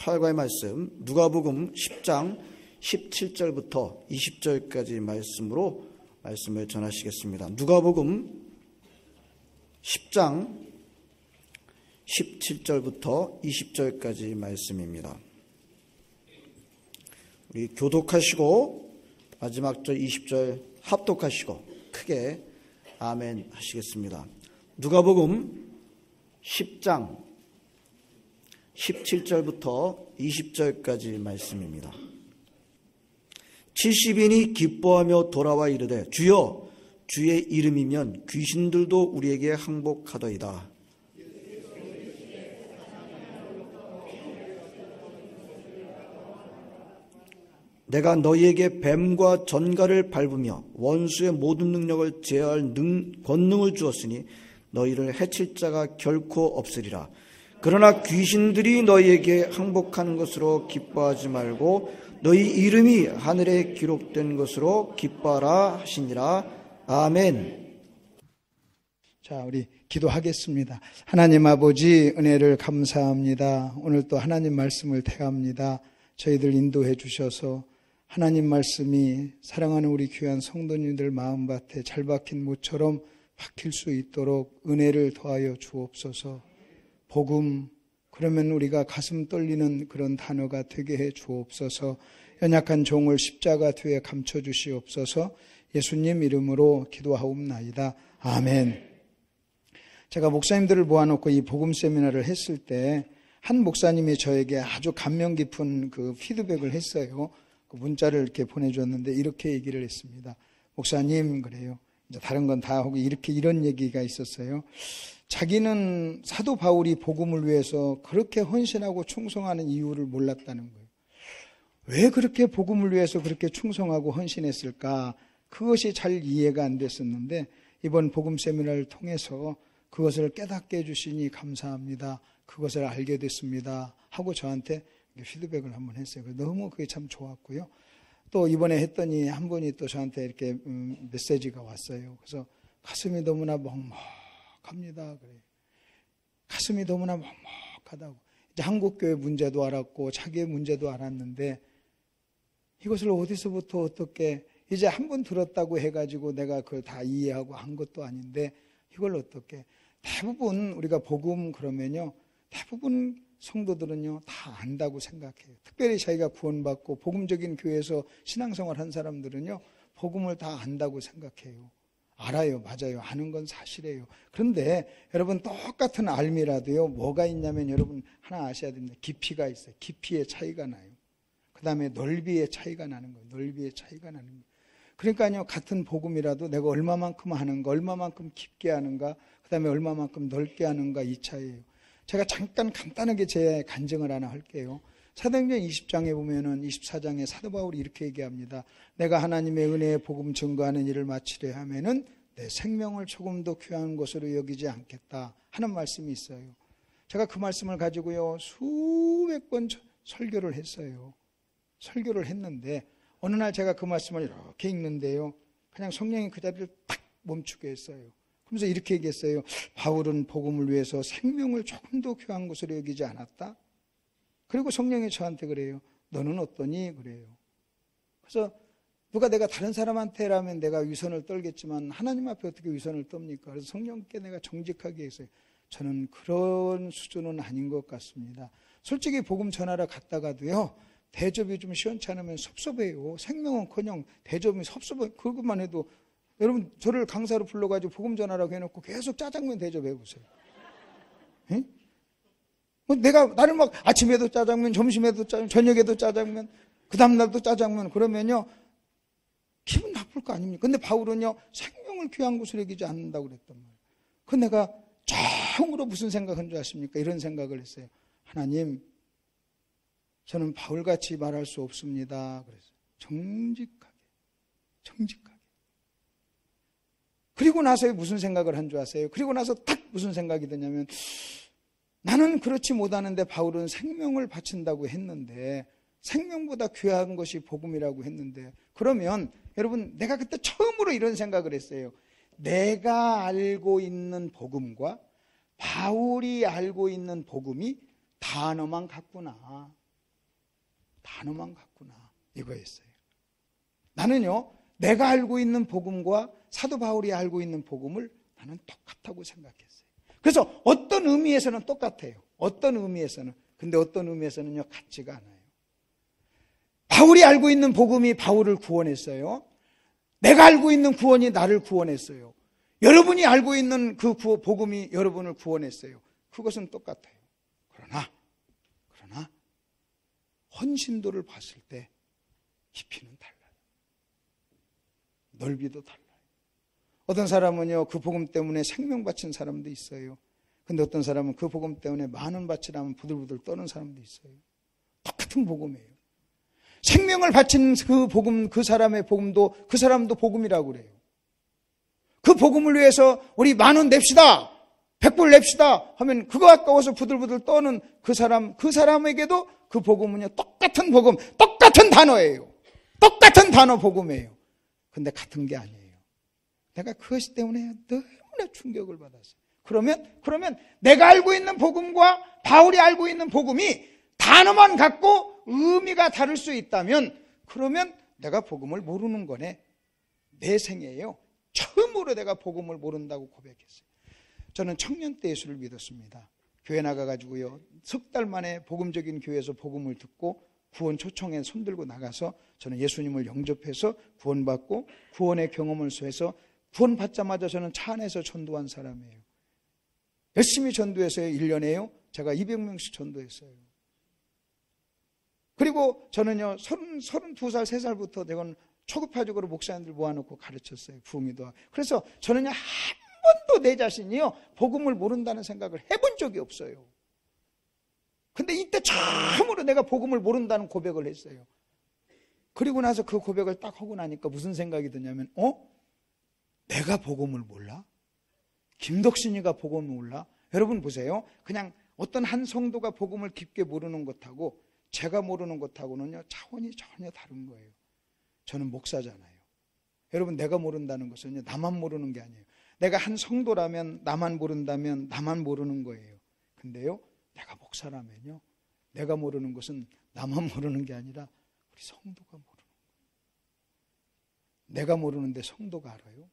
8과의 말씀, 누가복음 10장 17절부터 20절까지 말씀으로 말씀을 전하시겠습니다. 누가복음 10장 17절부터 20절까지 말씀입니다. 우리 교독하시고 마지막 절 20절 합독하시고 크게 아멘 하시겠습니다. 누가복음 10장 17절부터 20절까지 말씀입니다. 70인이 기뻐하며 돌아와 이르되 주여 주의 이름이면 귀신들도 우리에게 항복하더이다. 내가 너희에게 뱀과 전갈을 밟으며 원수의 모든 능력을 제어할 권능을 주었으니 너희를 해칠 자가 결코 없으리라. 그러나 귀신들이 너희에게 항복하는 것으로 기뻐하지 말고 너희 이름이 하늘에 기록된 것으로 기뻐하라 하시니라. 아멘. 자, 우리 기도하겠습니다. 하나님 아버지, 은혜를 감사합니다. 오늘 또 하나님 말씀을 택합니다. 저희들 인도해 주셔서 하나님 말씀이 사랑하는 우리 귀한 성도님들 마음밭에 잘 박힌 모처럼 박힐 수 있도록 은혜를 더하여 주옵소서. 복음, 그러면 우리가 가슴 떨리는 그런 단어가 되게 해 주옵소서. 연약한 종을 십자가 뒤에 감춰 주시옵소서. 예수님 이름으로 기도하옵나이다. 아멘. 제가 목사님들을 모아놓고 이 복음 세미나를 했을 때 한 목사님이 저에게 아주 감명 깊은 그 피드백을 했어요. 그 문자를 이렇게 보내줬는데 이렇게 얘기를 했습니다. 목사님, 그래요. 이제 다른 건 다 하고 이런 얘기가 있었어요. 자기는 사도 바울이 복음을 위해서 그렇게 헌신하고 충성하는 이유를 몰랐다는 거예요. 왜 그렇게 복음을 위해서 그렇게 충성하고 헌신했을까? 그것이 잘 이해가 안 됐었는데 이번 복음 세미나를 통해서 그것을 깨닫게 해주시니 감사합니다. 그것을 알게 됐습니다. 하고 저한테 피드백을 한번 했어요. 너무 그게 참 좋았고요. 또 이번에 했더니 한 분이 또 저한테 이렇게 메시지가 왔어요. 그래서 가슴이 너무나 먹먹합니다. 그래요. 가슴이 너무나 먹먹하다고. 이제 한국교회 문제도 알았고 자기의 문제도 알았는데 이것을 어디서부터 어떻게 이제 한 번 들었다고 해가지고 내가 그걸 다 이해하고 한 것도 아닌데 이걸 어떻게 대부분 우리가 복음 그러면요 대부분 성도들은요 다 안다고 생각해요. 특별히 자기가 구원받고 복음적인 교회에서 신앙생활 한 사람들은요 복음을 다 안다고 생각해요. 알아요. 맞아요. 아는 건 사실이에요. 그런데 여러분 똑같은 알미라도요 뭐가 있냐면 여러분 하나 아셔야 됩니다. 깊이가 있어요. 깊이의 차이가 나요. 그 다음에 넓이의 차이가 나는 거예요. 넓이의 차이가 나는 거예요. 그러니까요 같은 복음이라도 내가 얼마만큼 하는가, 얼마만큼 깊게 하는가, 그 다음에 얼마만큼 넓게 하는가 이 차이예요. 제가 잠깐 간단하게 제 간증을 하나 할게요. 사도행전 20장에 보면은 24장에 사도 바울이 이렇게 얘기합니다. 내가 하나님의 은혜의 복음 증거하는 일을 마치려 하면은 내 생명을 조금도 귀한 것으로 여기지 않겠다 하는 말씀이 있어요. 제가 그 말씀을 가지고요 수백 번 설교를 했어요. 설교를 했는데 어느 날 제가 그 말씀을 이렇게 읽는데요 그냥 성령이 그 자리를 딱 멈추게 했어요. 그러면서 이렇게 얘기했어요. 바울은 복음을 위해서 생명을 조금도 귀한 것으로 여기지 않았다. 그리고 성령이 저한테 그래요. 너는 어떠니? 그래요. 그래서 누가 내가 다른 사람한테라면 내가 위선을 떨겠지만 하나님 앞에 어떻게 위선을 떱니까? 그래서 성령께 내가 정직하게 했어요. 저는 그런 수준은 아닌 것 같습니다. 솔직히 복음 전하러 갔다가도요 대접이 좀 시원치 않으면 섭섭해요. 생명은커녕 대접이 섭섭해요. 그것만 해도 여러분 저를 강사로 불러가지고 복음 전하라고 해놓고 계속 짜장면 대접해보세요. 에? 내가 나를 막 아침에도 짜장면, 점심에도 짜장면, 저녁에도 짜장면, 그 다음날도 짜장면 그러면요 기분 나쁠 거 아닙니까? 근데 바울은요 생명을 귀한 것으로 여기지 않는다고 그랬단 말이에요. 그 내가 처음으로 무슨 생각한 줄 아십니까? 이런 생각을 했어요. 하나님 저는 바울같이 말할 수 없습니다. 그래서 정직하게. 그리고 나서 무슨 생각을 한 줄 아세요? 그리고 나서 딱 무슨 생각이 드냐면 나는 그렇지 못하는데 바울은 생명을 바친다고 했는데 생명보다 귀한 것이 복음이라고 했는데 그러면 여러분 내가 그때 처음으로 이런 생각을 했어요. 내가 알고 있는 복음과 바울이 알고 있는 복음이 단어만 같구나. 단어만 같구나 이거였어요. 나는요 내가 알고 있는 복음과 사도 바울이 알고 있는 복음을 나는 똑같다고 생각했어요. 그래서 어떤 의미에서는 똑같아요. 어떤 의미에서는. 근데 어떤 의미에서는요 같지가 않아요. 바울이 알고 있는 복음이 바울을 구원했어요. 내가 알고 있는 구원이 나를 구원했어요. 여러분이 알고 있는 그 복음이 여러분을 구원했어요. 그것은 똑같아요. 그러나 헌신도를 봤을 때 깊이는 달라요. 넓이도 달라요. 어떤 사람은요 그 복음 때문에 생명 바친 사람도 있어요. 근데 어떤 사람은 그 복음 때문에 많은 바치라면 부들부들 떠는 사람도 있어요. 똑같은 복음이에요. 생명을 바친 그 복음, 그 사람의 복음도 그 사람도 복음이라고 그래요. 그 복음을 위해서 우리 10,000원 냅시다, 100불 냅시다 하면 그거 아까워서 부들부들 떠는 그 사람에게도 그 복음은요 똑같은 복음, 똑같은 단어예요. 똑같은 단어 복음이에요. 근데 같은 게 아니에요. 내가 그것 때문에 너무나 충격을 받았어요. 그러면 내가 알고 있는 복음과 바울이 알고 있는 복음이 단어만 갖고 의미가 다를 수 있다면 그러면 내가 복음을 모르는 거네. 내 생애에요. 처음으로 내가 복음을 모른다고 고백했어요. 저는 청년 때 예수를 믿었습니다. 교회 나가가지고요. 석 달 만에 복음적인 교회에서 복음을 듣고 구원 초청에 손들고 나가서 저는 예수님을 영접해서 구원받고 구원의 경험을 해서 구원받자마자 저는 차 안에서 전도한 사람이에요. 열심히 전도해서요. 1년에요. 제가 200명씩 전도했어요. 그리고 저는요 32살, 3살부터 내가 초급파적으로 목사님들 모아놓고 가르쳤어요. 부흥이도 하고. 그래서 저는요 한 번도 내 자신이요 복음을 모른다는 생각을 해본 적이 없어요. 근데 이때 처음으로 내가 복음을 모른다는 고백을 했어요. 그리고 나서 그 고백을 딱 하고 나니까 무슨 생각이 드냐면 내가 복음을 몰라? 김덕신이가 복음을 몰라? 여러분 보세요. 그냥 어떤 한 성도가 복음을 깊게 모르는 것하고 제가 모르는 것하고는요 차원이 전혀 다른 거예요. 저는 목사잖아요. 여러분 내가 모른다는 것은요 나만 모르는 게 아니에요. 내가 한 성도라면 나만 모른다면 나만 모르는 거예요. 근데요 내가 목사라면요 내가 모르는 것은 나만 모르는 게 아니라 우리 성도가 모르는 거예요. 내가 모르는데 성도가 알아요?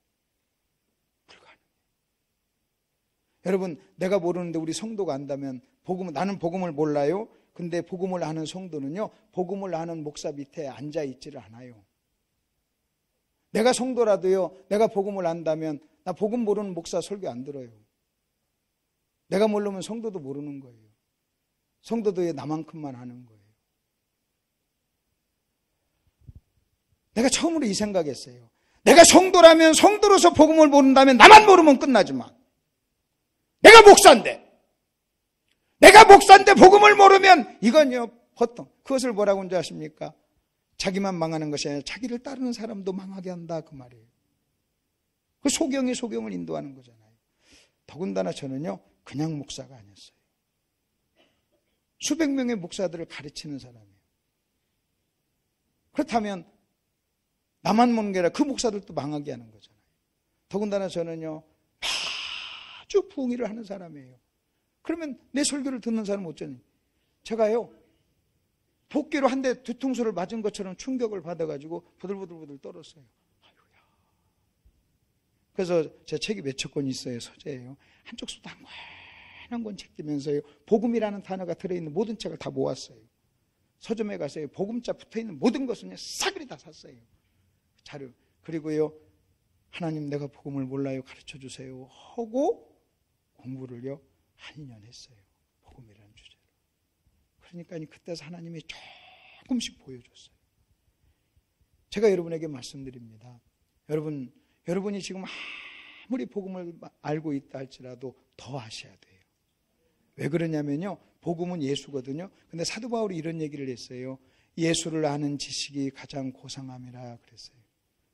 불가능해요. 여러분 내가 모르는데 우리 성도가 안다면 나는 복음을 몰라요. 근데 복음을 아는 성도는요 복음을 아는 목사 밑에 앉아있지를 않아요. 내가 성도라도요 내가 복음을 안다면 나 복음 모르는 목사 설교 안 들어요. 내가 모르면 성도도 모르는 거예요. 성도도 나만큼만 아는 거예요. 내가 처음으로 이 생각했어요. 내가 성도라면 성도로서 복음을 모른다면 나만 모르면 끝나지만 내가 목사인데 복음을 모르면 이건요 보통 그것을 뭐라고 하는지 아십니까? 자기만 망하는 것이 아니라 자기를 따르는 사람도 망하게 한다 그 말이에요. 그 소경이 소경을 인도하는 거잖아요. 더군다나 저는요 그냥 목사가 아니었어요. 수백 명의 목사들을 가르치는 사람이에요. 그렇다면 나만 모르는 게 아니라 그 목사들도 망하게 하는 거잖아요. 더군다나 저는요 아주 부흥회를 하는 사람이에요. 그러면 내 설교를 듣는 사람은 어쩌니? 제가요 도끼로 한 대 뒤통수를 맞은 것처럼 충격을 받아가지고 부들부들 떨었어요. 아유야. 그래서 제 책이 몇천 권 있어요. 서재예요. 한쪽 수도 한 권 챙기면서요 복음이라는 단어가 들어있는 모든 책을 다 모았어요. 서점에 가서요 복음자 붙어있는 모든 것은 싸그리 다 샀어요. 자료. 그리고요 하나님 내가 복음을 몰라요 가르쳐주세요 하고 공부를요 한 2년 했어요. 복음이라는 주제로. 그러니까 그때서 하나님이 조금씩 보여줬어요. 제가 여러분에게 말씀드립니다. 여러분이 지금 아무리 복음을 알고 있다 할지라도 더 아셔야 돼요. 왜 그러냐면요 복음은 예수거든요. 근데 사도 바울이 이런 얘기를 했어요. 예수를 아는 지식이 가장 고상함이라 그랬어요.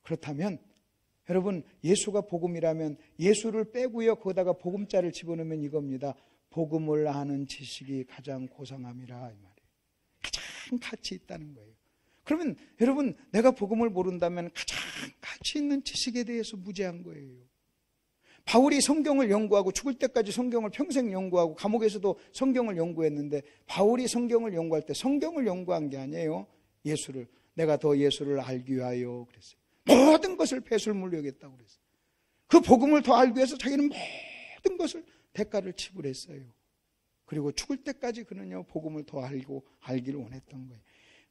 그렇다면 여러분 예수가 복음이라면 예수를 빼고요 거기다가 복음자를 집어넣으면 이겁니다. 복음을 아는 지식이 가장 고상함이라 이 말이에요. 가장 가치 있다는 거예요. 그러면 여러분 내가 복음을 모른다면 가장 가치 있는 지식에 대해서 무지한 거예요. 바울이 성경을 연구하고 죽을 때까지 성경을 평생 연구하고 감옥에서도 성경을 연구했는데 바울이 성경을 연구할 때 성경을 연구한 게 아니에요. 예수를. 내가 더 예수를 알기 위하여 그랬어요. 모든 것을 배설물로 여겼다고 그랬어요. 그 복음을 더 알기 위해서 자기는 모든 것을 대가를 지불했어요. 그리고 죽을 때까지 그는요 복음을 더 알기를 원했던 거예요.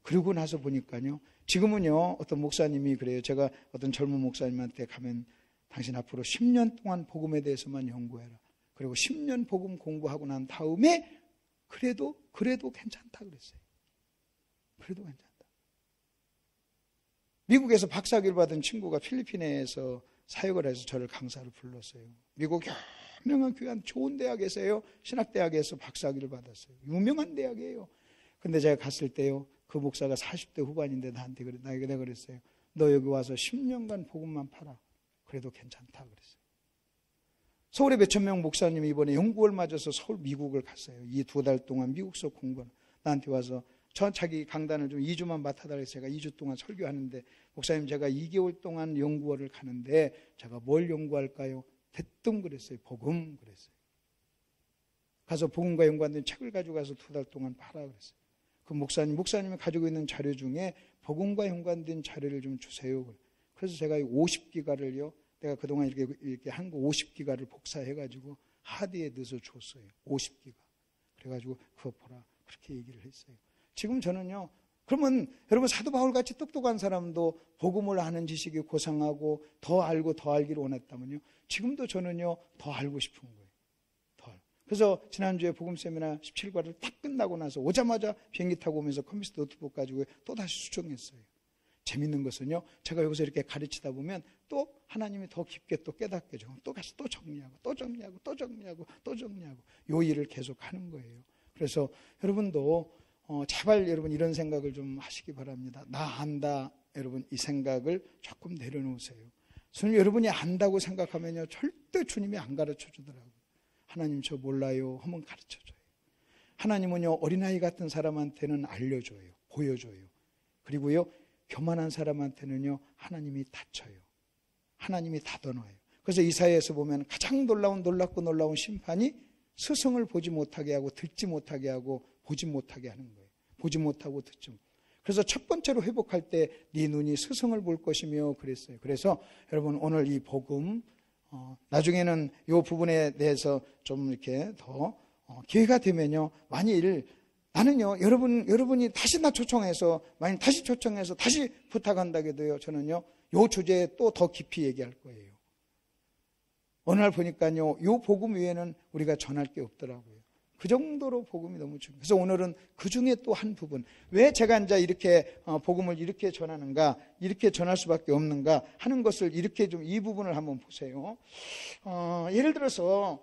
그러고 나서 보니까요 지금은요 어떤 목사님이 그래요. 제가 어떤 젊은 목사님한테 가면 당신 앞으로 10년 동안 복음에 대해서만 연구해라. 그리고 10년 복음 공부하고 난 다음에 그래도 괜찮다 그랬어요. 그래도 괜찮다. 미국에서 박사학위를 받은 친구가 필리핀에서 사역을 해서 저를 강사로 불렀어요. 미국 유명한 귀한 좋은 대학에서요. 신학대학에서 박사학위를 받았어요. 유명한 대학이에요. 근데 제가 갔을 때요. 그 목사가 40대 후반인데 나한테 내가 그랬어요. 너 여기 와서 10년간 복음만 팔아. 그래도 괜찮다 그랬어요. 서울에 몇천 명 목사님이 이번에 연구월 맞아서 서울 미국을 갔어요. 이 2달 동안 미국서 공부하는 나한테 와서 자기 강단을 좀 2주만 맡아달라고 해서 제가 2주 동안 설교하는데 목사님 제가 2개월 동안 연구월을 가는데 제가 뭘 연구할까요? 대뜸 그랬어요. 복음 그랬어요. 가서 복음과 연관된 책을 가지고 가서 2달 동안 팔아 그랬어요. 그 목사님이 가지고 있는 자료 중에 복음과 연관된 자료를 좀 주세요. 그래서 제가 50기가를요. 내가 그동안 이렇게 한 거 50기가를 복사해가지고 하드에 넣어서 줬어요. 50기가. 그래가지고 그거 보라. 그렇게 얘기를 했어요. 지금 저는요. 그러면 여러분 사도 바울같이 똑똑한 사람도 복음을 아는 지식이 고상하고 더 알고 더 알기를 원했다면요. 지금도 저는요. 더 알고 싶은 거예요. 더 알고. 그래서 지난주에 복음 세미나 17과를 딱 끝나고 나서 오자마자 비행기 타고 오면서 컴퓨터 노트북 가지고 또다시 수정했어요. 재밌는 것은요. 제가 여기서 이렇게 가르치다 보면 또 하나님이 더 깊게 또 깨닫게 해줘. 또 가서 또 정리하고 또 정리하고 또 정리하고 또 정리하고 요 일을 계속 하는 거예요. 그래서 여러분도 제발 여러분 이런 생각을 좀 하시기 바랍니다. 나 안다. 여러분 이 생각을 조금 내려놓으세요. 여러분이 안다고 생각하면요. 절대 주님이 안 가르쳐 주더라고요. 하나님 저 몰라요. 한번 가르쳐 줘요. 하나님은요. 어린아이 같은 사람한테는 알려줘요. 보여줘요. 그리고요. 교만한 사람한테는요. 하나님이 다쳐요. 하나님이 다듬어요. 그래서 이사야에서 보면 가장 놀랍고 놀라운 심판이 스승을 보지 못하게 하고 듣지 못하게 하고 보지 못하게 하는 거예요. 보지 못하고 듣지 못하고. 그래서 첫 번째로 회복할 때 네 눈이 스승을 볼 것이며 그랬어요. 그래서 여러분 오늘 이 복음 나중에는 이 부분에 대해서 좀 이렇게 더 기회가 되면요. 만일 나는요. 여러분이 다시 나 초청해서 만일 다시 초청해서 다시 부탁한다고 해도요. 저는요. 이 주제에 또 더 깊이 얘기할 거예요. 어느 날 보니까요. 이 복음 외에는 우리가 전할 게 없더라고요. 그 정도로 복음이 너무 중요해요. 그래서 오늘은 그 중에 또 한 부분. 왜 제가 이제 이렇게 복음을 이렇게 전하는가, 이렇게 전할 수밖에 없는가 하는 것을 이렇게 좀 이 부분을 한번 보세요. 예를 들어서,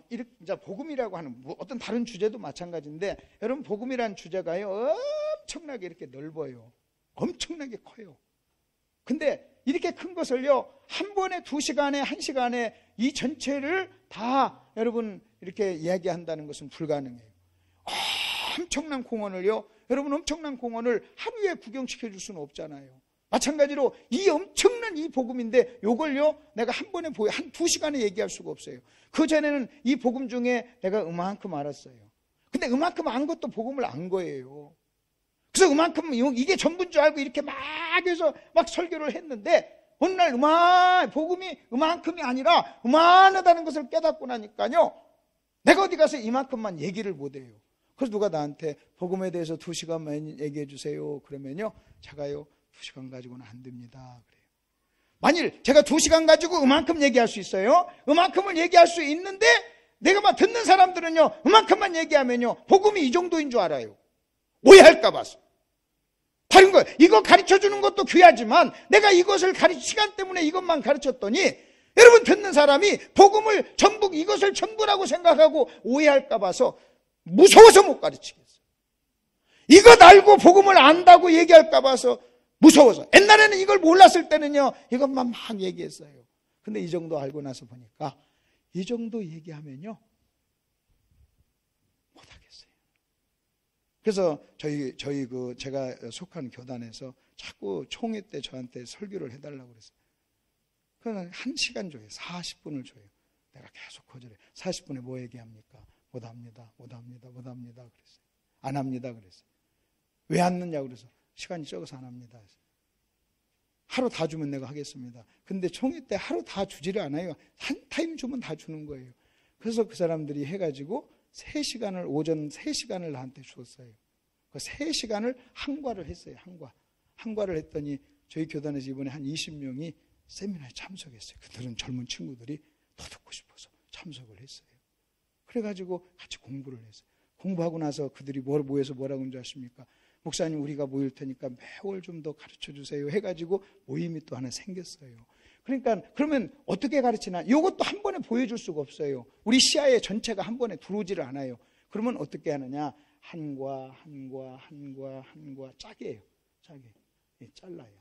이렇게 이제 복음이라고 하는 어떤 다른 주제도 마찬가지인데, 여러분 복음이라는 주제가요, 엄청나게 이렇게 넓어요. 엄청나게 커요. 근데 이렇게 큰 것을요, 한 번에 2시간에 1시간에 이 전체를 다 여러분 이렇게 이야기한다는 것은 불가능해요. 엄청난 공원을요, 여러분 엄청난 공원을 하루에 구경시켜 줄 수는 없잖아요. 마찬가지로 이 엄청난 이 복음인데 요걸요, 내가 한 번에 한 2시간에 얘기할 수가 없어요. 그 전에는 이 복음 중에 내가 이만큼 알았어요. 근데 이만큼 안 것도 복음을 안 거예요. 그래서 이만큼 이게 전부인 줄 알고 이렇게 막 해서 막 설교를 했는데 어느 날 복음이 이만큼이 아니라 이만하다는 것을 깨닫고 나니까요. 내가 어디 가서 이만큼만 얘기를 못해요. 그래서 누가 나한테 복음에 대해서 2시간만 얘기해 주세요. 그러면요. 제가요. 2시간 가지고는 안 됩니다. 그래요. 만일 제가 2시간 가지고 이만큼 얘기할 수 있어요. 이만큼을 얘기할 수 있는데 내가 막 듣는 사람들은요. 이만큼만 얘기하면요. 복음이 이 정도인 줄 알아요. 오해할까 봐서. 다른 거 이거 가르쳐주는 것도 귀하지만 내가 이것을 시간 때문에 이것만 가르쳤더니 여러분 듣는 사람이 복음을 전부 이것을 전부라고 생각하고 오해할까 봐서 무서워서 못 가르치겠어요. 이것 알고 복음을 안다고 얘기할까 봐서 무서워서. 옛날에는 이걸 몰랐을 때는요. 이것만 막 얘기했어요. 근데 이 정도 알고 나서 보니까 이 정도 얘기하면요. 못하겠어요. 그래서 저희 제가 속한 교단에서 자꾸 총회 때 저한테 설교를 해달라고 그랬어요. 그러면 1시간 줘요. 40분을 줘요. 내가 계속 거절해. 40분에 뭐 얘기합니까? 못합니다. 그랬어요. 안 합니다. 그랬어요. 왜 안 넣냐고 그래서 시간이 적어서 안 합니다. 하루 다 주면 내가 하겠습니다. 근데 총회 때 하루 다 주지를 않아요. 한 타임 주면 다 주는 거예요. 그래서 그 사람들이 해가지고 3시간을, 오전 3시간을 나한테 줬어요. 그 3시간을 한과를 했어요. 한과를 했더니 저희 교단에서 이번에 한 20명이 세미나에 참석했어요. 그들은 젊은 친구들이 더 듣고 싶어서 참석을 했어요. 그래가지고 같이 공부를 했어요. 공부하고 나서 그들이 모여서 뭐라고 하는지 아십니까? 목사님, 우리가 모일 테니까 매월 좀 더 가르쳐 주세요 해가지고 모임이 또 하나 생겼어요. 그러니까 그러면 어떻게 가르치나? 이것도 한 번에 보여줄 수가 없어요. 우리 시야에 전체가 한 번에 들어오지를 않아요. 그러면 어떻게 하느냐? 한과 짜게 해요. 짜게. 잘라요.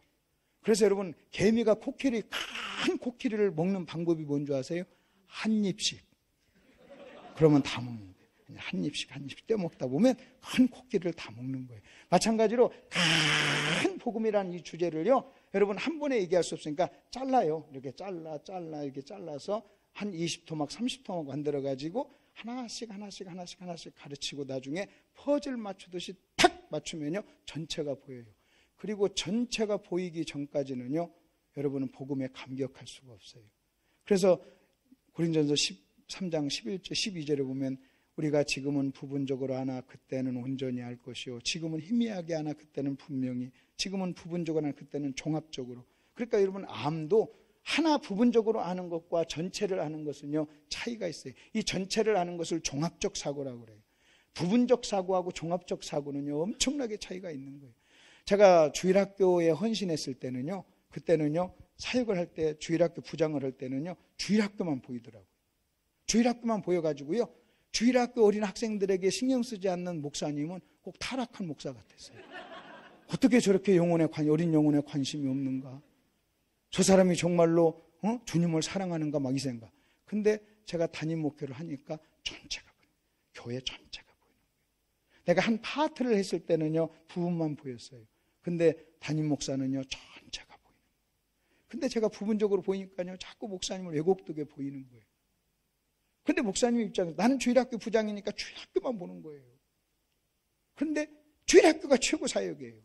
그래서 여러분, 개미가 큰 코끼리를 먹는 방법이 뭔지 아세요? 한 입씩. 그러면 다 먹는 거예요. 한 입씩 떼먹다 보면 큰 코끼리를 다 먹는 거예요. 마찬가지로 큰 복음이라는 이 주제를요, 여러분 한 번에 얘기할 수 없으니까 잘라요. 이렇게 이렇게 잘라서 한 20토막 30토막 만들어가지고 하나씩 가르치고 나중에 퍼즐 맞추듯이 탁 맞추면요 전체가 보여요. 그리고 전체가 보이기 전까지는요 여러분은 복음에 감격할 수가 없어요. 그래서 고린전서 13장 11절 12절에 보면 우리가 지금은 부분적으로 하나 그때는 온전히 알 것이요, 지금은 희미하게 하나 그때는 분명히, 지금은 부분적으로 하나 그때는 종합적으로. 그러니까 여러분 암도 하나 부분적으로 아는 것과 전체를 아는 것은요 차이가 있어요. 이 전체를 아는 것을 종합적 사고라고 그래요. 부분적 사고하고 종합적 사고는요 엄청나게 차이가 있는 거예요. 제가 주일학교에 헌신했을 때는요, 그때는요 사역을 할 때, 주일학교 부장을 할 때는요 주일학교만 보이더라고요. 주일학교만 보여가지고요 주일학교 어린 학생들에게 신경 쓰지 않는 목사님은 꼭 타락한 목사 같았어요. 어떻게 저렇게 어린 영혼에 관심이 없는가? 저 사람이 정말로 주님을 사랑하는가? 막 이 생각. 근데 제가 담임 목회를 하니까 전체가 보여요. 교회 전체가 보이는 거예요. 내가 한 파트를 했을 때는요 부분만 보였어요. 근데 담임 목사는요 전체가 보이는 거예요. 근데 제가 부분적으로 보이니까요 자꾸 목사님을 왜곡되게 보이는 거예요. 근데 목사님 입장에서 나는 주일학교 부장이니까 주일학교만 보는 거예요. 그런데 주일학교가 최고 사역이에요.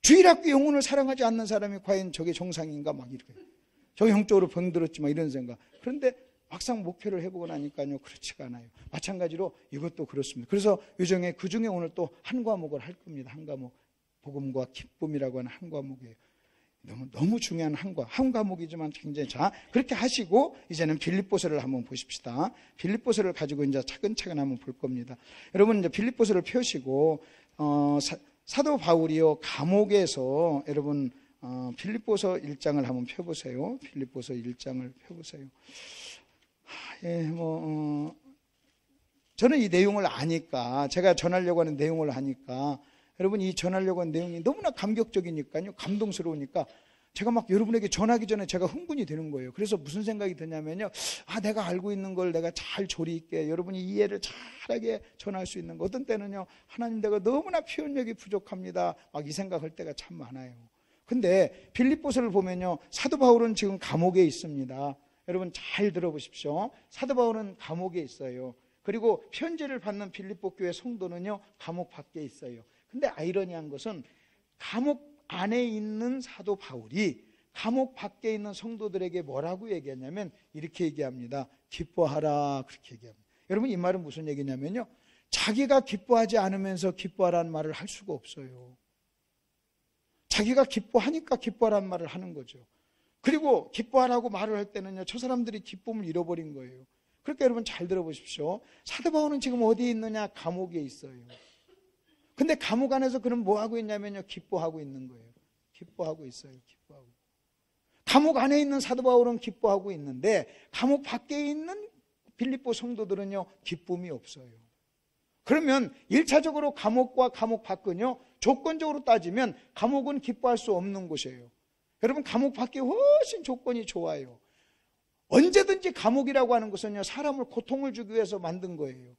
주일학교 영혼을 사랑하지 않는 사람이 과연 저게 정상인가? 막 이렇게. 저 영적으로 병들었지만 이런 생각. 그런데 막상 목회를 해보고 나니까요 그렇지가 않아요. 마찬가지로 이것도 그렇습니다. 그래서 요정에 그중에 오늘 또 한 과목을 할 겁니다. 한 과목. 복음과 기쁨이라고 하는 한 과목이에요. 너무 중요한 한 과목이지만 굉장히. 자, 그렇게 하시고 이제는 빌립보서를 한번 보십시다. 빌립보서를 가지고 이제 차근차근 한번 볼 겁니다. 여러분 이제 빌립보서를 펴시고 사도 바울이요 감옥에서 여러분 빌립보서 1장을 한번 펴보세요. 빌립보서 1장을 펴보세요. 저는 이 내용을 아니까, 제가 전하려고 하는 내용을 아니까, 여러분 이 전하려고 하는 내용이 너무나 감격적이니까요, 감동스러우니까 제가 막 여러분에게 전하기 전에 제가 흥분이 되는 거예요. 그래서 무슨 생각이 드냐면요, 내가 알고 있는 걸 내가 잘 조리 있게 여러분이 이해를 잘하게 전할 수 있는 거. 어떤 때는요, 하나님 내가 너무나 표현력이 부족합니다, 막 이 생각할 때가 참 많아요. 근데 빌립보서를 보면요, 사도 바울은 지금 감옥에 있습니다. 여러분 잘 들어보십시오. 사도 바울은 감옥에 있어요. 그리고 편지를 받는 빌립보 교회 성도는요 감옥 밖에 있어요. 근데 아이러니한 것은 감옥 안에 있는 사도 바울이 감옥 밖에 있는 성도들에게 뭐라고 얘기하냐면 이렇게 얘기합니다. 기뻐하라, 그렇게 얘기합니다. 여러분 이 말은 무슨 얘기냐면요, 자기가 기뻐하지 않으면서 기뻐하라는 말을 할 수가 없어요. 자기가 기뻐하니까 기뻐하라는 말을 하는 거죠. 그리고 기뻐하라고 말을 할 때는요 저 사람들이 기쁨을 잃어버린 거예요. 그러니까 여러분 잘 들어보십시오. 사도 바울은 지금 어디에 있느냐? 감옥에 있어요. 근데 감옥 안에서 그럼 뭐 하고 있냐면요, 기뻐하고 있는 거예요. 기뻐하고 있어요. 기뻐하고. 감옥 안에 있는 사도 바울은 기뻐하고 있는데 감옥 밖에 있는 빌립보 성도들은요 기쁨이 없어요. 그러면 1차적으로 감옥과 감옥 밖은요 조건적으로 따지면 감옥은 기뻐할 수 없는 곳이에요. 여러분 감옥 밖이 훨씬 조건이 좋아요. 언제든지 감옥이라고 하는 것은요 사람을 고통을 주기 위해서 만든 거예요.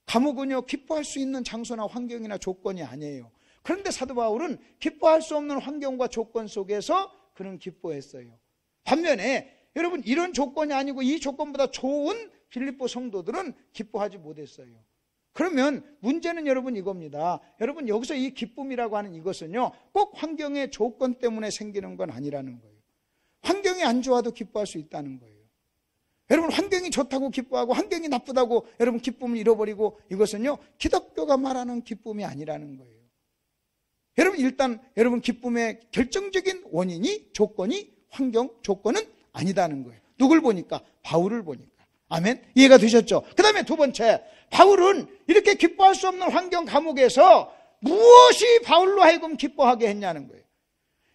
감옥은요 기뻐할 수 있는 장소나 환경이나 조건이 아니에요. 그런데 사도 바울은 기뻐할 수 없는 환경과 조건 속에서 그는 기뻐했어요. 반면에 여러분 이런 조건이 아니고 이 조건보다 좋은 빌립보 성도들은 기뻐하지 못했어요. 그러면 문제는 여러분 이겁니다. 여러분 여기서 이 기쁨이라고 하는 이것은요, 꼭 환경의 조건 때문에 생기는 건 아니라는 거예요. 환경이 안 좋아도 기뻐할 수 있다는 거예요. 여러분 환경이 좋다고 기뻐하고 환경이 나쁘다고 여러분 기쁨을 잃어버리고, 이것은요 기독교가 말하는 기쁨이 아니라는 거예요. 여러분 일단 여러분 기쁨의 결정적인 원인이 조건이 환경 조건은 아니다는 거예요. 누굴 보니까? 바울을 보니까. 아멘? 이해가 되셨죠? 그 다음에 두 번째, 바울은 이렇게 기뻐할 수 없는 환경 감옥에서 무엇이 바울로 하여금 기뻐하게 했냐는 거예요.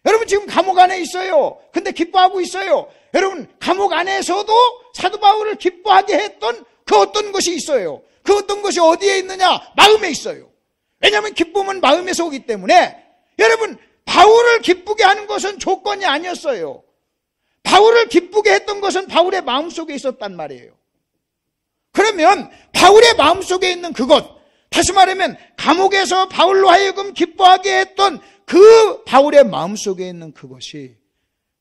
여러분 지금 감옥 안에 있어요. 근데 기뻐하고 있어요. 여러분 감옥 안에서도 사도 바울을 기뻐하게 했던 그 어떤 것이 있어요. 그 어떤 것이 어디에 있느냐? 마음에 있어요. 왜냐하면 기쁨은 마음에서 오기 때문에, 여러분 바울을 기쁘게 하는 것은 조건이 아니었어요. 바울을 기쁘게 했던 것은 바울의 마음속에 있었단 말이에요. 그러면 바울의 마음속에 있는 그것, 다시 말하면 감옥에서 바울로 하여금 기뻐하게 했던 그 바울의 마음속에 있는 그것이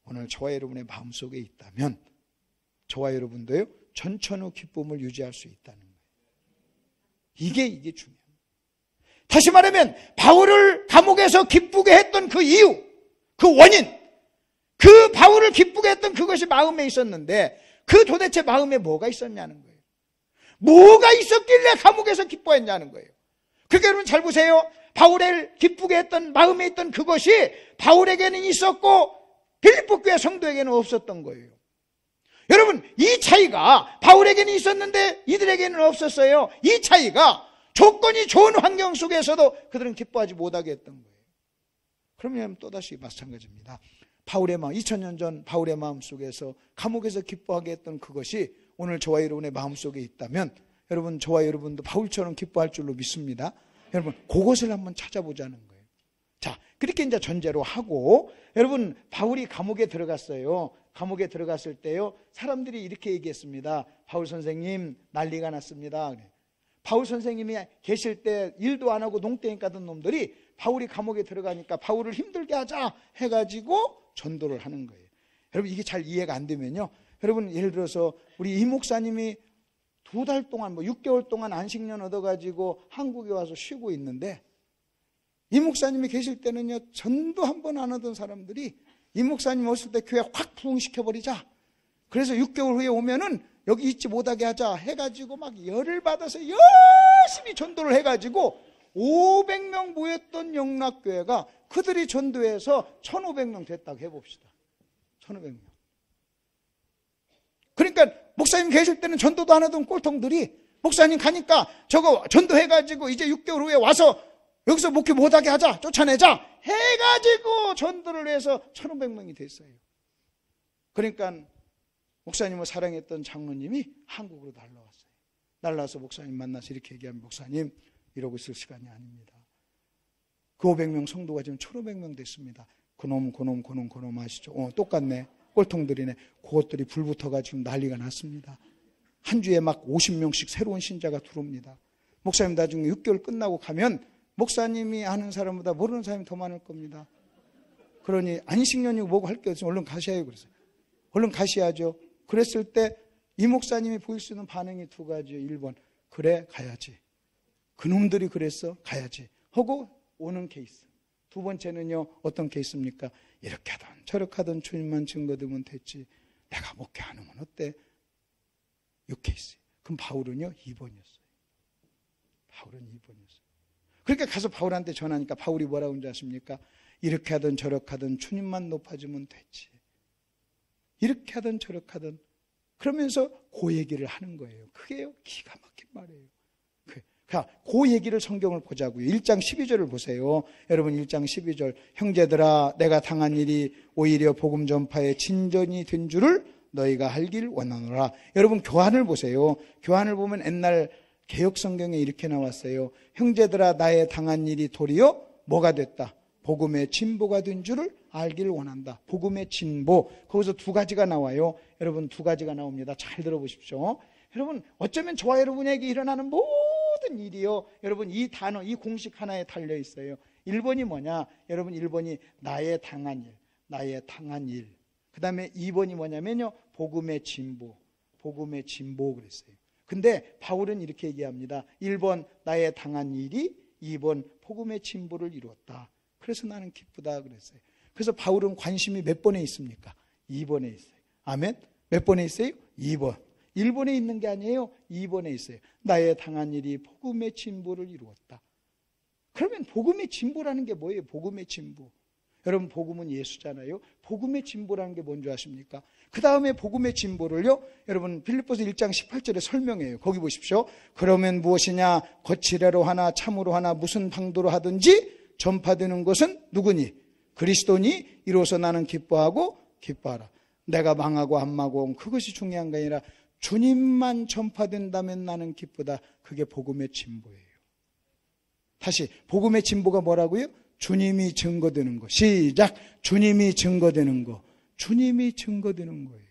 오늘 저와 여러분의 마음속에 있다면 저와 여러분도요 전천후 기쁨을 유지할 수 있다는 거예요. 이게 중요합니다. 다시 말하면 바울을 감옥에서 기쁘게 했던 그 이유, 그 원인, 그 바울을 기쁘게 했던 그것이 마음에 있었는데, 그 도대체 마음에 뭐가 있었냐는 거예요. 뭐가 있었길래 감옥에서 기뻐했냐는 거예요. 그러니까 여러분 잘 보세요. 바울을 기쁘게 했던 마음에 있던 그것이 바울에게는 있었고 빌립보 교회 성도에게는 없었던 거예요. 여러분 이 차이가 바울에게는 있었는데 이들에게는 없었어요. 이 차이가 조건이 좋은 환경 속에서도 그들은 기뻐하지 못하게 했던 거예요. 그러면 또다시 마찬가지입니다. 바울의 마음, 2000년 전 바울의 마음 속에서 감옥에서 기뻐하게 했던 그것이 오늘 저와 여러분의 마음 속에 있다면, 여러분 저와 여러분도 바울처럼 기뻐할 줄로 믿습니다. 여러분 그것을 한번 찾아보자는 거예요. 자, 그렇게 이제 전제로 하고, 여러분 바울이 감옥에 들어갔어요. 감옥에 들어갔을 때요, 사람들이 이렇게 얘기했습니다. 바울 선생님 난리가 났습니다. 바울 선생님이 계실 때 일도 안 하고 농땡이 까던 놈들이 바울이 감옥에 들어가니까 바울을 힘들게 하자 해가지고 전도를 하는 거예요. 여러분 이게 잘 이해가 안 되면요, 여러분 예를 들어서 우리 이 목사님이 2달 동안 6개월 동안 안식년 얻어가지고 한국에 와서 쉬고 있는데, 이 목사님이 계실 때는요 전도 한 번 안 하던 사람들이 이 목사님 오실 때 교회 확 부흥시켜버리자, 그래서 6개월 후에 오면은 여기 있지 못하게 하자 해가지고 막 열을 받아서 열심히 전도를 해가지고 500명 모였던 영락교회가 그들이 전도해서 1500명 됐다고 해봅시다. 1500명. 그러니까 목사님 계실 때는 전도도 안 하던 꼴통들이 목사님 가니까 저거 전도해가지고 이제 6개월 후에 와서 여기서 목회 못하게 하자, 쫓아내자 해가지고 전도를 해서 1500명이 됐어요. 그러니까 목사님을 사랑했던 장로님이 한국으로 날라왔어요. 날라와서 목사님 만나서 이렇게 얘기하면, 목사님 이러고 있을 시간이 아닙니다. 그 500명 성도가 지금 1500명 됐습니다. 그놈 아시죠? 똑같네. 꼴통들이네. 그것들이 불붙어가 지금 난리가 났습니다. 한 주에 막 50명씩 새로운 신자가 들어옵니다. 목사님 나중에 6개월 끝나고 가면 목사님이 아는 사람보다 모르는 사람이 더 많을 겁니다. 그러니 안식년이고 뭐고 할 게 없으면 얼른 가셔야요. 그래서 얼른 가셔야죠. 그랬을 때 이 목사님이 보일 수 있는 반응이 두 가지예요. 1번, 그래 가야지. 그놈들이 그랬어? 가야지 하고 오는 케이스. 두 번째는요, 어떤 케이스입니까? 이렇게 하든 저렇게 하든 주님만 증거 들면 됐지, 내가 목회 안 하면 어때? 6케이스. 그럼 바울은요 2번이었어요. 바울은 2번이었어요. 그러니까 가서 바울한테 전하니까 바울이 뭐라고 하는지 아십니까? 이렇게 하든 저렇게 하든 주님만 높아지면 됐지, 이렇게 하든 저렇게 하든, 그러면서 그 얘기를 하는 거예요. 그게요 기가 막힌 말이에요. 그 얘기를 성경을 보자고요. 1장 12절을 보세요. 여러분 1장 12절, 형제들아 내가 당한 일이 오히려 복음 전파의 진전이 된 줄을 너희가 알길 원하노라. 여러분 교환을 보세요. 교환을 보면 옛날 개역 성경에 이렇게 나왔어요. 형제들아 나의 당한 일이 도리어 뭐가 됐다? 복음의 진보가 된 줄을 알기를 원한다. 복음의 진보. 거기서 두 가지가 나와요. 여러분 두 가지가 나옵니다. 잘 들어보십시오. 여러분 어쩌면 저와 여러분에게 일어나는 모든 일이요, 여러분 이 단어, 이 공식 하나에 달려 있어요. 1번이 뭐냐? 여러분 1번이 나의 당한 일, 나의 당한 일. 그 다음에 2번이 뭐냐면요, 복음의 진보, 복음의 진보 그랬어요. 근데 바울은 이렇게 얘기합니다. 1번 나의 당한 일이 2번 복음의 진보를 이루었다. 그래서 나는 기쁘다 그랬어요. 그래서 바울은 관심이 몇 번에 있습니까? 2번에 있어요. 아멘? 몇 번에 있어요? 2번. 1번에 있는 게 아니에요. 2번에 있어요. 나의 당한 일이 복음의 진보를 이루었다. 그러면 복음의 진보라는 게 뭐예요? 복음의 진보. 여러분 복음은 예수잖아요. 복음의 진보라는 게 뭔지 아십니까? 그 다음에 복음의 진보를요, 여러분 빌립보서 1장 18절에 설명해요. 거기 보십시오. 그러면 무엇이냐? 거칠애로 하나 참으로 하나 무슨 방도로 하든지 전파되는 것은 누구니? 그리스도니? 이로써 나는 기뻐하고 기뻐하라. 내가 망하고 안 망하고 그것이 중요한 게 아니라 주님만 전파된다면 나는 기쁘다. 그게 복음의 진보예요. 다시 복음의 진보가 뭐라고요? 주님이 증거되는 거. 시작. 주님이 증거되는 거. 주님이 증거되는 거예요.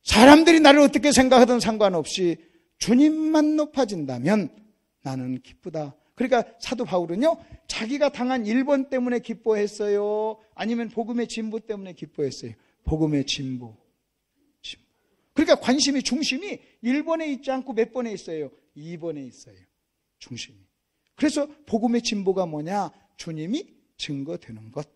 사람들이 나를 어떻게 생각하든 상관없이 주님만 높아진다면 나는 기쁘다. 그러니까 사도 바울은요, 자기가 당한 1번 때문에 기뻐했어요? 아니면 복음의 진보 때문에 기뻐했어요? 복음의 진보. 그러니까 관심이, 중심이 1번에 있지 않고 몇 번에 있어요? 2번에 있어요. 중심이. 그래서 복음의 진보가 뭐냐? 주님이 증거되는 것.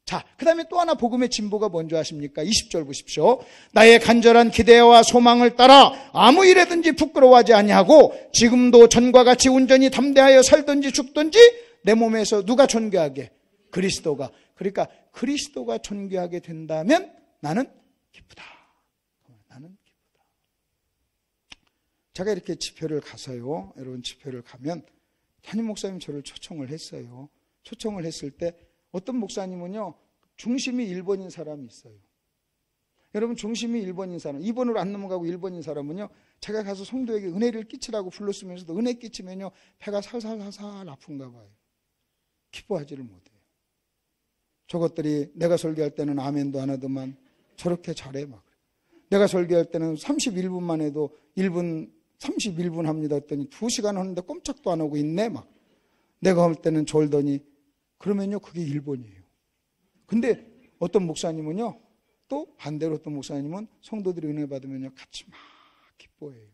자, 그 다음에 또 하나 복음의 진보가 뭔지 아십니까? 20절 보십시오. 나의 간절한 기대와 소망을 따라 아무 일에든지 부끄러워하지 아니하고 지금도 전과 같이 온전히 담대하여 살든지 죽든지 내 몸에서 누가 존귀하게? 그리스도가. 그러니까 그리스도가 존귀하게 된다면 나는 기쁘다. 나는 기쁘다. 제가 이렇게 집회를 가서요, 여러분 집회를 가면 담임 목사님 저를 초청을 했어요. 초청을 했을 때 어떤 목사님은요, 중심이 1번인 사람이 있어요. 여러분 중심이 1번인 사람, 2번으로 안 넘어가고 1번인 사람은요, 제가 가서 성도에게 은혜를 끼치라고 불렀으면서도 은혜 끼치면요 배가 살살살살 아픈가 봐요. 기뻐하지를 못해요. 저것들이 내가 설교할 때는 아멘도 안 하더만 저렇게 잘해 막. 내가 설교할 때는 31분만 해도 1분 31분 합니다 했더니 2시간 하는데 꼼짝도 안 하고 있네 막. 내가 할 때는 졸더니 그러면요 그게 1번이에요. 근데 어떤 목사님은요, 또 반대로 어떤 목사님은 성도들이 은혜 받으면요 같이 막 기뻐해요.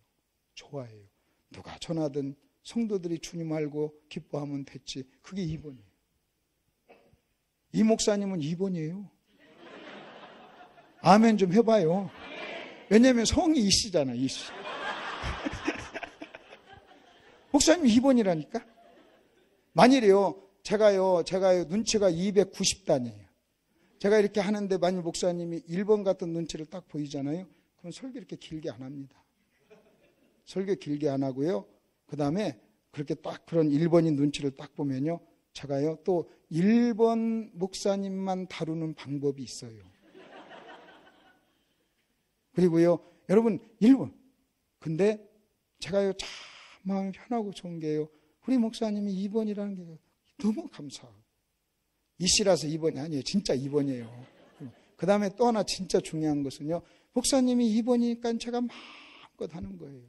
좋아해요. 누가 전하든 성도들이 주님 알고 기뻐하면 됐지. 그게 2번이에요. 이 목사님은 2번이에요. 아멘 좀 해봐요. 왜냐하면 성이 이씨잖아, 이씨. 목사님 2번이라니까. 만일이요, 제가요 눈치가 290단이에요. 제가 이렇게 하는데 만일 목사님이 1번 같은 눈치를 딱 보이잖아요. 그럼 설교 이렇게 길게 안 합니다. 설교 길게 안 하고요. 그 다음에 그렇게 딱 그런 1번인 눈치를 딱 보면요, 제가요 또 1번 목사님만 다루는 방법이 있어요. 그리고요, 여러분 1번. 근데 제가요 참 마음이 편하고 좋은 게요, 우리 목사님이 2번이라는 게 너무 감사하고. 이씨라서 2번이 아니에요. 진짜 2번이에요. 그 다음에 또 하나 진짜 중요한 것은요, 목사님이 2번이니까 제가 마음껏 하는 거예요.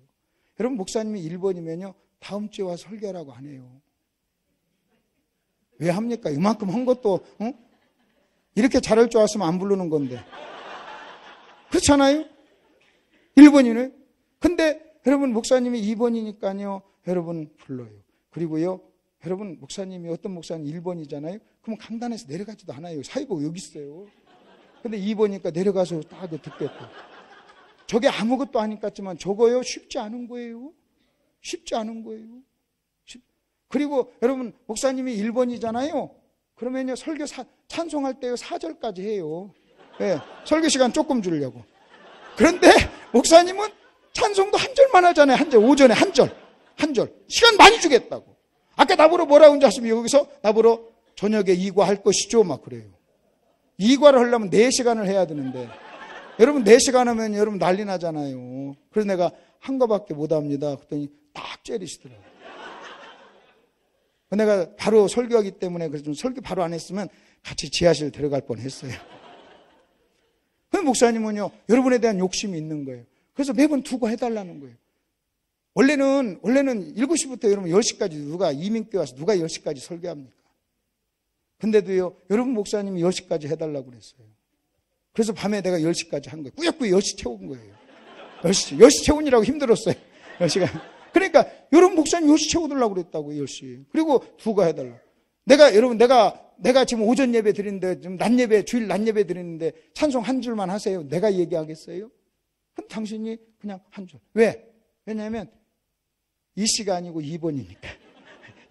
여러분 목사님이 1번이면요 다음 주에 와서 설교하라고 안 해요. 왜 합니까? 이만큼 한 것도 이렇게 잘할 줄 알았으면 안 부르는 건데. 그렇잖아요? 1번이네. 근데 여러분 목사님이 2번이니까요 여러분 불러요. 그리고요 여러분 목사님이 어떤 목사님 1번이잖아요. 그럼 강단에서 내려가지도 않아요. 사이복 여기 있어요. 근데 2번이니까 내려가서 딱 듣겠다. 저게 아무것도 아닌 것 같지만 저거요 쉽지 않은 거예요. 쉽지 않은 거예요. 그리고 여러분 목사님이 1번이잖아요. 그러면요 설교 찬송할 때요 4절까지 해요. 네, 설교 시간 조금 주려고. 그런데 목사님은 찬송도 한 절만 하잖아요. 한 절, 오전에 한 절. 시간 많이 주겠다고. 아까 나보러 뭐라고 한지 아시면 여기서 나보러 저녁에 이과할 것이죠 막 그래요. 이과를 하려면 4시간을 해야 되는데 여러분 4시간 하면 여러분 난리 나잖아요. 그래서 내가 한 거밖에 못 합니다. 그랬더니 딱 째리시더라고요. 내가 바로 설교하기 때문에 그래서 설교 바로 안 했으면 같이 지하실 들어갈 뻔했어요. 그 목사님은요 여러분에 대한 욕심이 있는 거예요. 그래서 매번 두고 해달라는 거예요. 원래는 7시부터 여러분 10시까지 누가 이민교회 와서 누가 10시까지 설교합니까? 근데도요, 여러분 목사님이 10시까지 해달라고 그랬어요. 그래서 밤에 내가 10시까지 한 거예요. 꾸역꾸역 10시 채운 거예요. 10시 채우느라고 힘들었어요. 10시간. 그러니까 여러분 목사님 10시 채워달라고 그랬다고, 10시. 그리고 두가 해달라고. 내가 지금 오전 예배 드리는데, 지금 주일 낮 예배 드리는데 찬송 한 줄만 하세요. 내가 얘기하겠어요? 그럼 당신이 그냥 한 줄. 왜? 왜냐하면 이 시가 아니고 2번이니까.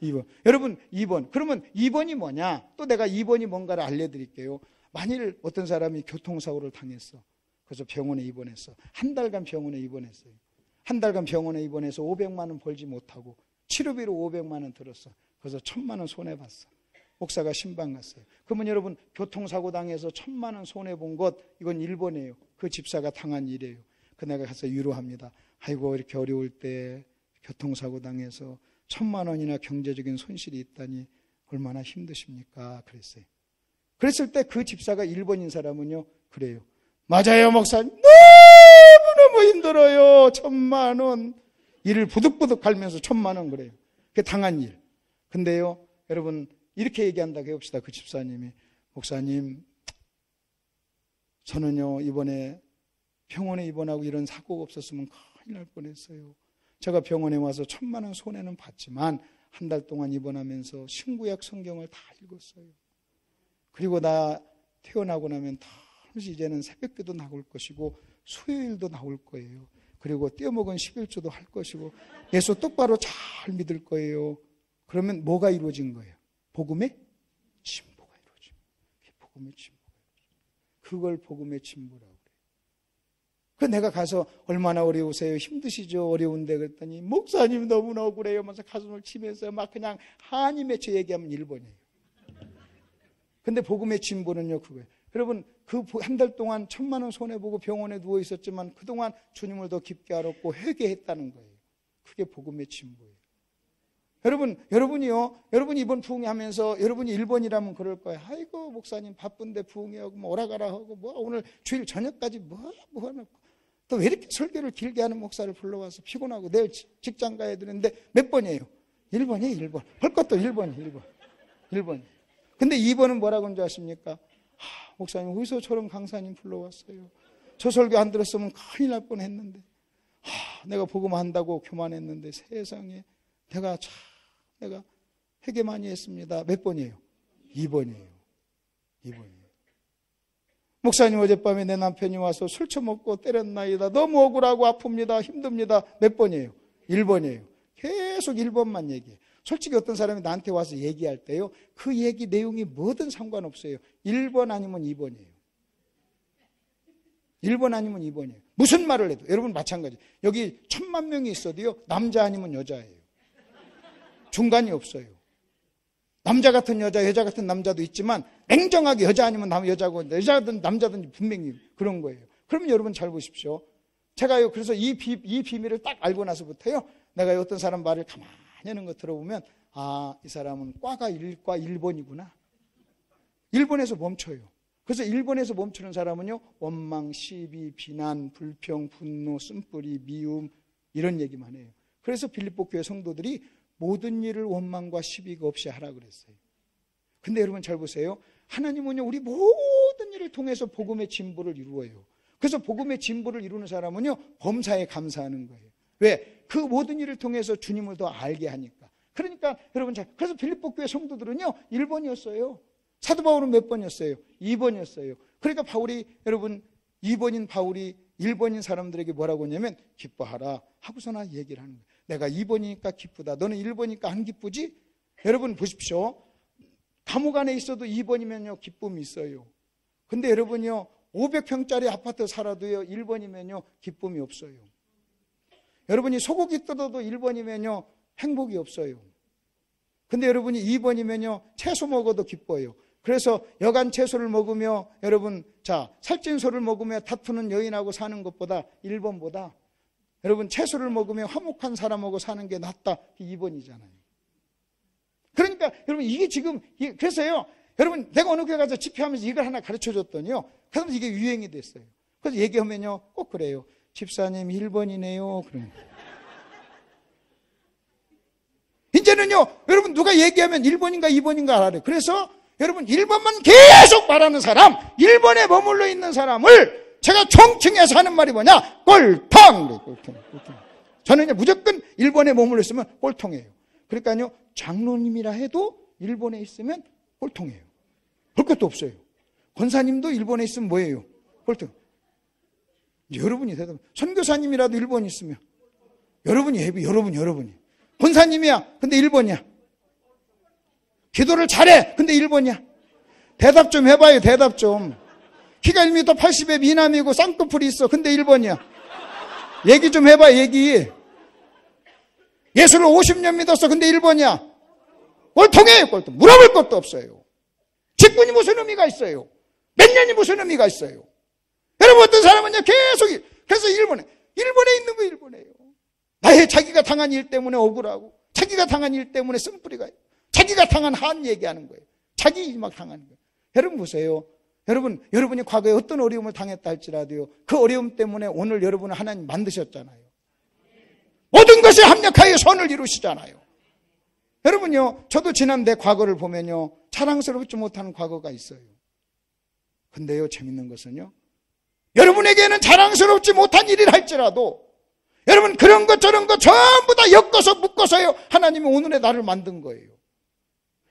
2번. 여러분 2번. 그러면 2번이 뭐냐? 또 내가 2번이 뭔가를 알려드릴게요. 만일 어떤 사람이 교통사고를 당했어. 그래서 병원에 입원했어. 한 달간 병원에 입원했어요. 한 달간 병원에 입원해서 500만 원 벌지 못하고 치료비로 500만 원 들었어. 그래서 1000만 원 손해봤어. 목사가 신방 갔어요. 그러면 여러분 교통사고 당해서 1000만 원 손해본 것, 이건 1번이에요. 그 집사가 당한 일이에요. 그 내가 가서 위로합니다. 아이고, 이렇게 어려울 때 교통사고 당해서 1000만 원이나 경제적인 손실이 있다니 얼마나 힘드십니까? 그랬어요. 그랬을 때 그 집사가 1번인 사람은요, 그래요. 맞아요, 목사님. 너무너무 힘들어요. 1000만 원. 이를 부득부득 갈면서 1000만 원 그래요. 그게 당한 일. 근데요, 여러분, 이렇게 얘기한다고 해봅시다. 그 집사님이. 목사님, 저는요, 이번에 병원에 입원하고 이런 사고가 없었으면 큰일 날 뻔했어요. 제가 병원에 와서 1000만 원 손해는 봤지만 한 달 동안 입원하면서 신구약 성경을 다 읽었어요. 그리고 나 태어나고 나면 다시 이제는 새벽기도 나올 것이고 수요일도 나올 거예요. 그리고 떼어먹은 11조도 할 것이고 예수 똑바로 잘 믿을 거예요. 그러면 뭐가 이루어진 거예요? 복음의 진보가 이루어진 거예요. 복음의 진보가 이루어진 거예요. 그걸 복음의 진보라고 그래요. 그 내가 가서 얼마나 어려우세요? 힘드시죠? 어려운데 그랬더니 목사님 너무나 억울해요. 하면서 가슴을 치면서 막 그냥 한이 맺혀 얘기하면 1번이에요. 근데 복음의 진보는요, 그거예요. 여러분, 그 한 달 동안 1000만 원 손해보고 병원에 누워 있었지만 그동안 주님을 더 깊게 알았고 회개했다는 거예요. 그게 복음의 진보예요. 여러분이 이번 부흥회하면서 여러분이 1번이라면 그럴 거예요. 아이고, 목사님 바쁜데 부흥회하고 뭐 오라가라 하고 뭐 오늘 주일 저녁까지 뭐 하나. 또 왜 이렇게 설교를 길게 하는 목사를 불러와서 피곤하고 내일 직장 가야 되는데 몇 번이에요? 1번이에요, 1번. 할 것도 1번이에요, 1번. 근데 2번은 뭐라고 하는지 아십니까? 목사님 어디서 저런 강사님 불러왔어요? 저 설교 안 들었으면 큰일 날 뻔했는데 내가 복음 한다고 교만했는데 세상에 내가 회개 많이 했습니다. 몇 번이에요? 2번이에요. 목사님 어젯밤에 내 남편이 와서 술 처먹고 때렸나이다. 너무 억울하고 아픕니다. 힘듭니다. 몇 번이에요? 1번이에요. 계속 1번만 얘기해요. 솔직히 어떤 사람이 나한테 와서 얘기할 때요, 그 얘기 내용이 뭐든 상관없어요. 1번 아니면 2번이에요. 1번 아니면 2번이에요. 무슨 말을 해도. 여러분 마찬가지. 여기 1000만 명이 있어도요, 남자 아니면 여자예요. 중간이 없어요. 남자 같은 여자, 여자 같은 남자도 있지만 냉정하게 여자 아니면 여자고 여자든 남자든 분명히 그런 거예요. 그러면 여러분 잘 보십시오. 제가요, 그래서 이 비밀을 딱 알고 나서부터요, 내가 어떤 사람 말을 가만히 하는 거 들어보면 이 사람은 과가 1번이구나. 1번에서 멈춰요. 그래서 1번에서 멈추는 사람은요, 원망, 시비, 비난, 불평, 분노, 쓴뿌리, 미움 이런 얘기만 해요. 그래서 빌립보 교회 성도들이 모든 일을 원망과 시비가 없이 하라 그랬어요. 근데 여러분 잘 보세요. 하나님은요, 우리 모든 일을 통해서 복음의 진보를 이루어요. 그래서 복음의 진보를 이루는 사람은요, 범사에 감사하는 거예요. 왜? 그 모든 일을 통해서 주님을 더 알게 하니까. 그러니까 여러분, 그래서 빌립보 교회 성도들은요, 1번이었어요. 사도 바울은 몇 번이었어요? 2번이었어요. 그러니까 여러분 2번인 바울이 1번인 사람들에게 뭐라고 하냐면 기뻐하라 하고서나 얘기를 하는 거예요. 내가 2번이니까 기쁘다. 너는 1번이니까 안 기쁘지? 여러분 보십시오. 감옥 안에 있어도 2번이면요, 기쁨이 있어요. 근데 여러분요, 500평짜리 아파트 살아도요, 1번이면요, 기쁨이 없어요. 여러분이 소고기 뜯어도 1번이면요, 행복이 없어요. 근데 여러분이 2번이면요, 채소 먹어도 기뻐요. 그래서 여간 채소를 먹으며 여러분, 살찐 소를 먹으며 다투는 여인하고 사는 것보다 1번보다 여러분 채소를 먹으며 화목한 사람하고 사는 게 낫다. 2번이잖아요. 그러니까 여러분 이게 지금, 그래서요, 여러분 내가 어느 교회 가서 집회하면서 이걸 하나 가르쳐 줬더니요, 그러면서 이게 유행이 됐어요. 그래서 얘기하면요, 꼭 그래요. 집사님 1번이네요. 그러면. 이제는요, 여러분 누가 얘기하면 1번인가 2번인가 알아요. 그래서 여러분, 일본만 계속 말하는 사람, 일본에 머물러 있는 사람을 제가 총칭해서 하는 말이 뭐냐? 꼴통! 꼴통. 저는 이제 무조건 일본에 머물러 있으면 꼴통이에요. 그러니까요, 장로님이라 해도 일본에 있으면 꼴통이에요. 볼 것도 없어요. 권사님도 일본에 있으면 뭐예요? 꼴통. 여러분이 대답. 선교사님이라도 일본에 있으면 여러분이 여러분이. 권사님이야. 근데 일본이야. 기도를 잘해. 근데 일본이야. 대답 좀 해봐요. 대답 좀. 키가 1m 80에 미남이고 쌍꺼풀이 있어. 근데 일본이야. 얘기 좀 해봐요. 얘기. 예수를 50년 믿었어. 근데 일본이야. 꼴통이에요. 꼴통. 물어볼 것도 없어요. 직분이 무슨 의미가 있어요? 몇 년이 무슨 의미가 있어요? 여러분, 어떤 사람은요, 계속, 그래서 일본에 있는 거 일본에요. 나의 자기가 당한 일 때문에 억울하고, 자기가 당한 일 때문에 쓴뿌리가, 자기가 당한 한 얘기하는 거예요. 자기 막 당하는 거예요. 여러분 보세요. 여러분이 과거에 어떤 어려움을 당했다 할지라도요, 그 어려움 때문에 오늘 여러분을 하나님 만드셨잖아요. 모든 것이 합력하여 선을 이루시잖아요. 여러분요, 저도 지난 내 과거를 보면요, 자랑스럽지 못한 과거가 있어요. 근데요, 재밌는 것은요, 여러분에게는 자랑스럽지 못한 일을 할지라도 여러분 그런 것 저런 것 전부 다 엮어서 묶어서요, 하나님이 오늘의 나를 만든 거예요.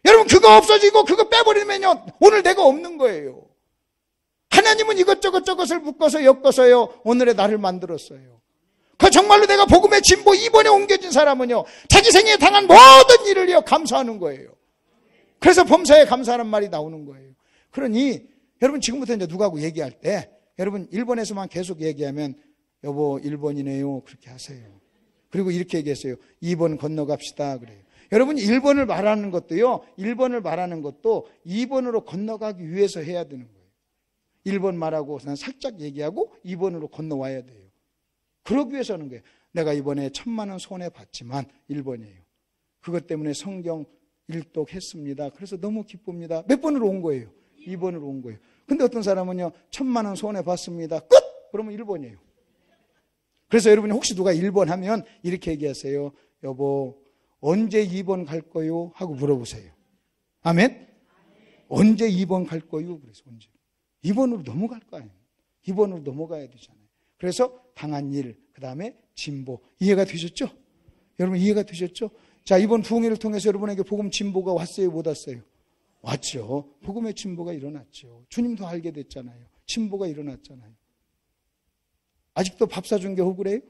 여러분 그거 없어지고 그거 빼버리면요, 오늘 내가 없는 거예요. 하나님은 이것저것 저것을 묶어서 엮어서요, 오늘의 나를 만들었어요. 그 정말로 내가 복음의 진보 이번에 옮겨진 사람은요, 자기 생애에 당한 모든 일을요, 감사하는 거예요. 그래서 범사에 감사하는 말이 나오는 거예요. 그러니 여러분 지금부터 이제 누구하고 얘기할 때 여러분 일본에서만 계속 얘기하면 여보 일본이네요 그렇게 하세요. 그리고 이렇게 얘기했어요. 2번 건너갑시다 그래요. 여러분 일본을 말하는 것도 2번으로 건너가기 위해서 해야 되는 거예요. 1번 말하고 난 살짝 얘기하고 2번으로 건너와야 돼요. 그러기 위해서 하는 거예요. 내가 이번에 1,000만 원 손해봤지만 1번이에요. 그것 때문에 성경 일독했습니다. 그래서 너무 기쁩니다. 몇 번으로 온 거예요? 2번으로 온 거예요. 근데 어떤 사람은요, 1,000만 원 손해봤습니다. 끝! 그러면 1번이에요. 그래서 여러분이 혹시 누가 1번 하면 이렇게 얘기하세요. 여보, 언제 2번 갈 거요? 하고 물어보세요. 아멘? 언제 2번 갈 거요? 그래서 언제? 2번으로 넘어갈 거 아니에요. 2번으로 넘어가야 되잖아요. 그래서 당한 일, 그 다음에 진보. 이해가 되셨죠? 여러분 이해가 되셨죠? 자, 이번 부흥회를 통해서 여러분에게 복음 진보가 왔어요? 못 왔어요? 왔죠. 복음의 진보가 일어났죠. 주님도 알게 됐잖아요. 진보가 일어났잖아요. 아직도 밥 사준 게 억울해요?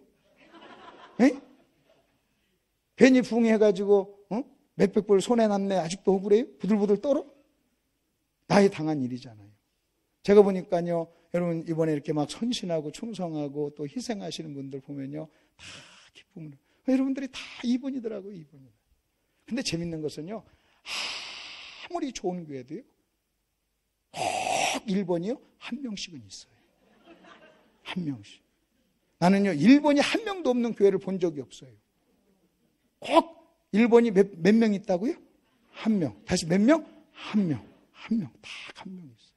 에? 괜히 부흥해가지고 몇백 불 손해났네. 아직도 억울해요? 부들부들 떨어? 나의 당한 일이잖아요. 제가 보니까요, 여러분 이번에 이렇게 막 헌신하고 충성하고 또 희생하시는 분들 보면요, 다 기쁨으로. 여러분들이 다 2번이더라고요. 2번이. 근데 재밌는 것은요, 아무리 좋은 교회도요, 꼭 1번이요, 한 명씩은 있어요. 한 명씩. 나는요, 1번이 한 명도 없는 교회를 본 적이 없어요. 꼭 1번이 몇 명 있다고요? 한 명. 다시 몇 명? 한 명. 한 명. 딱 한 명 있어요.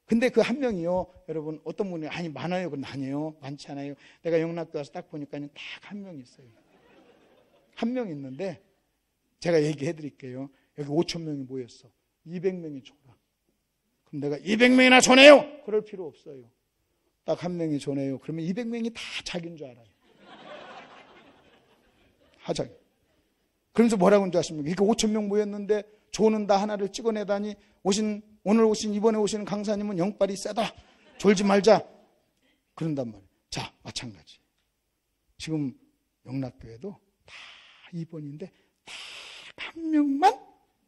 근데 그 한 명이요, 여러분, 어떤 분이, 아니, 많아요. 그건 아니에요. 많지 않아요. 내가 영락교 와서 딱 보니까 딱 한 명 있어요. 한 명 있는데, 제가 얘기해 드릴게요. 여기 5,000명이 모였어. 200명이 줘라. 그럼 내가 200명이나 줘내요! 그럴 필요 없어요. 딱 한 명이 줘내요. 그러면 200명이 다 자기인 줄 알아요. 하자기. 그러면서 뭐라고 하는 줄 아십니까? 이렇게 5,000명 모였는데, 조는 다 하나를 찍어내다니, 오늘 이번에 오시는 강사님은 영빨이 세다. 졸지 말자. 그런단 말이에요. 자, 마찬가지. 지금 영락교회도 다 2번인데, 딱 한 명만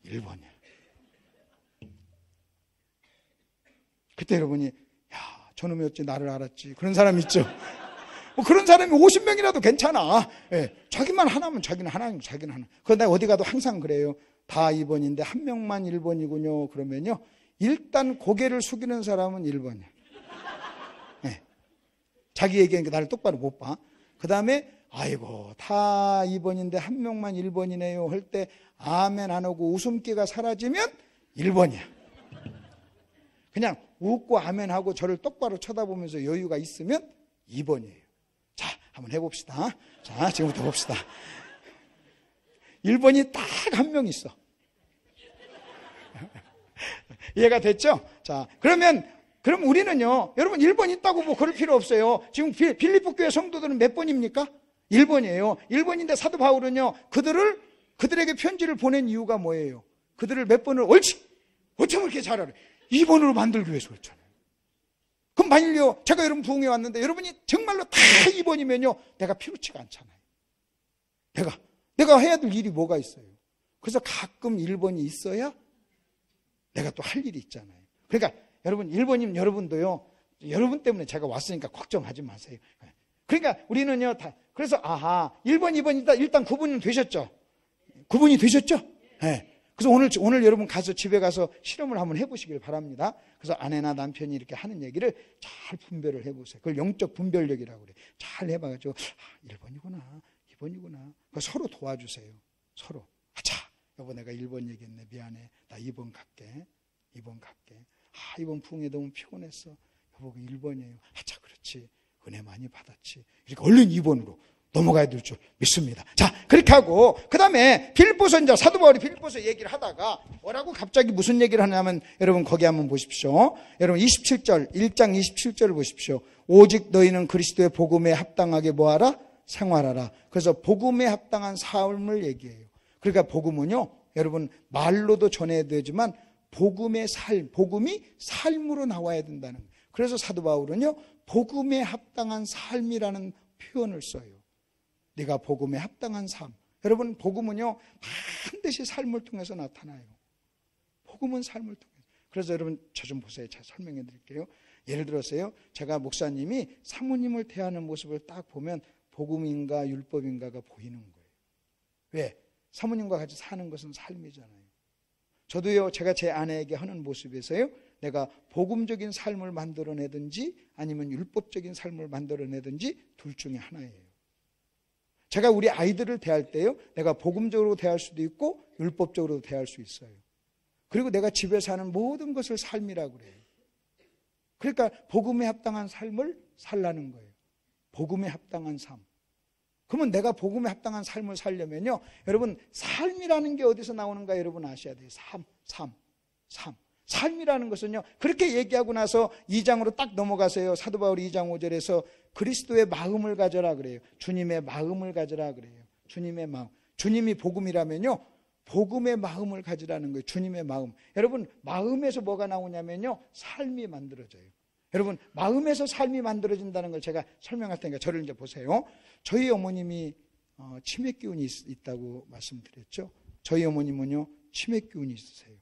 1번이야. 그때 여러분이, 야, 저놈이 어찌 나를 알았지. 그런 사람 있죠. 뭐 그런 사람이 50명이라도 괜찮아. 예, 자기만 하나면 자기는 하나면 자기는 하나. 그런데 어디 가도 항상 그래요. 다 2번인데 한 명만 1번이군요. 그러면요, 일단 고개를 숙이는 사람은 1번이야. 네. 자기 얘기하니까 나를 똑바로 못 봐. 그 다음에 아이고 다 2번인데 한 명만 1번이네요 할 때 아멘 안 하고 웃음기가 사라지면 1번이야. 그냥 웃고 아멘 하고 저를 똑바로 쳐다보면서 여유가 있으면 2번이에요. 자, 한번 해봅시다. 자, 지금부터 봅시다. 1번이 딱 한 명 있어. 이해가 됐죠? 자, 그럼 우리는요, 여러분 1번 있다고 뭐 그럴 필요 없어요. 지금 빌립보 교회 성도들은 몇 번입니까? 1번이에요. 1번인데 사도 바울은요, 그들에게 편지를 보낸 이유가 뭐예요? 그들을 몇 번을 옳지? 어쩜 그렇게 잘 알아요? 2번으로 만들기 위해서 그렇잖아요. 그럼 만일요, 제가 여러분 부흥회 왔는데 여러분이 정말로 다 2번이면요, 내가 피로치가 않잖아요. 내가 해야 될 일이 뭐가 있어요? 그래서 가끔 1번이 있어야 내가 또 할 일이 있잖아요. 그러니까 여러분 1번이면 여러분도요, 여러분 때문에 제가 왔으니까 걱정하지 마세요. 그러니까 우리는요, 그래서 1번, 2번 일단 구분은 되셨죠? 구분이 되셨죠? 네. 그래서 오늘 여러분 가서 집에 가서 실험을 한번 해보시길 바랍니다. 그래서 아내나 남편이 이렇게 하는 얘기를 잘 분별을 해보세요. 그걸 영적 분별력이라고 그래요. 잘 해봐가지고 1번이구나, 2번이구나. 서로 도와주세요. 서로. 여보 내가 1번 얘기했네. 미안해. 나 2번 갈게. 2번 갈게. 이번 부흥회 너무 피곤했어. 여보 1번이에요. 그렇지. 은혜 많이 받았지. 이렇게 얼른 2번으로 넘어가야 될 줄 믿습니다. 자, 그렇게 하고 그 다음에 빌립보서, 이제 사도 바울이 빌립보서 얘기를 하다가 뭐라고 갑자기 무슨 얘기를 하냐면, 여러분 거기 한번 보십시오. 여러분 27절, 1장 27절을 보십시오. 오직 너희는 그리스도의 복음에 합당하게 뭐하라? 생활하라. 그래서 복음에 합당한 삶을 얘기해요. 그러니까 복음은요, 여러분 말로도 전해야 되지만 복음의 복음이 삶으로 나와야 된다는 거예요. 그래서 사도 바울은요, 복음에 합당한 삶이라는 표현을 써요. 네가 복음에 합당한 삶. 여러분 복음은요, 반드시 삶을 통해서 나타나요. 복음은 삶을 통해서. 그래서 여러분 저 좀 보세요. 제가 설명해 드릴게요. 예를 들어서요, 제가 목사님이 사모님을 대하는 모습을 딱 보면 복음인가 율법인가가 보이는 거예요. 왜? 사모님과 같이 사는 것은 삶이잖아요. 저도요, 제가 제 아내에게 하는 모습에서요, 내가 복음적인 삶을 만들어내든지 아니면 율법적인 삶을 만들어내든지 둘 중에 하나예요. 제가 우리 아이들을 대할 때요, 내가 복음적으로 대할 수도 있고 율법적으로 대할 수 있어요. 그리고 내가 집에서 하는 모든 것을 삶이라고 그래요. 그러니까 복음에 합당한 삶을 살라는 거예요. 복음에 합당한 삶. 그러면 내가 복음에 합당한 삶을 살려면요, 여러분 삶이라는 게 어디서 나오는가 여러분 아셔야 돼요. 삶. 삶이라는 것은요, 그렇게 얘기하고 나서 2장으로 딱 넘어가세요. 사도 바울이 2장 5절에서 그리스도의 마음을 가져라 그래요. 주님의 마음을 가져라 그래요. 주님의 마음. 주님이 복음이라면요, 복음의 마음을 가지라는 거예요. 주님의 마음. 여러분 마음에서 뭐가 나오냐면요, 삶이 만들어져요. 여러분 마음에서 삶이 만들어진다는 걸 제가 설명할 테니까 저를 이제 보세요. 저희 어머님이 치매 기운이 있다고 말씀드렸죠. 저희 어머님은요, 치매 기운이 있으세요.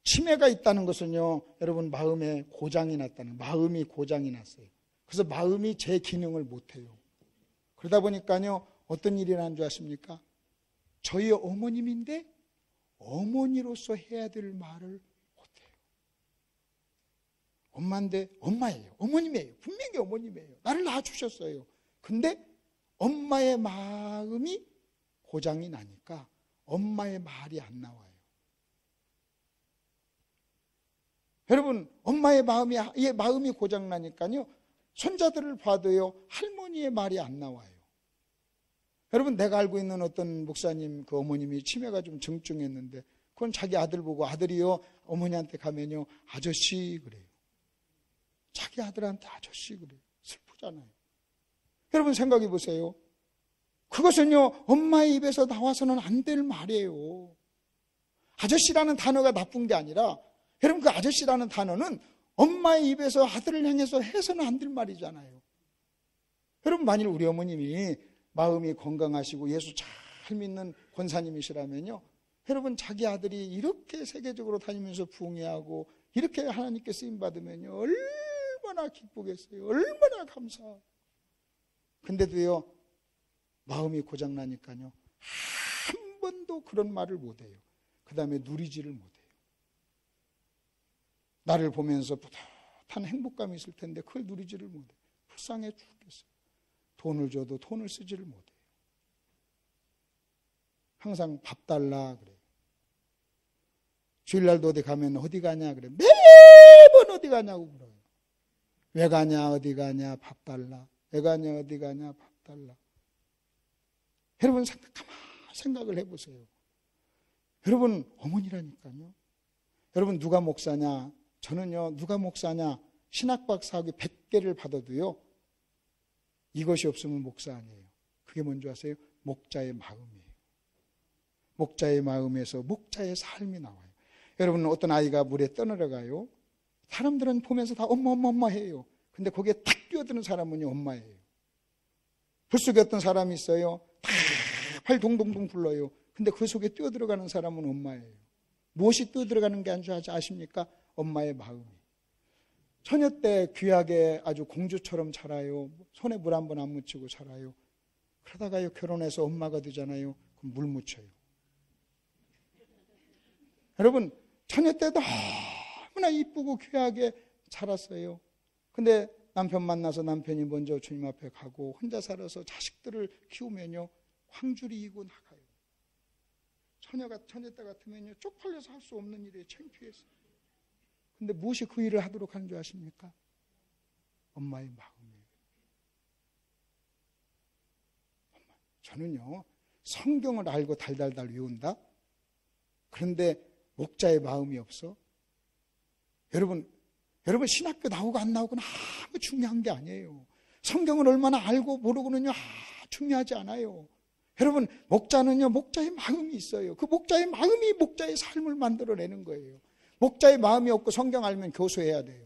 치매가 있다는 것은요, 여러분 마음에 고장이 났다는, 마음이 고장이 났어요. 그래서 마음이 제 기능을 못해요. 그러다 보니까요, 어떤 일이 난 줄 아십니까? 저희 어머님인데 어머니로서 해야 될 말을 못해요. 엄마인데 엄마예요. 어머님이에요. 분명히 어머님이에요. 나를 낳아주셨어요. 근데 엄마의 마음이 고장이 나니까 엄마의 말이 안 나와요. 여러분 엄마의 마음이 고장 나니까요, 손자들을 봐도요, 할머니의 말이 안 나와요. 여러분 내가 알고 있는 어떤 목사님 그 어머님이 치매가 좀 정중했는데, 그건 자기 아들 보고, 아들이요 어머니한테 가면요 아저씨 그래요. 자기 아들한테 아저씨 그래요. 슬프잖아요. 여러분 생각해 보세요. 그것은요 엄마의 입에서 나와서는 안 될 말이에요. 아저씨라는 단어가 나쁜 게 아니라, 여러분 그 아저씨라는 단어는 엄마의 입에서 아들을 향해서 해서는 안 될 말이잖아요. 여러분 만일 우리 어머님이 마음이 건강하시고 예수 잘 믿는 권사님이시라면요, 여러분 자기 아들이 이렇게 세계적으로 다니면서 부흥회하고 이렇게 하나님께 쓰임받으면요 얼마나 기쁘겠어요. 얼마나 감사하고. 근데도요 마음이 고장나니까요 한 번도 그런 말을 못해요. 그 다음에 누리지를 못해요. 나를 보면서 뿌듯한 행복감이 있을 텐데 그걸 누리지를 못해요. 불쌍해 죽겠어요. 돈을 줘도 돈을 쓰지를 못해요. 항상 밥 달라 그래요. 주일날도 어디 가면 어디 가냐 그래요. 매번 어디 가냐고 그래요. 왜 가냐 어디 가냐 밥 달라. 왜 가냐 어디 가냐 밥 달라. 여러분 가만 생각을 해보세요. 여러분, 어머니라니까요. 여러분, 누가 목사냐? 저는요, 누가 목사냐? 신학박사학위 100개를 받아도요, 이것이 없으면 목사 아니에요. 그게 뭔지 아세요? 목자의 마음이에요. 목자의 마음에서 목자의 삶이 나와요. 여러분, 어떤 아이가 물에 떠내려가요. 사람들은 보면서 다 엄마 엄마 엄마 해요. 근데 거기에 탁 뛰어드는 사람은요, 엄마예요. 불 속에 어떤 사람이 있어요. 다 팔 동동동 불러요. 근데 그 속에 뛰어들어가는 사람은 엄마예요. 무엇이 뛰어들어가는 게 아십니까? 엄마의 마음이. 처녀 때 귀하게 아주 공주처럼 자라요. 손에 물 한 번 안 묻히고 자라요. 그러다가요, 결혼해서 엄마가 되잖아요. 그럼 물 묻혀요. 여러분, 처녀 때 너무나 이쁘고 귀하게 자랐어요. 근데 남편 만나서 남편이 먼저 주님 앞에 가고 혼자 살아서 자식들을 키우면요, 황줄이 이고 나가요. 처녀 때 같으면요, 쪽팔려서 할 수 없는 일에 창피해서. 근데 무엇이 그 일을 하도록 하는 줄 아십니까? 엄마의 마음이에요. 저는요, 성경을 알고 달달달 외운다? 그런데 목자의 마음이 없어? 여러분 신학교 나오고 안 나오고는 아무 중요한 게 아니에요. 성경을 얼마나 알고 모르고는요, 중요하지 않아요. 여러분, 목자는요, 목자의 마음이 있어요. 그 목자의 마음이 목자의 삶을 만들어내는 거예요. 목자의 마음이 없고 성경 알면 교수해야 돼요.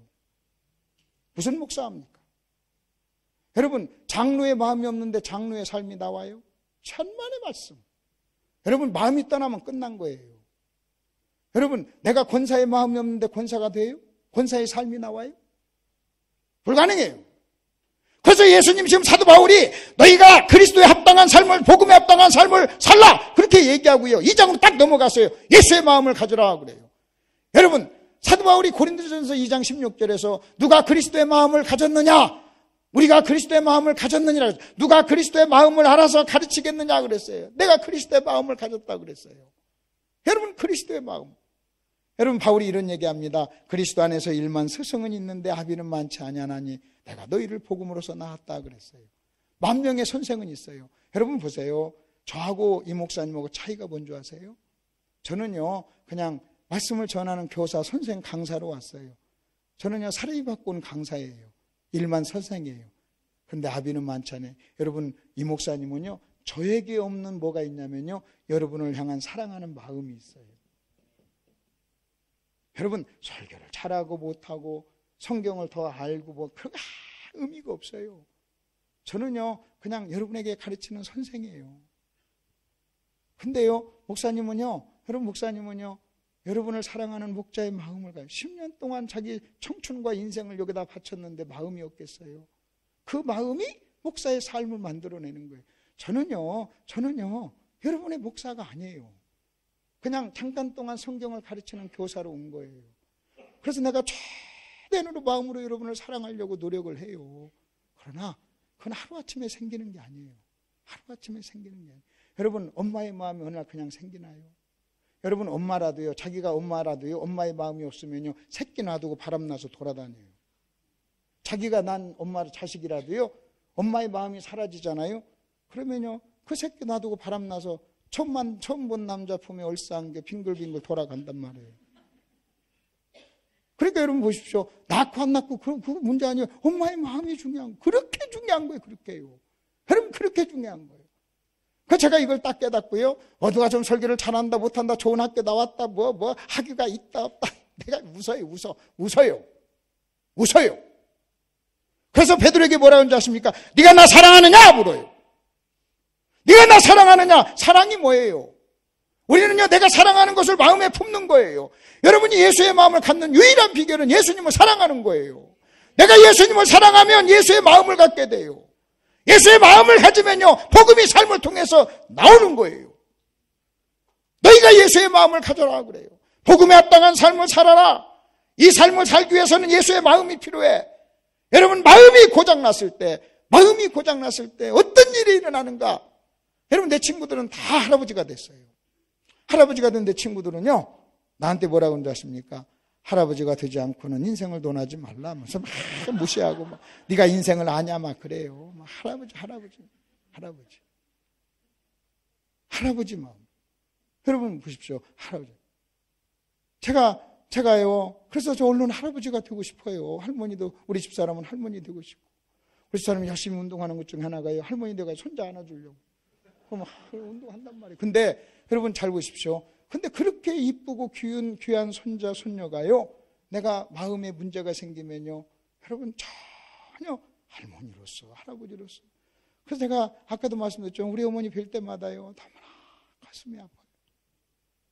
무슨 목사합니까? 여러분, 장로의 마음이 없는데 장로의 삶이 나와요? 천만의 말씀. 여러분, 마음이 떠나면 끝난 거예요. 여러분, 내가 권사의 마음이 없는데 권사가 돼요? 권사의 삶이 나와요? 불가능해요. 그래서 예수님 지금 사도 바울이 너희가 그리스도에 합당한 삶을, 복음에 합당한 삶을 살라! 그렇게 얘기하고요. 2장으로 딱 넘어갔어요. 예수의 마음을 가져라 그래요. 여러분, 사도 바울이 고린도전서 2장 16절에서 누가 그리스도의 마음을 가졌느냐? 우리가 그리스도의 마음을 가졌느니라. 누가 그리스도의 마음을 알아서 가르치겠느냐 그랬어요. 내가 그리스도의 마음을 가졌다 그랬어요. 여러분, 그리스도의 마음. 여러분, 바울이 이런 얘기합니다. 그리스도 안에서 일만 스승은 있는데 합의는 많지 아니하나니 내가 너희를 복음으로서 낳았다 그랬어요. 10,000명의 선생은 있어요. 여러분 보세요. 저하고 이 목사님하고 차이가 뭔지 아세요? 저는요, 그냥 말씀을 전하는 교사, 선생, 강사로 왔어요. 저는요, 사례비 받고 온 강사예요. 일만 선생이에요. 그런데 합의는 많지 않아요. 여러분, 이 목사님은요, 저에게 없는 뭐가 있냐면요, 여러분을 향한 사랑하는 마음이 있어요. 여러분, 설교를 잘하고 못하고 성경을 더 알고 뭐 그런 의미가 없어요. 저는요, 그냥 여러분에게 가르치는 선생이에요. 근데요, 목사님은요, 여러분을 사랑하는 목자의 마음을 가요. 10년 동안 자기 청춘과 인생을 여기다 바쳤는데 마음이 없겠어요? 그 마음이 목사의 삶을 만들어내는 거예요. 저는요, 여러분의 목사가 아니에요. 그냥 잠깐 동안 성경을 가르치는 교사로 온 거예요. 그래서 내가 최대한으로 마음으로 여러분을 사랑하려고 노력을 해요. 그러나 그건 하루아침에 생기는 게 아니에요. 하루아침에 생기는 게 아니에요. 여러분, 엄마의 마음이 어느 날 그냥 생기나요? 여러분, 엄마라도요, 자기가 엄마라도요, 엄마의 마음이 없으면요, 새끼 놔두고 바람나서 돌아다녀요. 자기가 난 엄마 자식이라도요, 엄마의 마음이 사라지잖아요. 그러면요, 그 새끼 놔두고 바람나서 처음 본 남자 품에 얼싸한 게 빙글빙글 돌아간단 말이에요. 그러니까 여러분 보십시오. 낳고 안 낳고 그거 문제 아니에요. 엄마의 마음이 중요한 거예요. 그렇게 중요한 거예요. 그렇게요. 여러분, 그렇게 중요한 거예요. 그 제가 이걸 딱 깨닫고요. 누가 좀 설교를 잘한다 못한다, 좋은 학교 나왔다, 뭐 학위가 있다 없다. 내가 웃어요. 그래서 베드로에게 뭐라고 하는지 아십니까? 네가 나 사랑하느냐 물어요. 네가 나 사랑하느냐? 사랑이 뭐예요? 우리는요, 내가 사랑하는 것을 마음에 품는 거예요. 여러분이 예수의 마음을 갖는 유일한 비결은 예수님을 사랑하는 거예요. 내가 예수님을 사랑하면 예수의 마음을 갖게 돼요. 예수의 마음을 가지면요, 복음이 삶을 통해서 나오는 거예요. 너희가 예수의 마음을 가져라 그래요. 복음에 합당한 삶을 살아라. 이 삶을 살기 위해서는 예수의 마음이 필요해. 여러분, 마음이 고장났을 때 어떤 일이 일어나는가? 여러분, 내 친구들은 다 할아버지가 됐어요. 할아버지가 된 내 친구들은요, 나한테 뭐라고 하는지 아십니까? 할아버지가 되지 않고는 인생을 논하지 말라. 막 무시하고, 막 네가 인생을 아냐, 막 그래요. 막 할아버지 마음. 여러분 보십시오. 할아버지. 제가요. 그래서 저 얼른 할아버지가 되고 싶어요. 할머니도, 우리 집사람은 할머니 되고 싶고. 우리 집사람이 열심히 운동하는 것 중에 하나가요. 할머니 돼가 손자 안아주려고. 그럼 운동한단 말이에요. 근데 여러분 잘 보십시오. 근데 그렇게 이쁘고 귀한 손자, 손녀가요. 내가 마음에 문제가 생기면요. 여러분 전혀 할머니로서, 할아버지로서. 그래서 제가 아까도 말씀드렸죠. 우리 어머니 뵐 때마다요. 너무나 가슴이 아파요.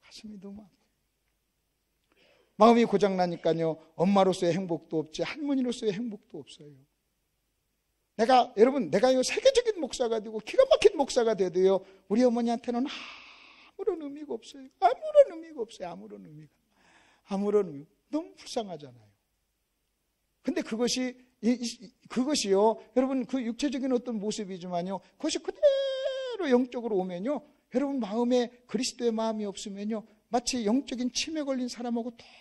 가슴이 너무 아파요. 마음이 고장나니까요. 엄마로서의 행복도 없지 할머니로서의 행복도 없어요. 내가요 세계적인 목사가 되고 기가 막힌 목사가 돼도요. 우리 어머니한테는 아무런 의미가 없어요. 아무런 의미가. 너무 불쌍하잖아요. 근데 그것이요. 여러분 그 육체적인 어떤 모습이지만요. 그것이 그대로 영적으로 오면요. 여러분 마음에 그리스도의 마음이 없으면요. 마치 영적인 치매 걸린 사람하고 똑같아요.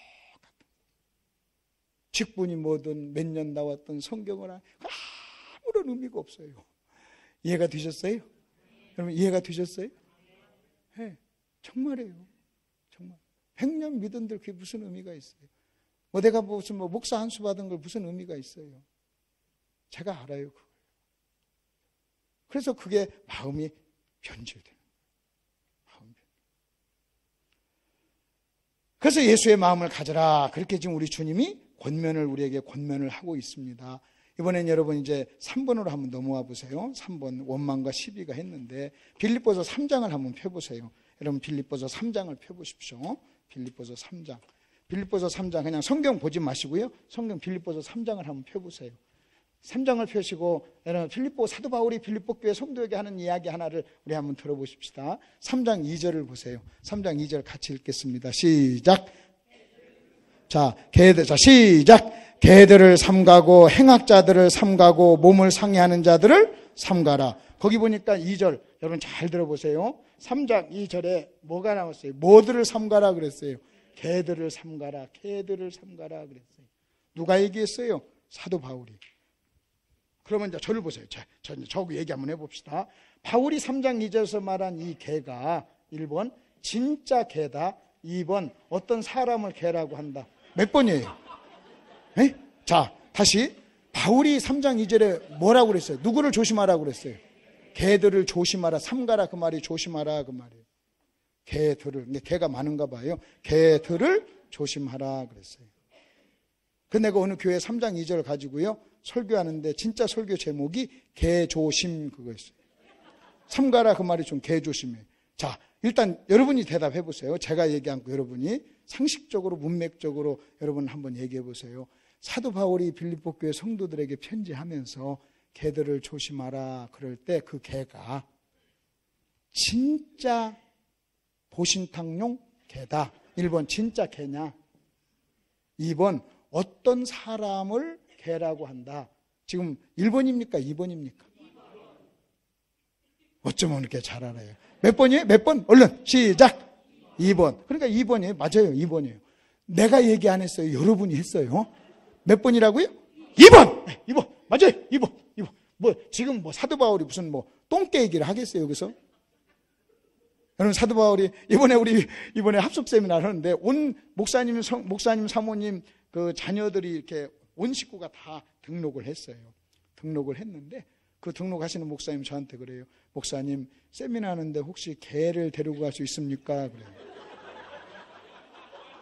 직분이 뭐든 몇 년 나왔던 성경을 아무런 의미가 없어요. 이해가 되셨어요? 여러분 이해가 되셨어요? 네, 정말이에요. 정말 100년 믿은들 그게 무슨 의미가 있어요? 내가 무슨 목사 한 수 받은 걸 무슨 의미가 있어요? 제가 알아요. 그걸. 그래서 그게 마음이 변질돼요. 그래서 예수의 마음을 가져라. 그렇게 지금 우리 주님이 우리에게 권면을 하고 있습니다. 이번엔 여러분 이제 3번으로 한번 넘어와 보세요. 3번 원망과 시비가 했는데 빌립보서 3장을 한번 펴보세요. 여러분 빌립보서 3장을 펴보십시오. 빌립보서 3장 그냥 성경 보지 마시고요. 성경 빌립보서 3장을 한번 펴보세요. 3장을 펴시고 여러분 사도 바울이 빌립보 교회 성도에게 하는 이야기 하나를 우리 한번 들어보십시다. 3장 2절을 보세요. 3장 2절 같이 읽겠습니다. 시작. 자, 시작. 개들을 삼가고 행악자들을 삼가고 몸을 상해하는 자들을 삼가라. 거기 보니까 2절 여러분 잘 들어보세요. 3장 2절에 뭐가 나왔어요? 뭐들을 삼가라 그랬어요? 개들을 삼가라 그랬어요. 누가 얘기했어요? 사도 바울이. 그러면 이제 저를 보세요. 저하고 얘기 한번 해봅시다. 바울이 3장 2절에서 말한 이 개가 1번 진짜 개다. 2번 어떤 사람을 개라고 한다. 몇 번이에요? 네? 자, 다시 바울이 3장 2절에 뭐라고 그랬어요? 누구를 조심하라고 그랬어요? 개들을 조심하라. 삼가라 그 말이 조심하라 그 말이에요. 개들을. 근데 개가 많은가 봐요. 개들을 조심하라 그랬어요. 근데 내가 어느 교회 3장 2절 가지고요. 설교하는데 진짜 설교 제목이 개조심 그거였어요. 삼가라 그 말이 좀 개조심이에요. 자, 일단 여러분이 대답해 보세요. 제가 얘기한 거 여러분이 상식적으로 문맥적으로 여러분 한번 얘기해 보세요. 사도 바울이 빌립보 교회 성도들에게 편지하면서 개들을 조심하라 그럴 때 그 개가 진짜 보신탕용 개다. 1번 진짜 개냐. 2번 어떤 사람을 개라고 한다. 지금 1번입니까? 2번입니까? 어쩌면 이렇게 잘 알아요. 몇 번이에요? 몇 번? 얼른 시작. 2번. 그러니까 2번이에요. 맞아요. 2번이에요. 내가 얘기 안 했어요. 여러분이 했어요. 몇 번이라고요? 2번. 2번. 맞아요. 2번. 지금 사도 바울이 무슨 똥개 얘기를 하겠어요, 여기서? 여러분 사도 바울이 이번에 합숙 세미나를 하는데 온 목사님 사모님 그 자녀들이 이렇게 온 식구가 다 등록을 했어요. 등록을 했는데 그 등록하시는 목사님 저한테 그래요. 목사님 세미나 하는데 혹시 개를 데리고 갈 수 있습니까? 그래요.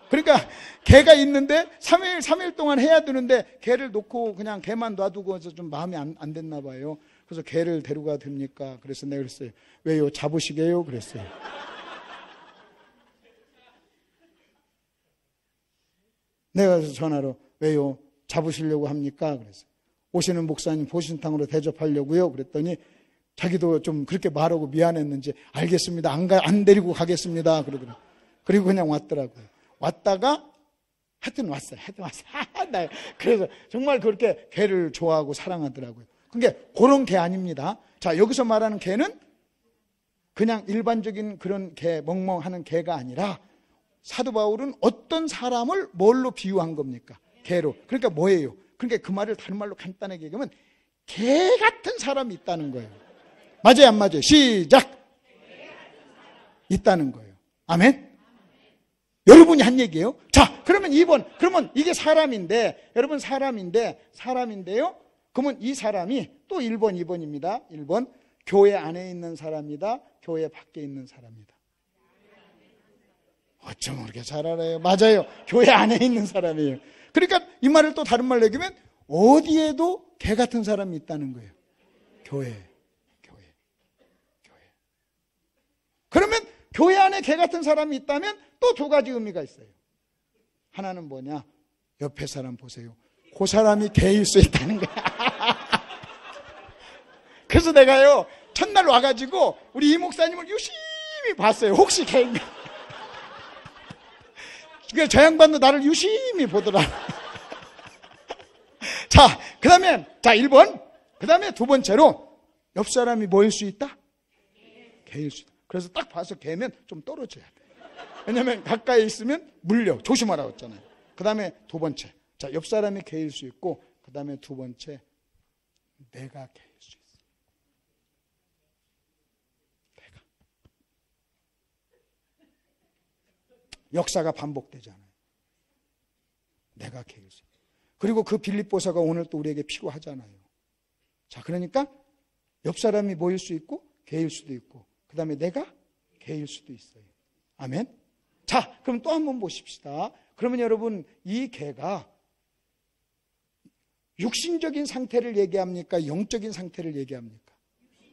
그러니까 개가 있는데 3일 동안 해야 되는데 개를 놓고 그냥 개만 놔두고 해서 좀 마음이 안 됐나 봐요. 그래서 개를 데리고 가도 됩니까? 그래서 내가 그랬어요. 왜요? 잡으시게요? 그랬어요. 내가 그래서 전화로 왜요? 잡으시려고 합니까? 그랬어요. 오시는 목사님 보신탕으로 대접하려고요. 그랬더니 자기도 좀 그렇게 말하고 미안했는지 알겠습니다. 안 데리고 가겠습니다. 그러더라고요. 그리고 그냥 왔더라고요. 왔다가 하여튼 왔어요. 그래서 정말 그렇게 개를 좋아하고 사랑하더라고요. 그게 그런 개 아닙니다. 자, 여기서 말하는 개는 그냥 일반적인 그런 개, 멍멍하는 개가 아니라 사도 바울은 어떤 사람을 뭘로 비유한 겁니까? 개로. 그러니까 뭐예요? 그러니까 그 말을 다른 말로 간단하게 얘기하면 개 같은 사람이 있다는 거예요. 맞아요, 안 맞아요? 시작! 있다는 거예요. 아멘? 여러분이 한 얘기예요. 자, 그러면 2번. 그러면 이게 사람인데, 여러분 사람인데요. 그러면 이 사람이 또 1번, 2번입니다. 1번. 교회 안에 있는 사람이다. 교회 밖에 있는 사람이다. 어쩜 그렇게 잘 알아요? 맞아요. 교회 안에 있는 사람이에요. 그러니까 이 말을 또 다른 말로 얘기하면 어디에도 개 같은 사람이 있다는 거예요. 교회. 그러면 교회 안에 개 같은 사람이 있다면 또 두 가지 의미가 있어요. 하나는 뭐냐? 옆에 사람 보세요. 그 사람이 개일 수 있다는 거야. 그래서 내가요, 첫날 와가지고 우리 이 목사님을 유심히 봤어요. 혹시 개인가? 그래서 저 양반도 나를 유심히 보더라. 자, 그 다음에, 1번. 그 다음에 두 번째로, 옆 사람이 뭐일 수 있다? 개일 수 있다. 그래서 딱 봐서 개면 좀 떨어져야 돼. 왜냐면 가까이 있으면 물려. 조심하라고 했잖아요. 그 다음에 두 번째. 자, 옆 사람이 개일 수 있고, 그 다음에 두 번째, 내가 개일 수 있어. 내가. 역사가 반복되잖아요. 내가 개일 수 있어. 그리고 그 빌립보서가 오늘 또 우리에게 필요하잖아요. 자, 그러니까 옆 사람이 뭐일 수 있고, 개일 수도 있고, 그 다음에 내가 개일 수도 있어요. 아멘? 자, 그럼 또 한번 보십시다. 그러면 여러분, 이 개가 육신적인 상태를 얘기합니까? 영적인 상태를 얘기합니까?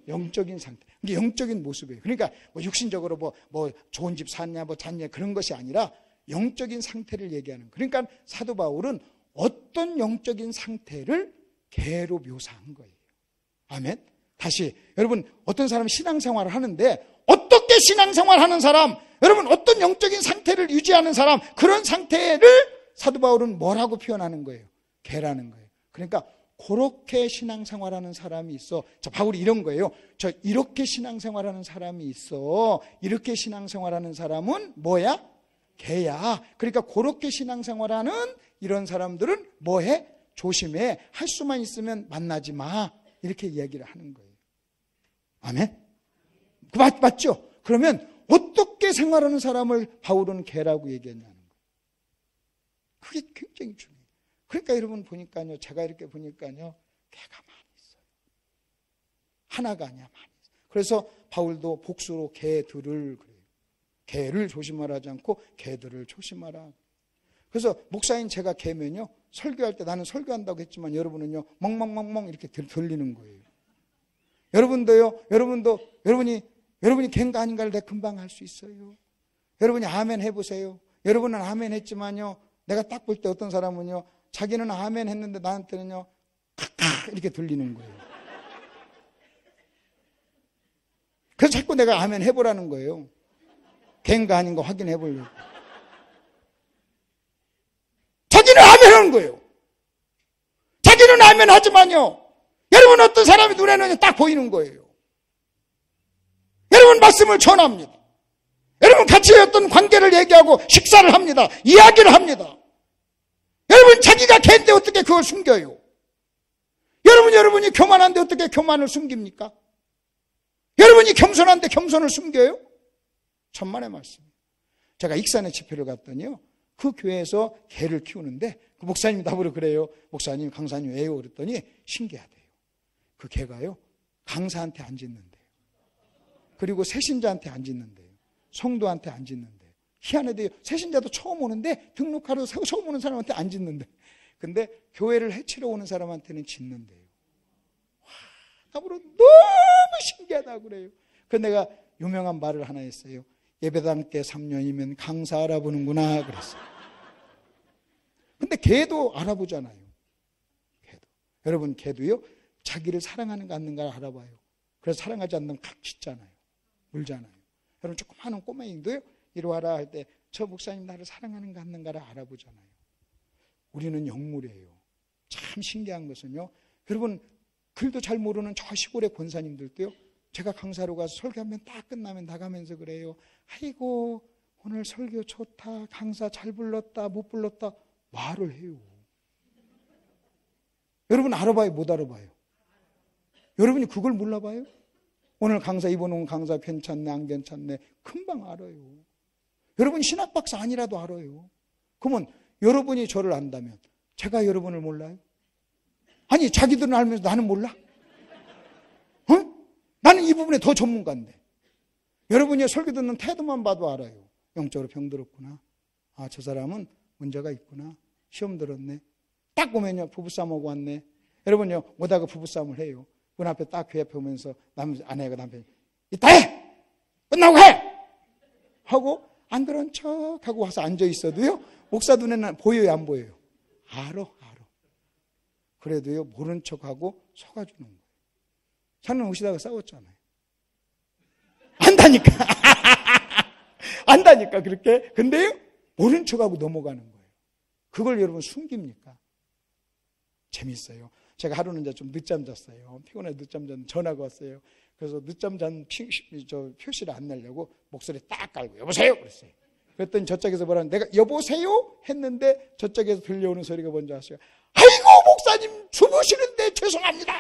영적인 상태. 이게 영적인 모습이에요. 그러니까 뭐 육신적으로 뭐 좋은 집 샀냐, 뭐 잤냐, 그런 것이 아니라 영적인 상태를 얘기하는 거예요. 그러니까 사도 바울은 어떤 영적인 상태를 개로 묘사한 거예요. 아멘? 다시, 여러분, 어떤 사람은 신앙생활을 하는데, 어떻게 신앙생활 하는 사람, 여러분, 어떤 영적인 상태를 유지하는 사람, 그런 상태를 사도 바울은 뭐라고 표현하는 거예요? 개라는 거예요. 그러니까, 그렇게 신앙생활하는 사람이 있어. 자, 바울이 이런 거예요. 이렇게 신앙생활하는 사람이 있어. 이렇게 신앙생활하는 사람은 뭐야? 개야. 그러니까, 그렇게 신앙생활하는 이런 사람들은 뭐해? 조심해. 할 수만 있으면 만나지 마. 이렇게 이야기를 하는 거예요. 아멘? 맞죠? 그러면 어떻게 생활하는 사람을 바울은 개라고 얘기했냐는 거예요. 그게 굉장히 중요해요. 그러니까 여러분 보니까요, 제가 이렇게 보니까요, 개가 많이 있어요. 하나가 아니야, 많이 있어요. 그래서 바울도 복수로 개들을 그래요. 개를 조심하라 하지 않고 개들을 조심하라. 그래서 목사인 제가 개면요, 설교할 때 나는 설교한다고 했지만 여러분은요, 멍멍멍멍 이렇게 들리는 거예요. 여러분이 개인가 아닌가를 내가 금방 알 수 있어요. 여러분이 아멘 해보세요. 여러분은 아멘 했지만요, 내가 딱 볼 때 어떤 사람은요, 자기는 아멘 했는데 나한테는요, 칵칵 이렇게 들리는 거예요. 그래서 자꾸 내가 아멘 해보라는 거예요. 개인가 아닌가 확인해 보려고. 자기는 아멘 하는 거예요. 자기는 아멘 하지만요, 여러분 어떤 사람이 눈에는 딱 보이는 거예요. 여러분 말씀을 전합니다. 여러분 같이 어떤 관계를 얘기하고 식사를 합니다. 이야기를 합니다. 여러분 자기가 개인데 어떻게 그걸 숨겨요? 여러분이 교만한데 어떻게 교만을 숨깁니까? 여러분이 겸손한데 겸손을 숨겨요? 천만의 말씀. 제가 익산에 집회를 갔더니요, 그 교회에서 개를 키우는데 그 목사님이 나보러 그래요. 목사님, 강사님 왜요? 그랬더니 신기하대요. 그 개가요, 강사한테 안 짖는데요. 그리고 새신자한테 안 짖는데요. 성도한테 안 짖는데요. 희한해도요, 새신자도 처음 오는데 등록하러 처음 오는 사람한테 안 짖는데, 근데 교회를 해치러 오는 사람한테는 짖는데요. 와, 나보러 너무 신기하다고 그래요. 그래서 내가 유명한 말을 하나 했어요. 예배당 때 3년이면 강사 알아보는구나 그랬어요. 근데 개도 알아보잖아요. 개도. 여러분 개도요, 자기를 사랑하는가 않는가를 알아봐요. 그래서 사랑하지 않는 각 짖잖아요. 울잖아요. 여러분 조그마한 꼬맹이도요, 이리 와라 할 때 저 목사님 나를 사랑하는가 않는가를 알아보잖아요. 우리는 영물이에요. 참 신기한 것은요, 여러분 글도 잘 모르는 저 시골의 권사님들도요, 제가 강사로 가서 설교하면 딱 끝나면 나가면서 그래요. 아이고 오늘 설교 좋다, 강사 잘 불렀다, 못 불렀다 말을 해요. 여러분 알아봐요, 못 알아봐요? 여러분이 그걸 몰라봐요? 오늘 강사, 이번 온 강사 괜찮네 안 괜찮네 금방 알아요. 여러분 신학 박사 아니라도 알아요. 그러면 여러분이 저를 안다면 제가 여러분을 몰라요? 아니 자기들은 알면서 나는 몰라? 나는 이 부분에 더 전문가인데. 여러분이 설교 듣는 태도만 봐도 알아요. 영적으로 병들었구나. 아, 저 사람은 문제가 있구나. 시험 들었네. 딱 보면요, 부부싸움하고 왔네. 여러분요, 오다가 부부싸움을 해요. 문 앞에 딱 그 옆에 오면서 아내가 남편이 이따 해! 끝나고 해! 하고 안 그런 척하고 와서 앉아 있어도요, 목사 눈에는 보여요, 안 보여요? 알아. 그래도요, 모른 척하고 속아주는 거예요. 장난 오시다가 싸웠잖아요. 안다니까. 안다니까, 그렇게. 근데요, 모른 척하고 넘어가는 거예요. 그걸 여러분 숨깁니까? 재밌어요. 제가 하루는 이제 좀 늦잠 잤어요. 피곤해 늦잠 잤는데 전화가 왔어요. 그래서 늦잠 잔 표시를 안 내려고 목소리 딱 깔고 여보세요? 그랬어요. 그랬더니 저쪽에서 뭐라는 내가 여보세요? 했는데 저쪽에서 들려오는 소리가 뭔지 아세요? 아이고 목사님 주무시는데 죄송합니다.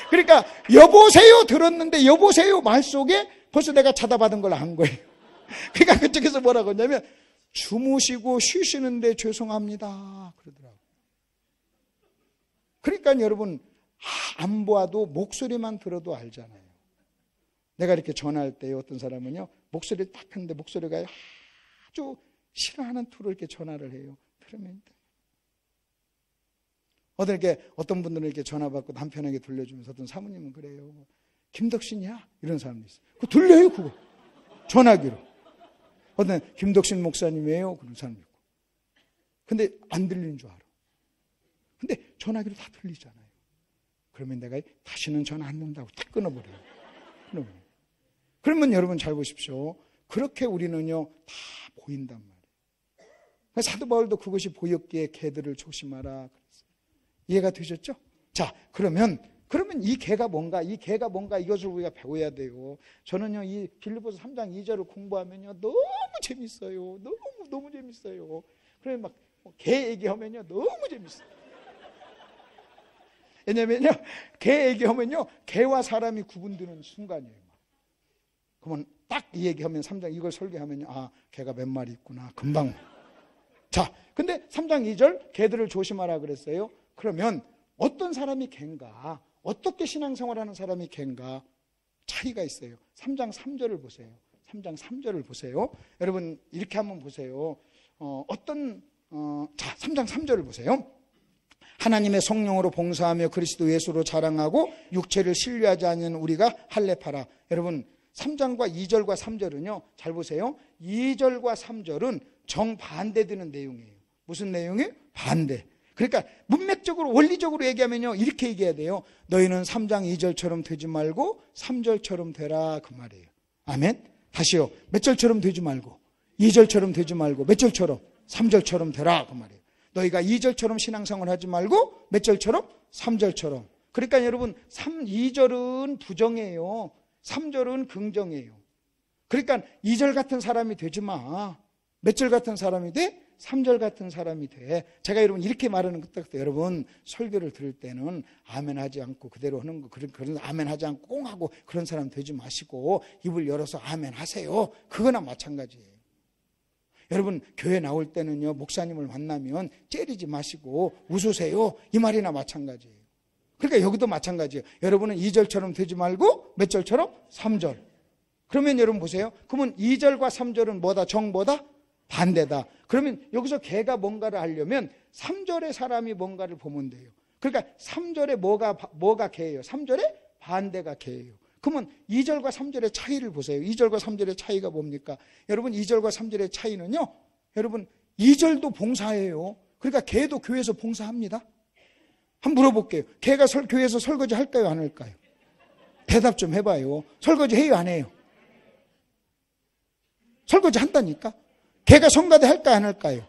그러니까 여보세요 들었는데 여보세요 말 속에 벌써 내가 찾아받은 걸 안 거예요. 그러니까 그쪽에서 뭐라고 했냐면 주무시고 쉬시는데 죄송합니다 그러더라고요. 그러니까 여러분 안 보아도 목소리만 들어도 알잖아요. 내가 이렇게 전화할 때 어떤 사람은요 목소리를 딱 했는데 목소리가 아주 싫어하는 투로 이렇게 전화를 해요. 그러면 어떤 분들은 이렇게 전화 받고 남편에게 들려주면서 어떤 사모님은 그래요. 김덕신이야? 이런 사람도 있어요. 그거 들려요, 그거. 전화기로. 어떤 김덕신 목사님이에요? 그런 사람도 있고. 근데 안 들리는 줄 알아. 근데 전화기로 다 들리잖아요. 그러면 내가 다시는 전화 안 넣는다고 딱 끊어버려요. 그러면 여러분 잘 보십시오. 그렇게 우리는요, 다 보인단 말이에요. 사도 바울도 그것이 보였기에 개들을 조심하라 그랬어요. 이해가 되셨죠? 자, 그러면 이 개가 뭔가 이것을 우리가 배워야 돼요. 저는요, 이 빌립보서 3장 2절을 공부하면요, 너무 재밌어요. 너무 재밌어요. 그래 막 개 얘기하면요, 너무 재밌어요. 왜냐면요, 개 얘기하면요, 개와 사람이 구분되는 순간이에요. 그러면 딱 이 얘기하면 3장 이걸 설교하면요, 아, 개가 몇 마리 있구나. 금방. 자, 근데 3장 2절 개들을 조심하라 그랬어요. 그러면 어떤 사람이 개인가? 어떻게 신앙생활하는 사람이 개인가? 차이가 있어요. 3장 3절을 보세요. 3장 3절을 보세요. 여러분 이렇게 한번 보세요. 자, 3장 3절을 보세요. 하나님의 성령으로 봉사하며 그리스도 예수로 자랑하고 육체를 신뢰하지 않는 우리가 할례파라. 여러분 3장과 2절과 3절은요. 잘 보세요. 2절과 3절은 정반대되는 내용이에요. 무슨 내용이에요? 반대. 그러니까 문맥적으로 원리적으로 얘기하면요. 이렇게 얘기해야 돼요. 너희는 3장 2절처럼 되지 말고 3절처럼 되라 그 말이에요. 아멘. 다시요. 몇 절처럼 되지 말고 2절처럼 되지 말고 몇 절처럼 3절처럼 되라 그 말이에요. 너희가 2절처럼 신앙생활 하지 말고 몇 절처럼 3절처럼. 그러니까 여러분 2절은 부정이에요. 3절은 긍정이에요. 그러니까 2절 같은 사람이 되지 마. 몇 절 같은 사람이 돼? 3절 같은 사람이 돼. 제가 여러분 이렇게 말하는 것도 여러분 설교를 들을 때는 아멘 하지 않고 그대로 하는 거 그런 아멘 하지 않고 꽁 하고 그런 사람 되지 마시고 입을 열어서 아멘 하세요. 그거나 마찬가지예요. 여러분 교회 나올 때는요 목사님을 만나면 째리지 마시고 웃으세요. 이 말이나 마찬가지예요. 그러니까 여기도 마찬가지예요. 여러분은 2절처럼 되지 말고 몇 절처럼? 3절. 그러면 여러분 보세요. 그러면 2절과 3절은 뭐다? 정보다? 반대다. 그러면 여기서 개가 뭔가를 하려면 3절의 사람이 뭔가를 보면 돼요. 그러니까 3절에 뭐가 개예요? 3절에 반대가 개예요. 그러면 2절과 3절의 차이를 보세요. 2절과 3절의 차이가 뭡니까? 여러분 2절과 3절의 차이는요. 여러분 2절도 봉사해요. 그러니까 개도 교회에서 봉사합니다. 한번 물어볼게요. 개가 교회에서 설거지 할까요? 안 할까요? 대답 좀 해봐요. 설거지 해요? 안 해요? 설거지 한다니까? 개가 성가대 할까요? 안 할까요?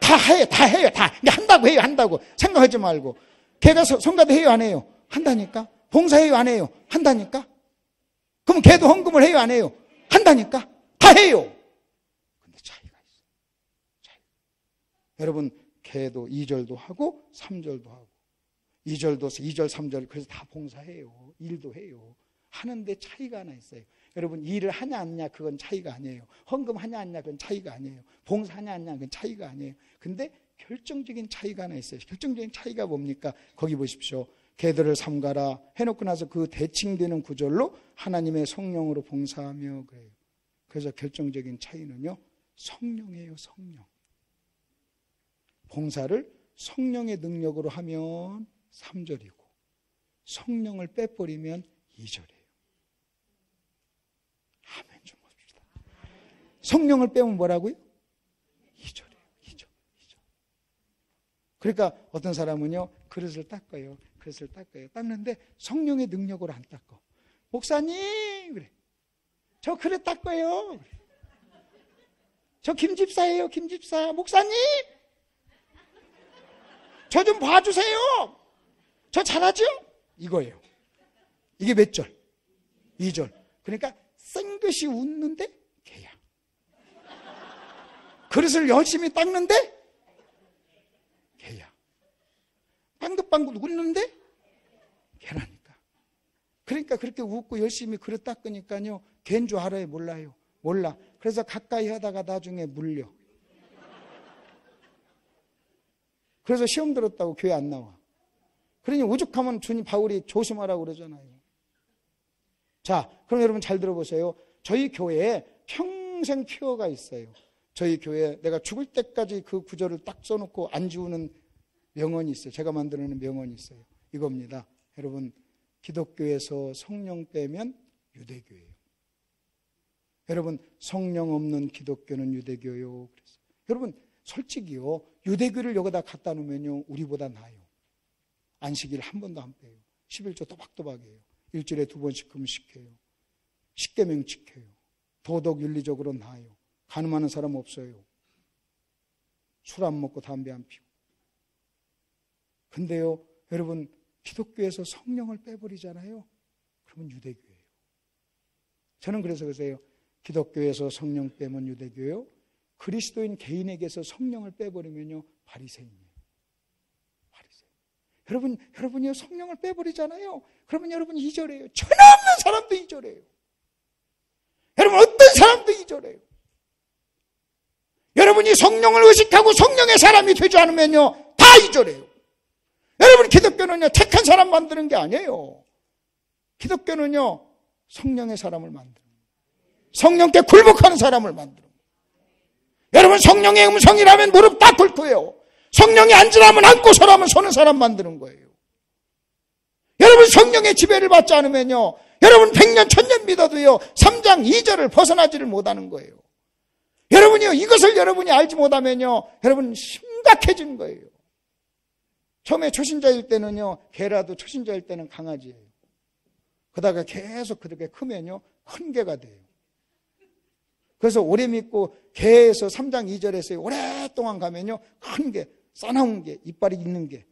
다 해요. 다. 한다고 해요. 한다고. 생각하지 말고. 개가 성가대 해요? 안 해요? 한다니까? 봉사해요? 안 해요? 한다니까? 그럼 개도 헌금을 해요? 안 해요? 한다니까? 다 해요. 근데 차이가 있어요. 여러분, 개도 2절도 하고 3절도 하고 2절, 3절 그래서 다 봉사해요. 일도 해요. 하는데 차이가 하나 있어요. 여러분 일을 하냐 안 하냐 그건 차이가 아니에요. 헌금하냐 안 하냐 그건 차이가 아니에요. 봉사하냐 안 하냐 그건 차이가 아니에요. 근데 결정적인 차이가 하나 있어요. 결정적인 차이가 뭡니까? 거기 보십시오. 개들을 삼가라 해놓고 나서 그 대칭되는 구절로 하나님의 성령으로 봉사하며 그래요. 그래서 결정적인 차이는요, 성령이에요. 성령. 봉사를 성령의 능력으로 하면 3절이고 성령을 빼버리면 2절이에요. 아멘 좀 봅시다. 성령을 빼면 뭐라고요? 2절이에요. 2절. 그러니까 어떤 사람은요, 그릇을 닦아요. 그릇을 닦아요. 닦는데 성령의 능력으로 안 닦아. 목사님, 그래. 저 그릇 닦아요. 그래. 저 김집사예요. 김집사. 목사님, 저 좀 봐주세요. 저 잘하죠? 이거예요. 이게 몇 절? 2절. 그러니까 쌩긋이 웃는데 개야. 그릇을 열심히 닦는데 개야. 방긋방긋 웃는데 개라니까. 그러니까 그렇게 웃고 열심히 그릇 닦으니까요, 개인 줄 알아요? 몰라요? 몰라. 그래서 가까이 하다가 나중에 물려. 그래서 시험 들었다고 교회 안 나와. 그러니 오죽하면 주님 바울이 조심하라고 그러잖아요. 자, 그럼 여러분 잘 들어보세요. 저희 교회에 평생 큐어가 있어요. 저희 교회에 내가 죽을 때까지 그 구절을 딱 써놓고 안 지우는 명언이 있어요. 제가 만들어낸 명언이 있어요. 이겁니다. 여러분, 기독교에서 성령 빼면 유대교예요. 여러분, 성령 없는 기독교는 유대교요. 그래서 여러분, 솔직히요, 유대교를 여기다 갖다 놓으면요, 우리보다 나아요. 안식일 한 번도 안 빼요. 11조 또박또박이에요. 일주일에 2번씩 금식해요. 십계명 지켜요. 도덕 윤리적으로 나아요. 간음하는 사람 없어요. 술 안 먹고 담배 안 피고. 근데요, 여러분, 기독교에서 성령을 빼버리잖아요. 그러면 유대교예요. 저는 그래서 그러세요. 기독교에서 성령 빼면 유대교요. 그리스도인 개인에게서 성령을 빼버리면요, 바리새인이에요. 바리새인. 여러분이요, 성령을 빼버리잖아요. 그러면 여러분 2절이에요. 천없는 사람도 2절이에요. 여러분, 어떤 사람도 2절이에요. 여러분이 성령을 의식하고 성령의 사람이 되지 않으면요, 다 2절이에요. 여러분, 기독교는요, 택한 사람 만드는 게 아니에요. 기독교는요, 성령의 사람을 만드는 거예요. 성령께 굴복하는 사람을 만드는 거예요. 여러분, 성령의 음성이라면 무릎 딱 꿇고요, 성령이 앉으라면 앉고 서라면 서는 사람 만드는 거예요. 여러분, 성령의 지배를 받지 않으면요, 여러분 100년 1000년 믿어도요 3장 2절을 벗어나지를 못하는 거예요. 여러분이요, 이것을 여러분이 알지 못하면요, 여러분 심각해지는 거예요. 처음에 초신자일 때는요, 개라도 초신자일 때는 강아지예요. 그러다가 계속 그렇게 크면요, 큰 개가 돼요. 그래서 오래 믿고 개에서 3장 2절에서 오랫동안 가면요, 큰 개, 싸나운 개, 이빨이 있는 개,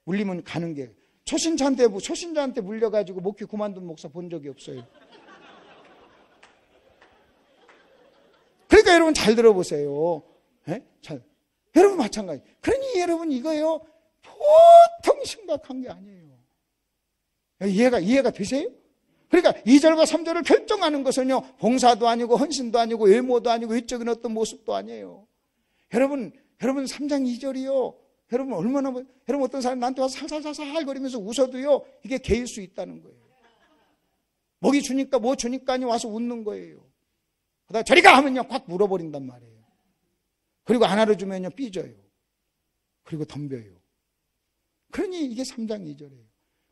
물리면 가는 개. 초신자한테 물려가지고 목회 그만둔 목사 본 적이 없어요. 그러니까 여러분 잘 들어보세요. 여러분 마찬가지. 그러니 여러분 이거요, 보통 심각한 게 아니에요. 이해가 되세요? 그러니까 2절과 3절을 결정하는 것은요, 봉사도 아니고 헌신도 아니고 외모도 아니고 외적인 어떤 모습도 아니에요. 여러분 3장 2절이요. 여러분 여러분 어떤 사람이 나한테 와서 살살살살 거리면서 웃어도요, 이게 개일 수 있다는 거예요. 먹이 주니까 뭐 주니까 와서 웃는 거예요. 그러다 저리 가 하면요, 꽉 물어버린단 말이에요. 그리고 안 알아주면요, 삐져요. 그리고 덤벼요. 그러니 이게 3장 2절이에요.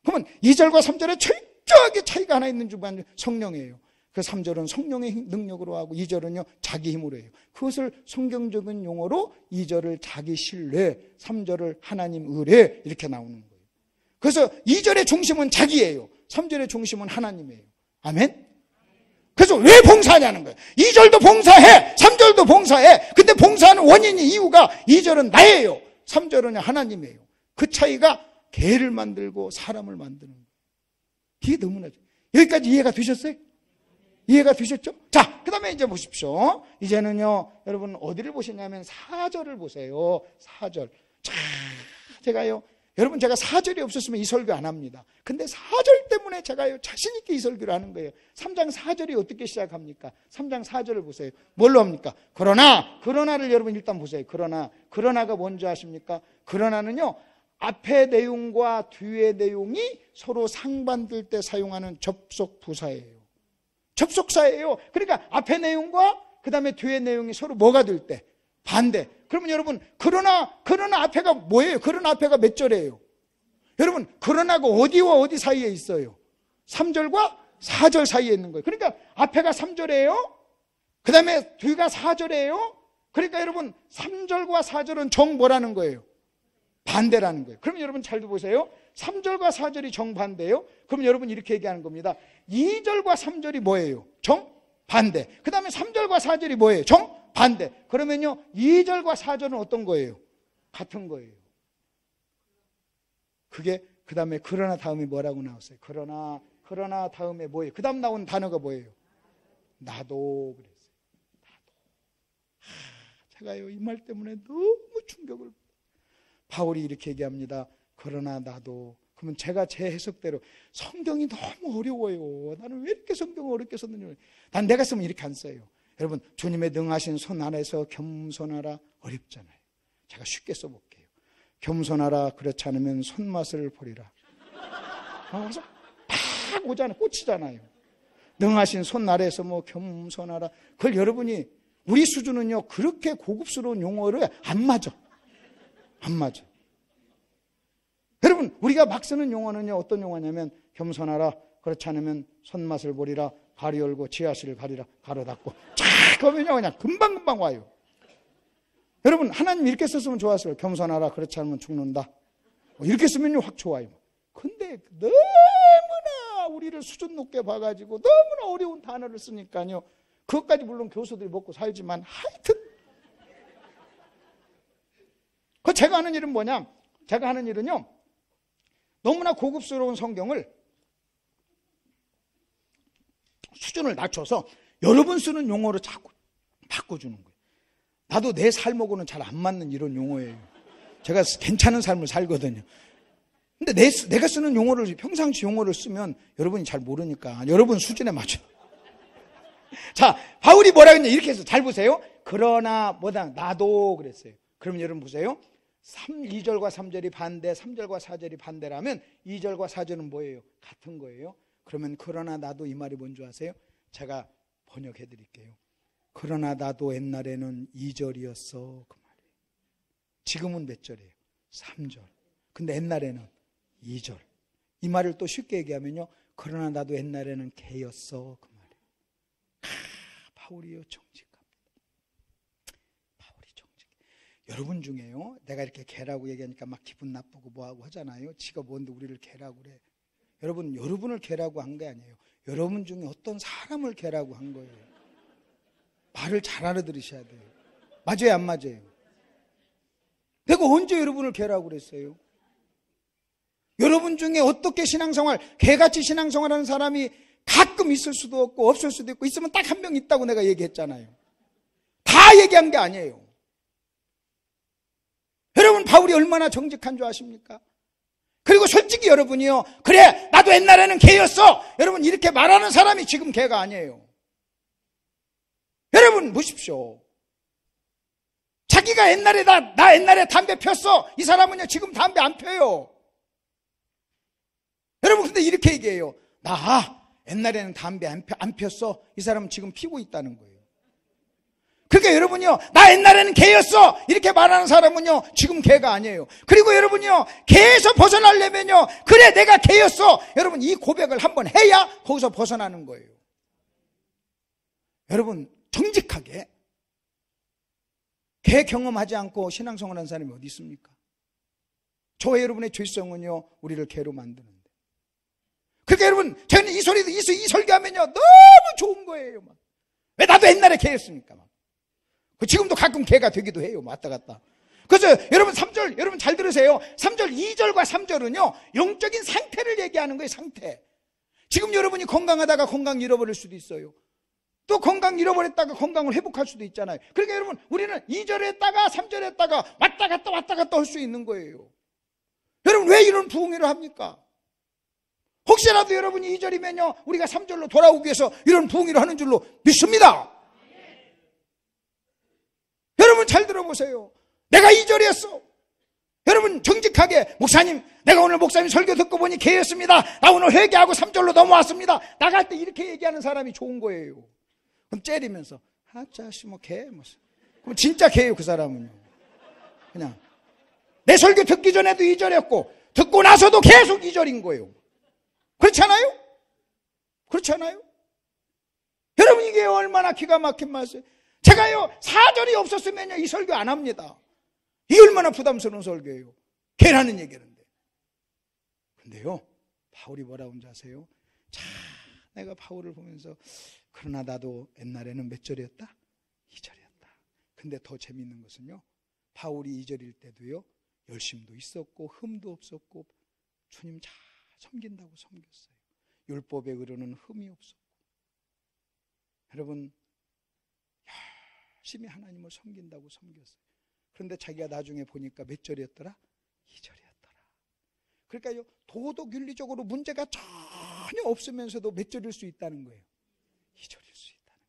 그러면 2절과 3절에 철저하게 차이가 하나 있는 주만 성령이에요. 그 3절은 성령의 능력으로 하고 2절은요, 자기 힘으로 해요. 그것을 성경적인 용어로 2절을 자기 신뢰, 3절을 하나님 의뢰, 이렇게 나오는 거예요. 그래서 2절의 중심은 자기예요. 3절의 중심은 하나님이에요. 아멘? 그래서 왜 봉사하냐는 거예요. 2절도 봉사해, 3절도 봉사해. 근데 봉사하는 원인이 이유가 2절은 나예요, 3절은 하나님이에요. 그 차이가 개를 만들고 사람을 만드는 거예요. 이게 너무나 여기까지 이해가 되셨어요? 이해가 되셨죠? 자, 그 다음에 이제 보십시오. 이제는요, 여러분 어디를 보시냐면 4절을 보세요. 4절. 자, 제가요, 여러분, 제가 4절이 없었으면 이 설교 안 합니다. 근데 4절 때문에 제가 자신 있게 이 설교를 하는 거예요. 3장 4절이 어떻게 시작합니까? 3장 4절을 보세요. 뭘로 합니까? 그러나를 여러분 일단 보세요. 그러나가 뭔지 아십니까? 그러나는요, 앞의 내용과 뒤의 내용이 서로 상반될 때 사용하는 접속 부사예요. 접속사예요. 그러니까 앞의 내용과 그 다음에 뒤의 내용이 서로 뭐가 될 때? 반대. 그러면 여러분, 그러나 앞에가 뭐예요? 그러나 앞에가 몇 절이에요? 여러분, 그러나가 어디와 어디 사이에 있어요? 3절과 4절 사이에 있는 거예요. 그러니까 앞에가 3절이에요. 그 다음에 뒤가 4절이에요. 그러니까 여러분, 3절과 4절은 정 뭐라는 거예요? 반대라는 거예요. 그러면 여러분 잘 보세요. 3절과 4절이 정반대예요. 그럼 여러분 이렇게 얘기하는 겁니다. 2절과 3절이 뭐예요? 정반대. 그 다음에 3절과 4절이 뭐예요? 정반대. 그러면요, 2절과 4절은 어떤 거예요? 같은 거예요. 그게 그 다음에 그러나 다음에 뭐라고 나왔어요? 그러나 다음에 뭐예요? 그 다음 나온 단어가 뭐예요? 나도 그랬어요. 제가요, 이 말 때문에 너무 충격을. 바울이 이렇게 얘기합니다. 그러나 나도. 그러면 제가 제 해석대로 성경이 너무 어려워요. 나는 왜 이렇게 성경을 어렵게 썼느냐. 난 내가 쓰면 이렇게 안 써요. 여러분, 주님의 능하신 손 아래서 겸손하라. 어렵잖아요. 제가 쉽게 써볼게요. 겸손하라. 그렇지 않으면 손맛을 보리라. 그래서 팍 오잖아요. 꽂히잖아요. 능하신 손 아래서 뭐 겸손하라. 그걸 여러분이, 우리 수준은요, 그렇게 고급스러운 용어를 안 맞아. 여러분, 우리가 막 쓰는 용어는요, 어떤 용어냐면 겸손하라. 그렇지 않으면 손맛을 보리라. 가리 열고 지하실을 가리라. 가로 닫고 쫙 하면요, 그냥 금방 와요. 여러분, 하나님 이렇게 썼으면 좋았어요. 겸손하라. 그렇지 않으면 죽는다. 이렇게 쓰면요, 확 좋아요. 근데 너무나 우리를 수준 높게 봐가지고 너무나 어려운 단어를 쓰니까요, 그것까지 물론 교수들이 먹고 살지만 하여튼 제가 하는 일은 뭐냐? 제가 하는 일은요, 너무나 고급스러운 성경을 수준을 낮춰서 여러분 쓰는 용어로 자꾸 바꿔주는 거예요. 나도 내 삶하고는 잘 안 맞는 이런 용어예요. 제가 괜찮은 삶을 살거든요. 근데 내가 쓰는 용어를, 평상시 용어를 쓰면 여러분이 잘 모르니까 여러분 수준에 맞춰. 자, 바울이 뭐라 했냐? 이렇게 해서 잘 보세요. 그러나 뭐다? 나도 그랬어요. 그럼 여러분 보세요. 2절과 3절이 반대, 3절과 4절이 반대라면 2절과 4절은 뭐예요? 같은 거예요. 그러면 그러나 나도, 이 말이 뭔지 아세요? 제가 번역해 드릴게요. 그러나 나도 옛날에는 2절이었어. 그 말이에요. 지금은 몇 절이에요? 3절. 근데 옛날에는 2절. 이 말을 또 쉽게 얘기하면요, 그러나 나도 옛날에는 개였어. 그 말이에요. 바울이요, 정직합니다. 바울이 정직. 여러분 중에요, 내가 이렇게 개라고 얘기하니까 막 기분 나쁘고 뭐하고 하잖아요. 지가 뭔데 우리를 개라고 그래. 여러분, 여러분을 개라고 한 게 아니에요. 여러분 중에 어떤 사람을 개라고 한 거예요. 말을 잘 알아들으셔야 돼요. 맞아요, 안 맞아요? 내가 언제 여러분을 개라고 그랬어요? 여러분 중에 어떻게 신앙생활, 개같이 신앙생활하는 사람이 가끔 있을 수도 없고 없을 수도 있고, 있으면 딱 한 명 있다고 내가 얘기했잖아요. 다 얘기한 게 아니에요. 여러분, 바울이 얼마나 정직한 줄 아십니까? 그리고 솔직히 여러분이요, 그래 나도 옛날에는 개였어, 여러분 이렇게 말하는 사람이 지금 개가 아니에요. 여러분 보십시오. 자기가 옛날에 나 옛날에 담배 폈어, 이 사람은요 지금 담배 안 펴요. 여러분 근데 이렇게 얘기해요. 나 옛날에는 담배 안 폈어, 이 사람은 지금 피고 있다는 거예요. 그러니까 여러분요, 나 옛날에는 개였어 이렇게 말하는 사람은요 지금 개가 아니에요. 그리고 여러분요, 개에서 벗어나려면요, 그래 내가 개였어, 여러분 이 고백을 한번 해야 거기서 벗어나는 거예요. 여러분 정직하게 개 경험하지 않고 신앙생활하는 사람이 어디 있습니까? 저와 여러분의 죄성은요 우리를 개로 만드는데. 그러니까 여러분, 저는 이 설교하면요 너무 좋은 거예요. 막. 왜 나도 옛날에 개였습니까? 막. 지금도 가끔 개가 되기도 해요. 왔다 갔다. 그래서 여러분 3절, 여러분 잘 들으세요. 3절, 2절과 3절은요 영적인 상태를 얘기하는 거예요. 상태. 지금 여러분이 건강하다가 건강 잃어버릴 수도 있어요. 또 건강 잃어버렸다가 건강을 회복할 수도 있잖아요. 그러니까 여러분, 우리는 2절에 했다가 3절에 했다가 왔다 갔다 할 수 있는 거예요. 여러분 왜 이런 부흥회를 합니까? 혹시라도 여러분이 2절이면요 우리가 3절로 돌아오기 위해서 이런 부흥회를 하는 줄로 믿습니다. 여러분 잘 들어보세요. 내가 2절이었어. 여러분 정직하게 목사님 내가 오늘 목사님 설교 듣고 보니 개였습니다. 나 오늘 회개하고 3절로 넘어왔습니다. 나갈 때 이렇게 얘기하는 사람이 좋은 거예요. 그럼 째리면서 아짜씨 뭐 개 그럼 진짜 개예요. 그 사람은요. 그냥 내 설교 듣기 전에도 2절이었고 듣고 나서도 계속 2절인 거예요. 그렇지 않아요? 그렇지 않아요? 여러분 이게 얼마나 기가 막힌 말이에요. 제가요 4절이 없었으면요 이 설교 안 합니다. 이게 얼마나 부담스러운 설교예요. 개라는 얘기하는데. 근데요 바울이 뭐라고 하는지 아세요? 자, 내가 바울을 보면서 그러나 나도 옛날에는 몇 절이었다? 2절이었다. 근데 더 재밌는 것은요 바울이 2절일 때도요 열심도 있었고 흠도 없었고 주님 잘 섬긴다고 섬겼어요. 율법에 의로는 흠이 없었고. 여러분 열심히 하나님을 섬긴다고 섬겼어요. 그런데 자기가 나중에 보니까 몇 절이었더라? 2절이었더라. 그러니까요 도덕 윤리적으로 문제가 전혀 없으면서도 몇 절일 수 있다는 거예요. 2절일 수 있다는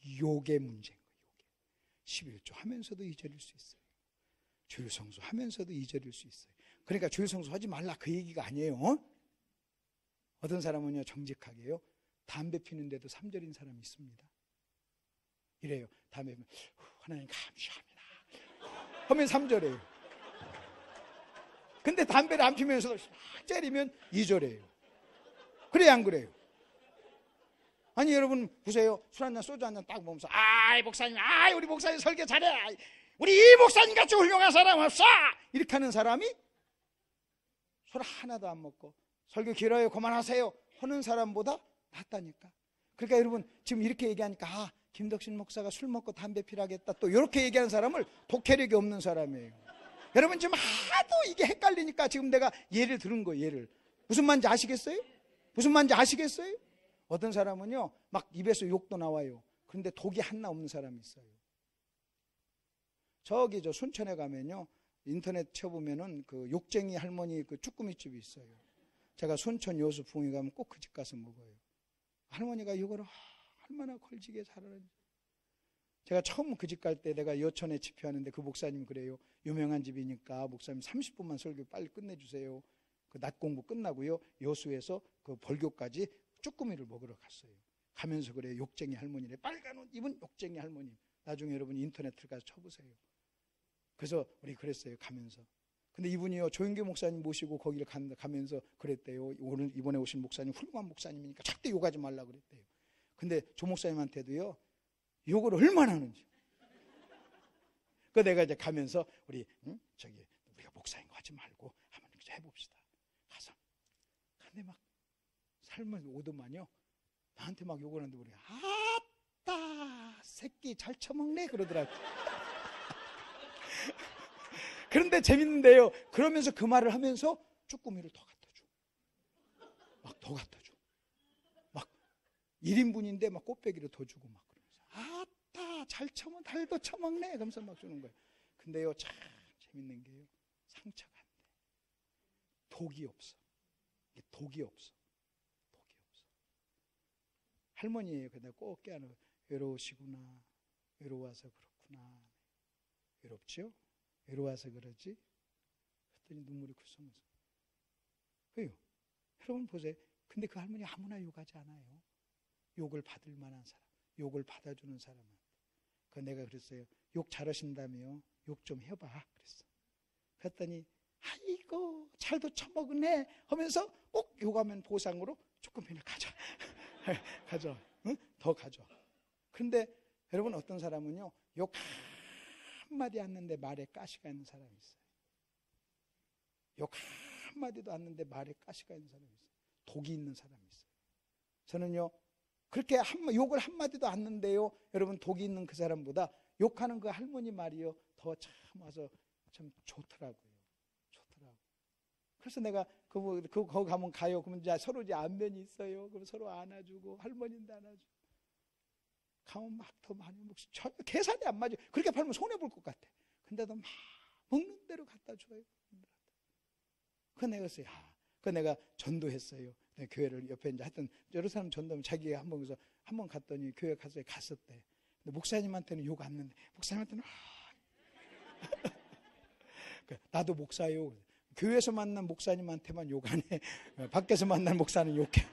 거예요. 욕의 문제인 거예요. 11조 하면서도 2절일 수 있어요. 주일 성수 하면서도 2절일 수 있어요. 그러니까 주일 성수 하지 말라 그 얘기가 아니에요. 어떤 사람은요 정직하게요 담배 피는데도 3절인 사람이 있습니다. 이래요. 담배 피면 하나님 감사합니다 하면 3절이에요. 근데 담배를 안 피면서도 막 째리면 2절이에요. 그래요 안 그래요? 아니 여러분 보세요. 술 한잔 소주 한잔 딱 먹으면서 아이 목사님 아이 우리 목사님 설교 잘해 우리 이 목사님 같이 훌륭한 사람 없어 이렇게 하는 사람이 술 하나도 안 먹고 설교 길어요 그만하세요 하는 사람보다 낫다니까. 그러니까 여러분 지금 이렇게 얘기하니까 아 김덕신 목사가 술 먹고 담배 피라겠다 또 이렇게 얘기하는 사람을 독해력이 없는 사람이에요. 여러분 지금 하도 이게 헷갈리니까 지금 내가 예를 들은 거예요. 예를 무슨 말인지 아시겠어요? 무슨 말인지 아시겠어요? 어떤 사람은요 막 입에서 욕도 나와요. 그런데 독이 하나 없는 사람이 있어요. 저기 저 순천에 가면요 인터넷 쳐보면은 그 욕쟁이 할머니 그 쭈꾸미집이 있어요. 제가 순천 여수 부흥회 가면 꼭 그 집 가서 먹어요. 할머니가 이걸 얼마나 걸지게 잘하는지. 제가 처음 그 집 갈 때 내가 여천에 집회하는데 그 목사님 그래요. 유명한 집이니까 목사님 30분만 설교 빨리 끝내주세요. 그 낮 공부 끝나고요 여수에서 그 벌교까지 쭈꾸미를 먹으러 갔어요. 가면서 그래요. 욕쟁이 할머니래. 빨간 옷 입은 욕쟁이 할머니. 나중에 여러분 인터넷 들어가서 쳐보세요. 그래서 우리 그랬어요. 가면서. 근데 이분이요 조영규 목사님 모시고 거기를 가면서 그랬대요. 오늘 이번에 오신 목사님 훌륭한 목사님이니까 절대 욕하지 말라 그랬대요. 근데 조 목사님한테도요 욕을 얼마나 하는지. 그 내가 이제 가면서 우리 우리가 목사님 하지 말고 한번 해봅시다. 가서 근데 막 삶을 오더만요 나한테 막 욕을 하는데 우리가 아따 새끼 잘 처먹네 그러더라고. 그런데 재밌는데요. 그러면서 그 말을 하면서 쭈꾸미를 더 갖다 줘. 막 더 갖다 줘. 막 1인분인데 막 꽃배기를 더 주고 막 그러면서 아따 잘 처먹 달도 처먹네 그러면서 막 주는 거예요. 근데요 참 재밌는 게요 상처가 안 돼. 독이 없어. 독이 없어. 독이 없어. 할머니예요. 근데 꼭 깨어나고 외로우시구나. 외로워서 그렇구나. 외롭죠? 외로워서 그러지? 그랬더니 눈물이 글썽글썽. 왜요? 여러분 보세요. 근데 그 할머니 아무나 욕하지 않아요. 욕을 받을 만한 사람, 욕을 받아주는 사람한테. 그 내가 그랬어요. 욕 잘하신다며 욕 좀 해봐 그랬어. 그랬더니 아이고 잘도 처먹으네 하면서 꼭 욕하면 보상으로 조금이나 가져. 가져. 응? 더 가져. 그런데 여러분 어떤 사람은요 욕 한마디 않는데 말에 가시가 있는 사람이 있어요. 욕 한마디도 않는데 말에 가시가 있는 사람이 있어요. 독이 있는 사람이 있어요. 저는요 그렇게 욕을 한마디도 않는데요 여러분 독이 있는 그 사람보다 욕하는 그 할머니 말이요 더 참 와서 참 좋더라고요. 좋더라고요. 그래서 내가 거기 가면 가요. 그러면 이제 서로 이제 안면이 있어요. 그럼 서로 안아주고 할머니인데 안아주고 가면 막 더 많이 먹지. 전혀 계산이 안 맞아요. 그렇게 팔면 손해 볼 것 같아. 근데도 막 먹는 대로 갖다 줘요. 그거 내가 했어요. 그거 내가 전도했어요. 내 교회를 옆에 이제 하여튼 여러 사람 전도하면 자기가 한번 갔더니 교회 갔어요. 갔었대. 근데 목사님한테는 욕 안 했는데 목사님한테는 나도 목사요. 교회에서 만난 목사님한테만 욕 안 해. 밖에서 만난 목사는 욕해.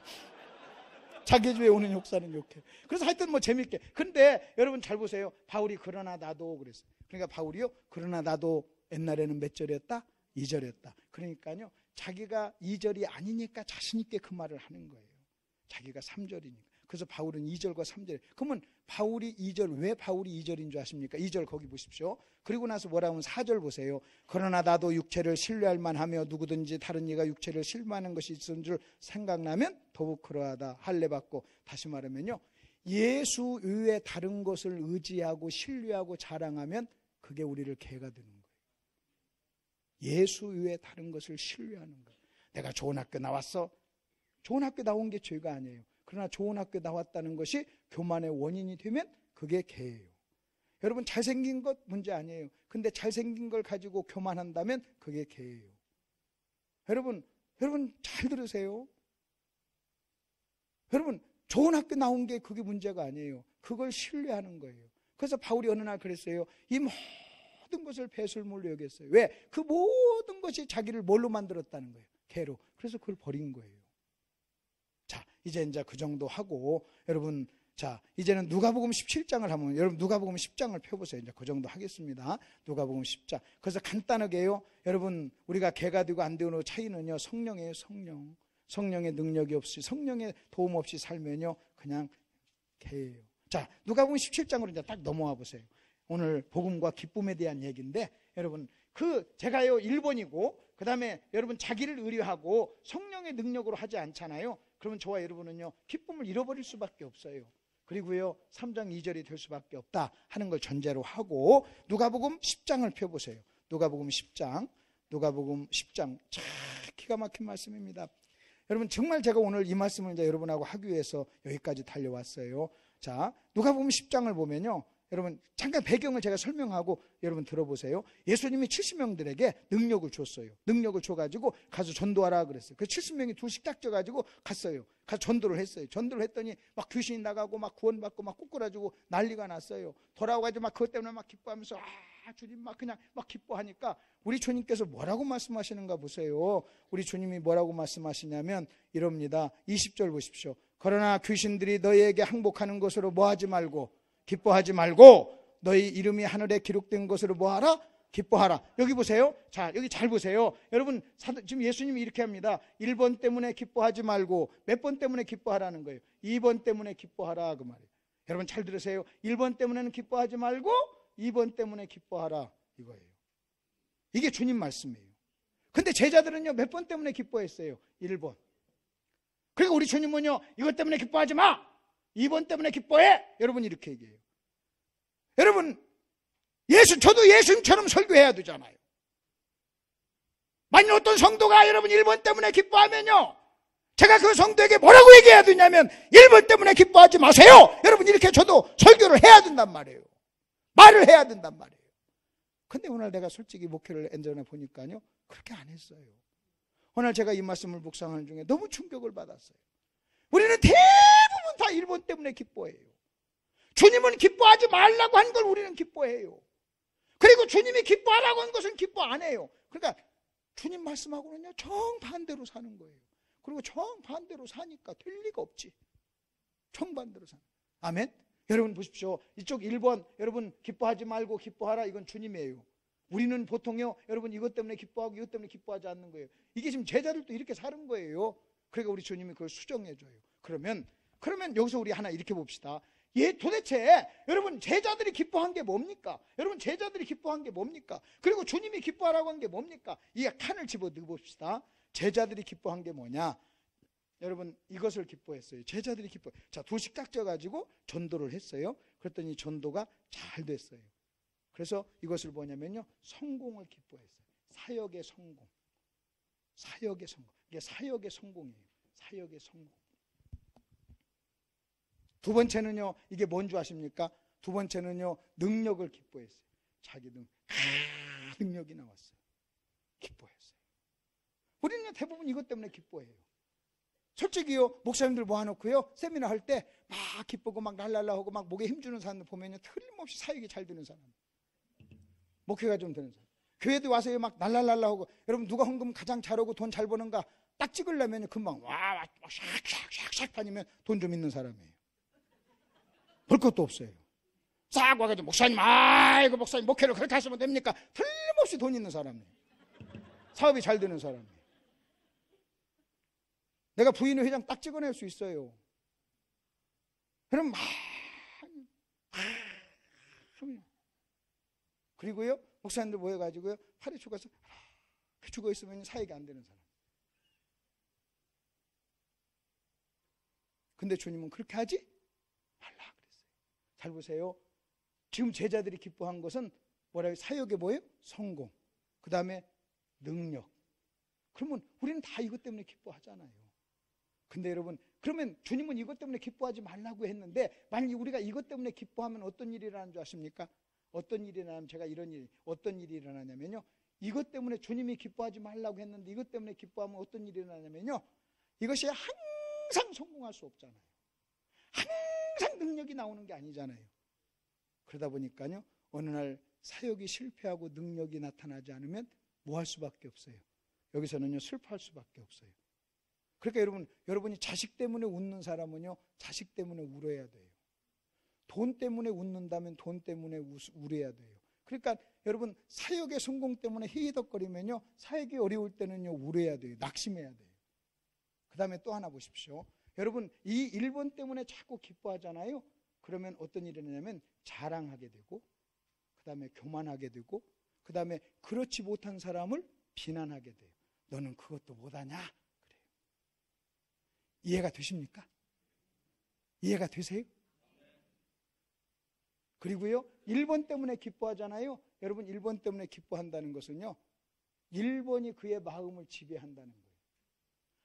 자기 집에 오는 목사는 욕해. 그래서 하여튼 뭐 재밌게. 근데 여러분 잘 보세요. 바울이 그러나 나도 그랬어요. 그러니까 바울이요. 그러나 나도 옛날에는 몇 절이었다? 2절이었다. 그러니까요. 자기가 2절이 아니니까 자신 있게 그 말을 하는 거예요. 자기가 3절이니까. 그래서 바울은 2절과 3절. 그러면 바울이 2절, 왜 바울이 2절인 줄 아십니까? 2절 거기 보십시오. 그리고 나서 뭐라고 하면 4절 보세요. 그러나 나도 육체를 신뢰할 만하며 누구든지 다른 이가 육체를 실망하는 것이 있은 줄 생각나면 더욱 그러하다. 할례받고. 다시 말하면요. 예수 외에 다른 것을 의지하고 신뢰하고 자랑하면 그게 우리를 개가 되는 거예요. 예수 외에 다른 것을 신뢰하는 거예요. 내가 좋은 학교 나왔어. 좋은 학교 나온 게 죄가 아니에요. 그러나 좋은 학교 나왔다는 것이 교만의 원인이 되면 그게 개예요. 여러분 잘생긴 것 문제 아니에요. 근데 잘생긴 걸 가지고 교만한다면 그게 개예요. 여러분 잘 들으세요. 여러분 좋은 학교 나온 게 그게 문제가 아니에요. 그걸 신뢰하는 거예요. 그래서 바울이 어느 날 그랬어요. 이 모든 것을 배설물로 여겼어요. 왜? 그 모든 것이 자기를 뭘로 만들었다는 거예요. 개로. 그래서 그걸 버린 거예요. 자, 이제 그 정도 하고 여러분 자, 이제는 누가복음 17장을 하면 여러분 누가복음 10장을 펴보세요. 이제 그 정도 하겠습니다. 누가복음 10장. 그래서 간단하게요. 여러분 우리가 개가 되고 안 되는 차이는요. 성령이에요. 성령. 성령의 능력이 없이 성령의 도움 없이 살면요. 그냥 개예요. 자, 누가복음 17장으로 이제 딱 넘어와 보세요. 오늘 복음과 기쁨에 대한 얘기인데 여러분 제가요 1번이고 그 다음에 여러분 자기를 의뢰하고 성령의 능력으로 하지 않잖아요. 그러면 저와 여러분은요 기쁨을 잃어버릴 수밖에 없어요. 그리고요 3장 2절이 될 수밖에 없다 하는 걸 전제로 하고 누가복음 10장을 펴보세요. 누가복음 10장 참 기가 막힌 말씀입니다. 여러분 정말 제가 오늘 이 말씀을 이제 여러분하고 하기 위해서 여기까지 달려왔어요. 자, 누가복음 10장을 보면요. 여러분 잠깐 배경을 제가 설명하고 여러분 들어보세요. 예수님이 70명들에게 능력을 줬어요. 능력을 줘가지고 가서 전도하라 그랬어요. 그 70명이 둘씩 짝져가지고 갔어요. 가서 전도를 했어요. 전도를 했더니 막 귀신이 나가고 막 구원받고 막 꼬꾸라지고 난리가 났어요. 돌아와가지고 막 그것 때문에 막 기뻐하면서 주님 막 그냥 막 기뻐하니까 우리 주님께서 뭐라고 말씀하시는가 보세요. 우리 주님이 뭐라고 말씀하시냐면 이럽니다. 20절 보십시오. 그러나 귀신들이 너희에게 항복하는 것으로 뭐하지 말고 기뻐하지 말고 너희 이름이 하늘에 기록된 것으로 뭐하라? 기뻐하라. 여기 보세요. 자, 여기 잘 보세요. 여러분 지금 예수님이 이렇게 합니다. 1번 때문에 기뻐하지 말고 몇 번 때문에 기뻐하라는 거예요. 2번 때문에 기뻐하라 그 말이에요. 여러분 잘 들으세요. 1번 때문에는 기뻐하지 말고 2번 때문에 기뻐하라 이거예요. 이게 주님 말씀이에요. 근데 제자들은요 몇 번 때문에 기뻐했어요? 1번. 그리고 우리 주님은요 이것 때문에 기뻐하지 마. 2번 때문에 기뻐해. 여러분 이렇게 얘기해요. 여러분 저도 예수님처럼 설교해야 되잖아요. 만약 어떤 성도가 여러분 1번 때문에 기뻐하면요 제가 그 성도에게 뭐라고 얘기해야 되냐면 1번 때문에 기뻐하지 마세요. 여러분 이렇게 저도 설교를 해야 된단 말이에요. 말을 해야 된단 말이에요. 근데 오늘 내가 솔직히 목회를 엔전에 보니까요 그렇게 안 했어요. 오늘 제가 이 말씀을 묵상하는 중에 너무 충격을 받았어요. 우리는 대부분 다 1번 때문에 기뻐해요. 주님은 기뻐하지 말라고 한 걸 우리는 기뻐해요. 그리고 주님이 기뻐하라고 한 것은 기뻐 안 해요. 그러니까 주님 말씀하고는요 정반대로 사는 거예요. 그리고 정반대로 사니까 될 리가 없지. 정반대로 사는. 아멘. 여러분 보십시오. 이쪽 1번 여러분 기뻐하지 말고 기뻐하라 이건 주님이에요. 우리는 보통요 여러분 이것 때문에 기뻐하고 이것 때문에 기뻐하지 않는 거예요. 이게 지금 제자들도 이렇게 사는 거예요. 그러니까 우리 주님이 그걸 수정해줘요. 그러면 여기서 우리 하나 이렇게 봅시다. 도대체 여러분 제자들이 기뻐한 게 뭡니까? 여러분 제자들이 기뻐한 게 뭡니까? 그리고 주님이 기뻐하라고 한 게 뭡니까? 이 칸을 집어 넣어 봅시다. 제자들이 기뻐한 게 뭐냐? 여러분 이것을 기뻐했어요. 제자들이 자, 둘씩 짝져가지고 전도를 했어요. 그랬더니 전도가 잘 됐어요. 그래서 이것을 뭐냐면요 성공을 기뻐했어요. 사역의 성공. 사역의 성공. 이게 사역의 성공이에요. 사역의 성공. 두 번째는요 이게 뭔지 아십니까? 두 번째는요 능력을 기뻐했어요. 자기 능력이 나왔어요. 기뻐했어요. 우리는 대부분 이것 때문에 기뻐해요. 솔직히요, 목사님들 모아놓고요, 세미나 할 때 막 기쁘고 막 랄랄라 하고 막 목에 힘주는 사람들 보면요, 틀림없이 사역이 잘 되는 사람, 목회가 좀 되는 사람. 교회도 와서 막 랄랄랄라 하고, 여러분 누가 헌금 가장 잘하고 돈 잘 버는가 딱 찍으려면 금방 와 샥샥샥샥 다니면 돈 좀 있는 사람이에요. 볼 것도 없어요. 싹 와가지고 목사님, 아이고 목사님 목회를 그렇게 하시면 됩니까? 틀림없이 돈 있는 사람이에요. 사업이 잘 되는 사람이에요. 내가 부인의 회장 딱 찍어낼 수 있어요. 그럼 막 그리고요, 목사님들 모여가지고요, 팔에 죽어서 죽어 있으면 사역이 안 되는 사람. 근데 주님은 그렇게 하지 말라 그랬어요. 잘 보세요. 지금 제자들이 기뻐한 것은 뭐라고, 사역의 뭐예요? 성공, 그 다음에 능력. 그러면 우리는 다 이것 때문에 기뻐하잖아요. 근데 여러분, 그러면 주님은 이것 때문에 기뻐하지 말라고 했는데, 만약에 우리가 이것 때문에 기뻐하면 어떤 일이 일어나는 줄 아십니까? 어떤 일이 일어나면, 제가 어떤 일이 일어나냐면요, 이것 때문에 주님이 기뻐하지 말라고 했는데 이것 때문에 기뻐하면 어떤 일이 일어나냐면요, 이것이 항상 성공할 수 없잖아요. 항상 능력이 나오는 게 아니잖아요. 그러다 보니까요, 어느 날 사역이 실패하고 능력이 나타나지 않으면 뭐 할 수밖에 없어요. 여기서는요, 슬퍼할 수밖에 없어요. 그러니까 여러분이 자식 때문에 웃는 사람은요, 자식 때문에 울어야 돼요. 돈 때문에 웃는다면 돈 때문에 울어야 돼요. 그러니까 여러분, 사역의 성공 때문에 히히덕거리면요, 사역이 어려울 때는요, 울어야 돼요. 낙심해야 돼요. 그 다음에 또 하나 보십시오. 여러분, 이 1번 때문에 자꾸 기뻐하잖아요. 그러면 어떤 일이 일어나냐면 자랑하게 되고, 그 다음에 교만하게 되고, 그 다음에 그렇지 못한 사람을 비난하게 돼요. 너는 그것도 못하냐? 그래요. 이해가 되십니까? 이해가 되세요? 그리고요, 1번 때문에 기뻐하잖아요. 여러분, 1번 때문에 기뻐한다는 것은요, 1번이 그의 마음을 지배한다는 거예요.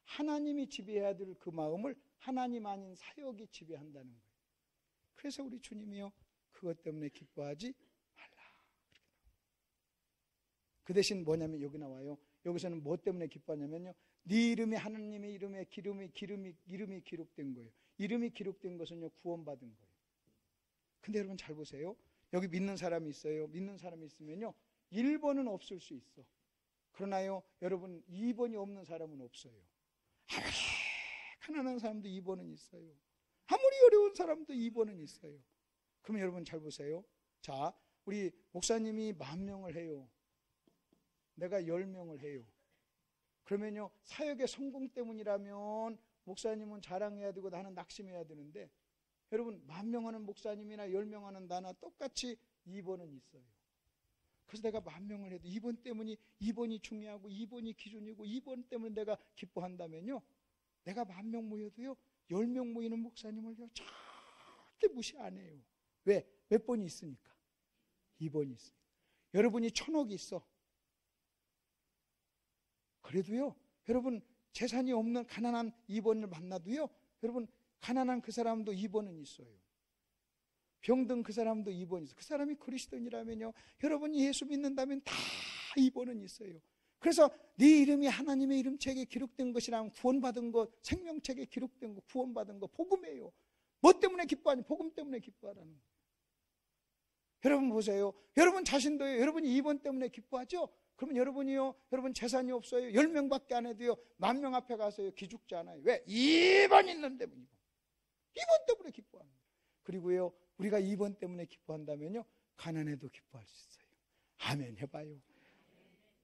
하나님이 지배해야 될 그 마음을 하나님 아닌 사역이 지배한다는 거예요. 그래서 우리 주님이요, 그것 때문에 기뻐하지 말라. 그 대신 뭐냐면 여기 나와요. 여기서는 뭐 때문에 기뻐하냐면요, 네 이름이 하나님의 이름에 이름이 기록된 거예요. 이름이 기록된 것은요, 구원받은 거예요. 근데 여러분 잘 보세요. 여기 믿는 사람이 있어요. 믿는 사람이 있으면요, 1번은 없을 수 있어. 그러나요, 여러분 2번이 없는 사람은 없어요. 아무리 가난한 사람도 2번은 있어요. 아무리 어려운 사람도 2번은 있어요. 그럼 여러분 잘 보세요. 자, 우리 목사님이 10,000명을 해요. 내가 10명을 해요. 그러면요, 사역의 성공 때문이라면 목사님은 자랑해야 되고 나는 낙심해야 되는데, 여러분 10,000명 하는 목사님이나 10명 하는 나나 똑같이 2번은 있어요. 그래서 내가 10,000명을 해도 2번이 중요하고 2번이 기준이고 2번 때문에 내가 기뻐한다면요, 내가 10,000명 모여도요, 10명 모이는 목사님을요, 절대 무시 안 해요. 왜? 몇 번이 있으니까. 2번이 있으니까. 여러분이 1,000억이 있어. 그래도요, 여러분 재산이 없는 가난한 2번을 만나도요, 여러분 가난한 그 사람도 2번은 있어요. 병든 그 사람도 2번이 있어요. 그 사람이 그리스도인이라면요, 여러분이 예수 믿는다면 다 2번은 있어요. 그래서 네 이름이 하나님의 이름책에 기록된 것이라면 구원받은 것, 생명책에 기록된 것, 구원받은 것, 복음이에요. 뭐 때문에 기뻐하니? 복음 때문에 기뻐하라는 거예요. 여러분 보세요. 여러분 자신도요, 여러분이 2번 때문에 기뻐하죠? 그러면 여러분이요, 여러분 재산이 없어요. 10명밖에 안 해도요, 10,000명 앞에 가서요, 기죽지 않아요. 왜? 2번 있는데, 2번 때문에 기뻐하는 거예요. 그리고요, 우리가 2번 때문에 기뻐한다면요, 가난해도 기뻐할 수 있어요. 아멘 해봐요.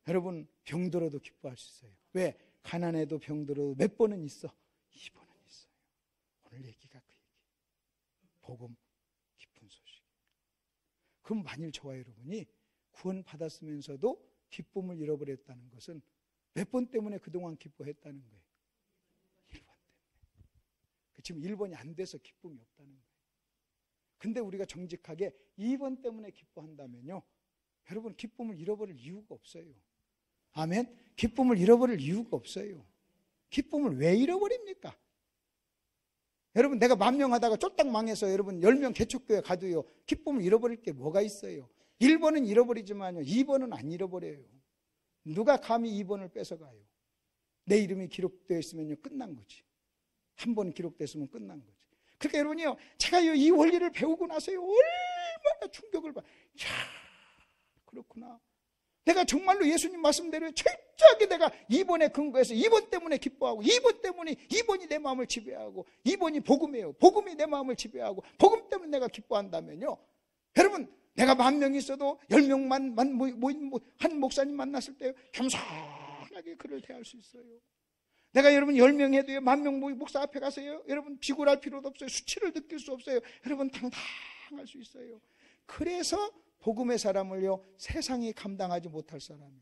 여러분 병들어도 기뻐할 수 있어요. 왜? 가난해도 병들어도 몇 번은 있어? 2번은 있어요. 오늘 얘기가 그 얘기. 복음 기쁜 소식. 그럼 만일 저와 여러분이 구원 받았으면서도 기쁨을 잃어버렸다는 것은 몇 번 때문에 그동안 기뻐했다는 거예요? 1번 때문에. 지금 1번이 안 돼서 기쁨이 없다는 거예요. 근데 우리가 정직하게 2번 때문에 기뻐한다면요, 여러분 기쁨을 잃어버릴 이유가 없어요. 아멘? 기쁨을 잃어버릴 이유가 없어요. 기쁨을 왜 잃어버립니까? 여러분 내가 10,000명 하다가 쫄딱 망해서 여러분 10명 개척교회 가도요, 기쁨을 잃어버릴 게 뭐가 있어요? 1번은 잃어버리지만요, 2번은 안 잃어버려요. 누가 감히 2번을 뺏어가요? 내 이름이 기록되어 있으면요 끝난 거지. 한 번 기록됐으면 끝난 거지. 그러니까 여러분이요, 제가 이 원리를 배우고 나서요 얼마나 충격을 받아. 야, 그렇구나. 내가 정말로 예수님 말씀대로 철저하게 내가 2번에 근거해서 2번 때문에 기뻐하고, 2번 때문에 2번이 내 마음을 지배하고, 2번이 복음이에요. 복음이 내 마음을 지배하고, 복음 때문에 내가 기뻐한다면요, 여러분, 내가 10,000명 있어도 10명만 한 목사님 만났을 때 겸손하게 그를 대할 수 있어요. 내가 여러분 10명 해도요, 10,000명 목사 앞에 가서요, 여러분 비굴할 필요도 없어요. 수치를 느낄 수 없어요. 여러분 당당할 수 있어요. 그래서 복음의 사람을요 세상이 감당하지 못할 사람이에요.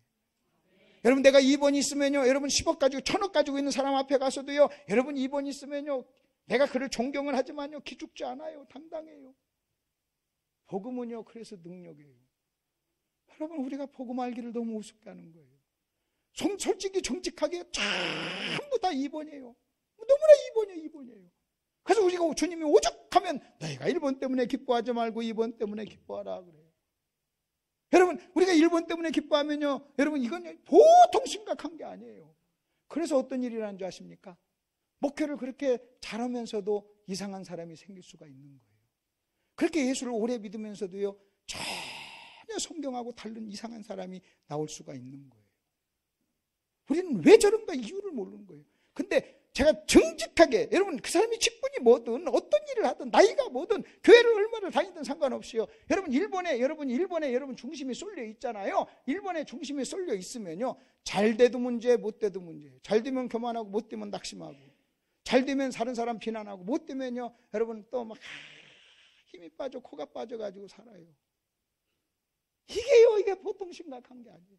여러분, 내가 2번 있으면요, 여러분 10억 가지고 1,000억 가지고 있는 사람 앞에 가서도요, 여러분 2번 있으면요, 내가 그를 존경을 하지만요 기죽지 않아요. 당당해요. 복음은요 그래서 능력이에요. 여러분, 우리가 복음 알기를 너무 우습게 하는 거예요. 솔직히 정직하게 전부 다 2번이에요. 너무나 2번이에요. 그래서 우리가 주님이 오죽하면 너희가 1번 때문에 기뻐하지 말고 2번 때문에 기뻐하라 그래요. 여러분, 우리가 1번 때문에 기뻐하면요, 여러분 이건 보통 심각한 게 아니에요. 그래서 어떤 일이 일어나는 줄 아십니까? 목회를 그렇게 잘하면서도 이상한 사람이 생길 수가 있는 거예요. 그렇게 예수를 오래 믿으면서도요 전혀 성경하고 다른 이상한 사람이 나올 수가 있는 거예요. 우리는 왜 저런가 이유를 모르는 거예요. 근데 제가 정직하게, 여러분 그 사람이 직분이 뭐든 어떤 일을 하든 나이가 뭐든 교회를 얼마나 다니든 상관없이요, 여러분 일본에 여러분 중심이 쏠려 있잖아요. 일본에 중심이 쏠려 있으면요, 잘 돼도 문제, 못 돼도 문제. 잘 되면 교만하고, 못 되면 낙심하고, 잘 되면 다른 사람 비난하고, 못 되면요 여러분 또 막 힘이 빠져 코가 빠져가지고 살아요. 이게 보통 심각한 게 아니에요.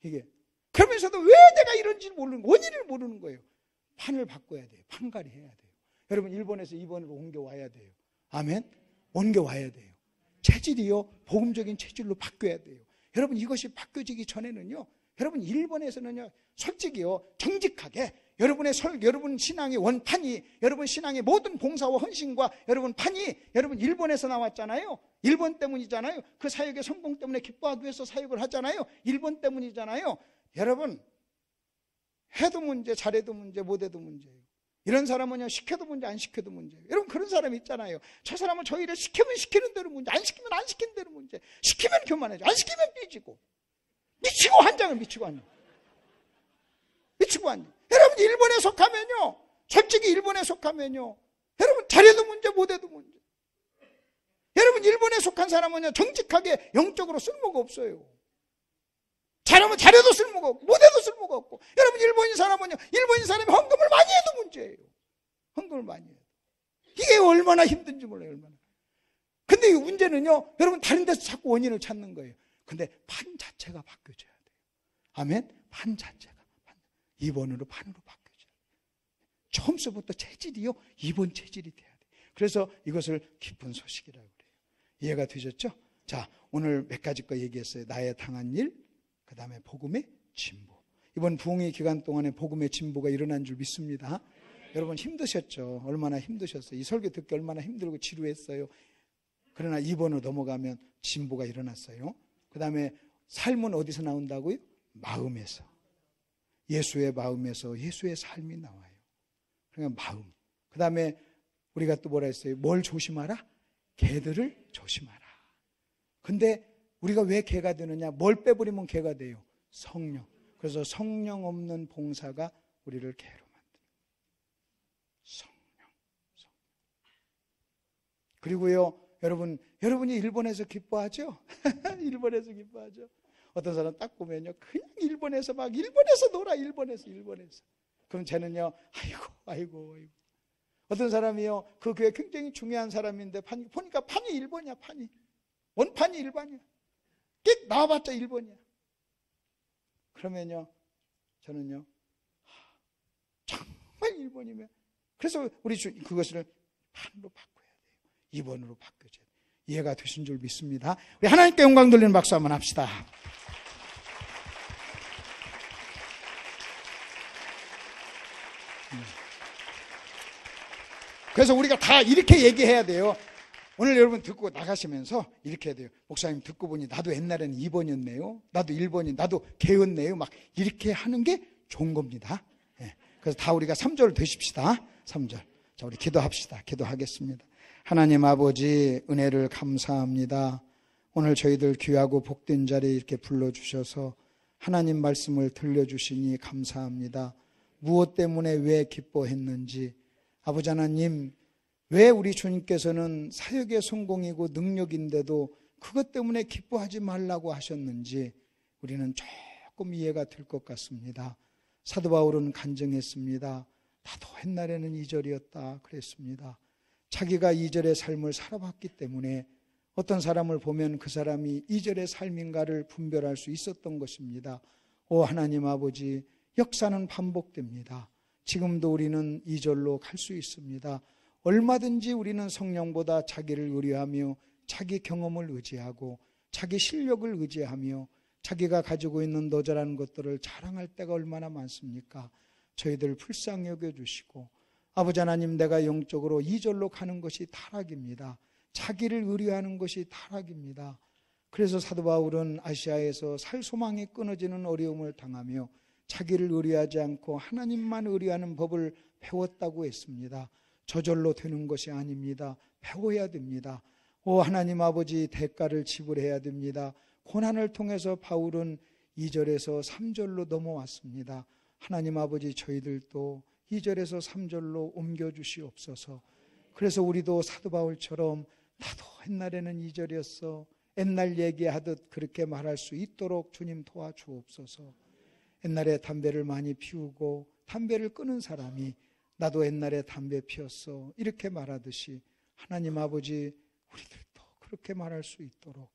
이게 그러면서도 왜 내가 이런지 모르는, 원인을 모르는 거예요. 판을 바꿔야 돼요. 판가리 해야 돼요. 여러분, 1번에서 2번으로 옮겨와야 돼요. 아멘? 옮겨와야 돼요. 체질이요 복음적인 체질로 바뀌어야 돼요. 여러분, 이것이 바뀌어지기 전에는요, 여러분 1번에서는요 솔직히요 정직하게 여러분 신앙의 원판이, 여러분 신앙의 모든 봉사와 헌신과 여러분 판이 여러분 1번에서 나왔잖아요. 1번 때문이잖아요. 그 사역의 성공 때문에 기뻐하기 위해서 사역을 하잖아요. 1번 때문이잖아요. 여러분, 해도 문제, 잘해도 문제, 못해도 문제예요. 이런 사람은요 시켜도 문제, 안 시켜도 문제예요. 여러분, 그런 사람이 있잖아요. 저 사람은 저 일을 시키면 시키는 대로 문제, 안 시키면 안 시키는 대로 문제. 시키면 교만해져, 안 시키면 삐지고, 미치고 환장을 미치고 앉아. 미치고 앉아. 여러분, 일본에 속하면요, 솔직히 일본에 속하면요, 여러분 잘해도 문제, 못해도 문제. 여러분, 일본에 속한 사람은요 정직하게 영적으로 쓸모가 없어요. 잘하면 잘해도 쓸모가 없고, 못해도 쓸모가 없고. 여러분, 일본인 사람이 헌금을 많이 해도 문제예요. 헌금을 많이 해도. 이게 얼마나 힘든지 몰라요. 얼마나. 근데 이 문제는요, 여러분 다른 데서 자꾸 원인을 찾는 거예요. 근데 판 자체가 바뀌어져야 돼요. 아멘? 판 자체가 2번으로 판으로 바뀌어져야 돼요. 처음서부터 체질이요 2번 체질이 돼야 돼요. 그래서 이것을 기쁜 소식이라고 그래요. 이해가 되셨죠? 자, 오늘 몇 가지 거 얘기했어요. 나의 당한 일, 그 다음에 복음의 진보. 이번 부흥의 기간 동안에 복음의 진보가 일어난 줄 믿습니다. 여러분 힘드셨죠? 얼마나 힘드셨어요? 이 설교 듣기 얼마나 힘들고 지루했어요. 그러나 2번으로 넘어가면 진보가 일어났어요. 그 다음에 삶은 어디서 나온다고요? 마음에서. 예수의 마음에서 예수의 삶이 나와요. 그러니까 마음. 그 다음에 우리가 또 뭐라 했어요? 뭘 조심하라? 개들을 조심하라. 근데 우리가 왜 개가 되느냐? 뭘 빼버리면 개가 돼요? 성령. 그래서 성령 없는 봉사가 우리를 개로 만드는 성령. 그리고요, 여러분이 일본에서 기뻐하죠? 일본에서 기뻐하죠? 어떤 사람 딱 보면요, 그냥 일본에서 놀아, 일본에서. 그럼 쟤는요, 아이고. 어떤 사람이요, 그 교회 굉장히 중요한 사람인데, 보니까 판이 1번이야, 판이. 원판이 1번이야. 끽 나와봤자 1번이야. 그러면요, 저는요, 정말 1번이면, 그래서 우리 그것을 판으로 바꿔야 돼요. 2번으로 바꿔줘야 돼요. 이해가 되신 줄 믿습니다. 우리 하나님께 영광 돌리는 박수 한번 합시다. 그래서 우리가 다 이렇게 얘기해야 돼요. 오늘 여러분 듣고 나가시면서 이렇게 해야 돼요. 목사님 듣고 보니 나도 옛날에는 2번이었네요. 나도 1번이, 나도 개였네요. 막 이렇게 하는 게 좋은 겁니다. 그래서 다 우리가 3절 되십시다. 3절. 자, 우리 기도합시다. 기도하겠습니다. 하나님 아버지, 은혜를 감사합니다. 오늘 저희들 귀하고 복된 자리에 이렇게 불러주셔서 하나님 말씀을 들려주시니 감사합니다. 무엇 때문에 왜 기뻐했는지, 아버지 하나님, 왜 우리 주님께서는 사역의 성공이고 능력인데도 그것 때문에 기뻐하지 말라고 하셨는지 우리는 조금 이해가 될 것 같습니다. 사도 바울은 간증했습니다. 나도 옛날에는 이절이었다 그랬습니다. 자기가 이절의 삶을 살아봤기 때문에 어떤 사람을 보면 그 사람이 이절의 삶인가를 분별할 수 있었던 것입니다. 오 하나님 아버지, 역사는 반복됩니다. 지금도 우리는 이절로 갈 수 있습니다. 얼마든지 우리는 성령보다 자기를 의뢰하며 자기 경험을 의지하고 자기 실력을 의지하며 자기가 가지고 있는 노잘한 것들을 자랑할 때가 얼마나 많습니까? 저희들 불쌍히 여겨주시고, 아버지 하나님, 내가 영적으로 이절로 가는 것이 타락입니다. 자기를 의뢰하는 것이 타락입니다. 그래서 사도 바울은 아시아에서 살 소망이 끊어지는 어려움을 당하며 자기를 의뢰하지 않고 하나님만 의뢰하는 법을 배웠다고 했습니다. 저절로 되는 것이 아닙니다. 배워야 됩니다. 오 하나님 아버지, 대가를 지불해야 됩니다. 고난을 통해서 바울은 2절에서 3절로 넘어왔습니다. 하나님 아버지, 저희들도 2절에서 3절로 옮겨주시옵소서. 그래서 우리도 사도 바울처럼 나도 옛날에는 2절이었어, 옛날 얘기하듯 그렇게 말할 수 있도록 주님 도와주옵소서. 옛날에 담배를 많이 피우고 담배를 끊은 사람이 나도 옛날에 담배 피웠어 이렇게 말하듯이 하나님 아버지, 우리들도 그렇게 말할 수 있도록,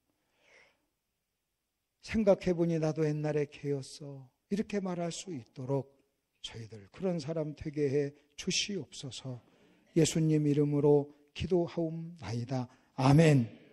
생각해보니 나도 옛날에 개였어 이렇게 말할 수 있도록 저희들 그런 사람 되게 해 주시옵소서. 예수님 이름으로 기도하옵나이다. 아멘.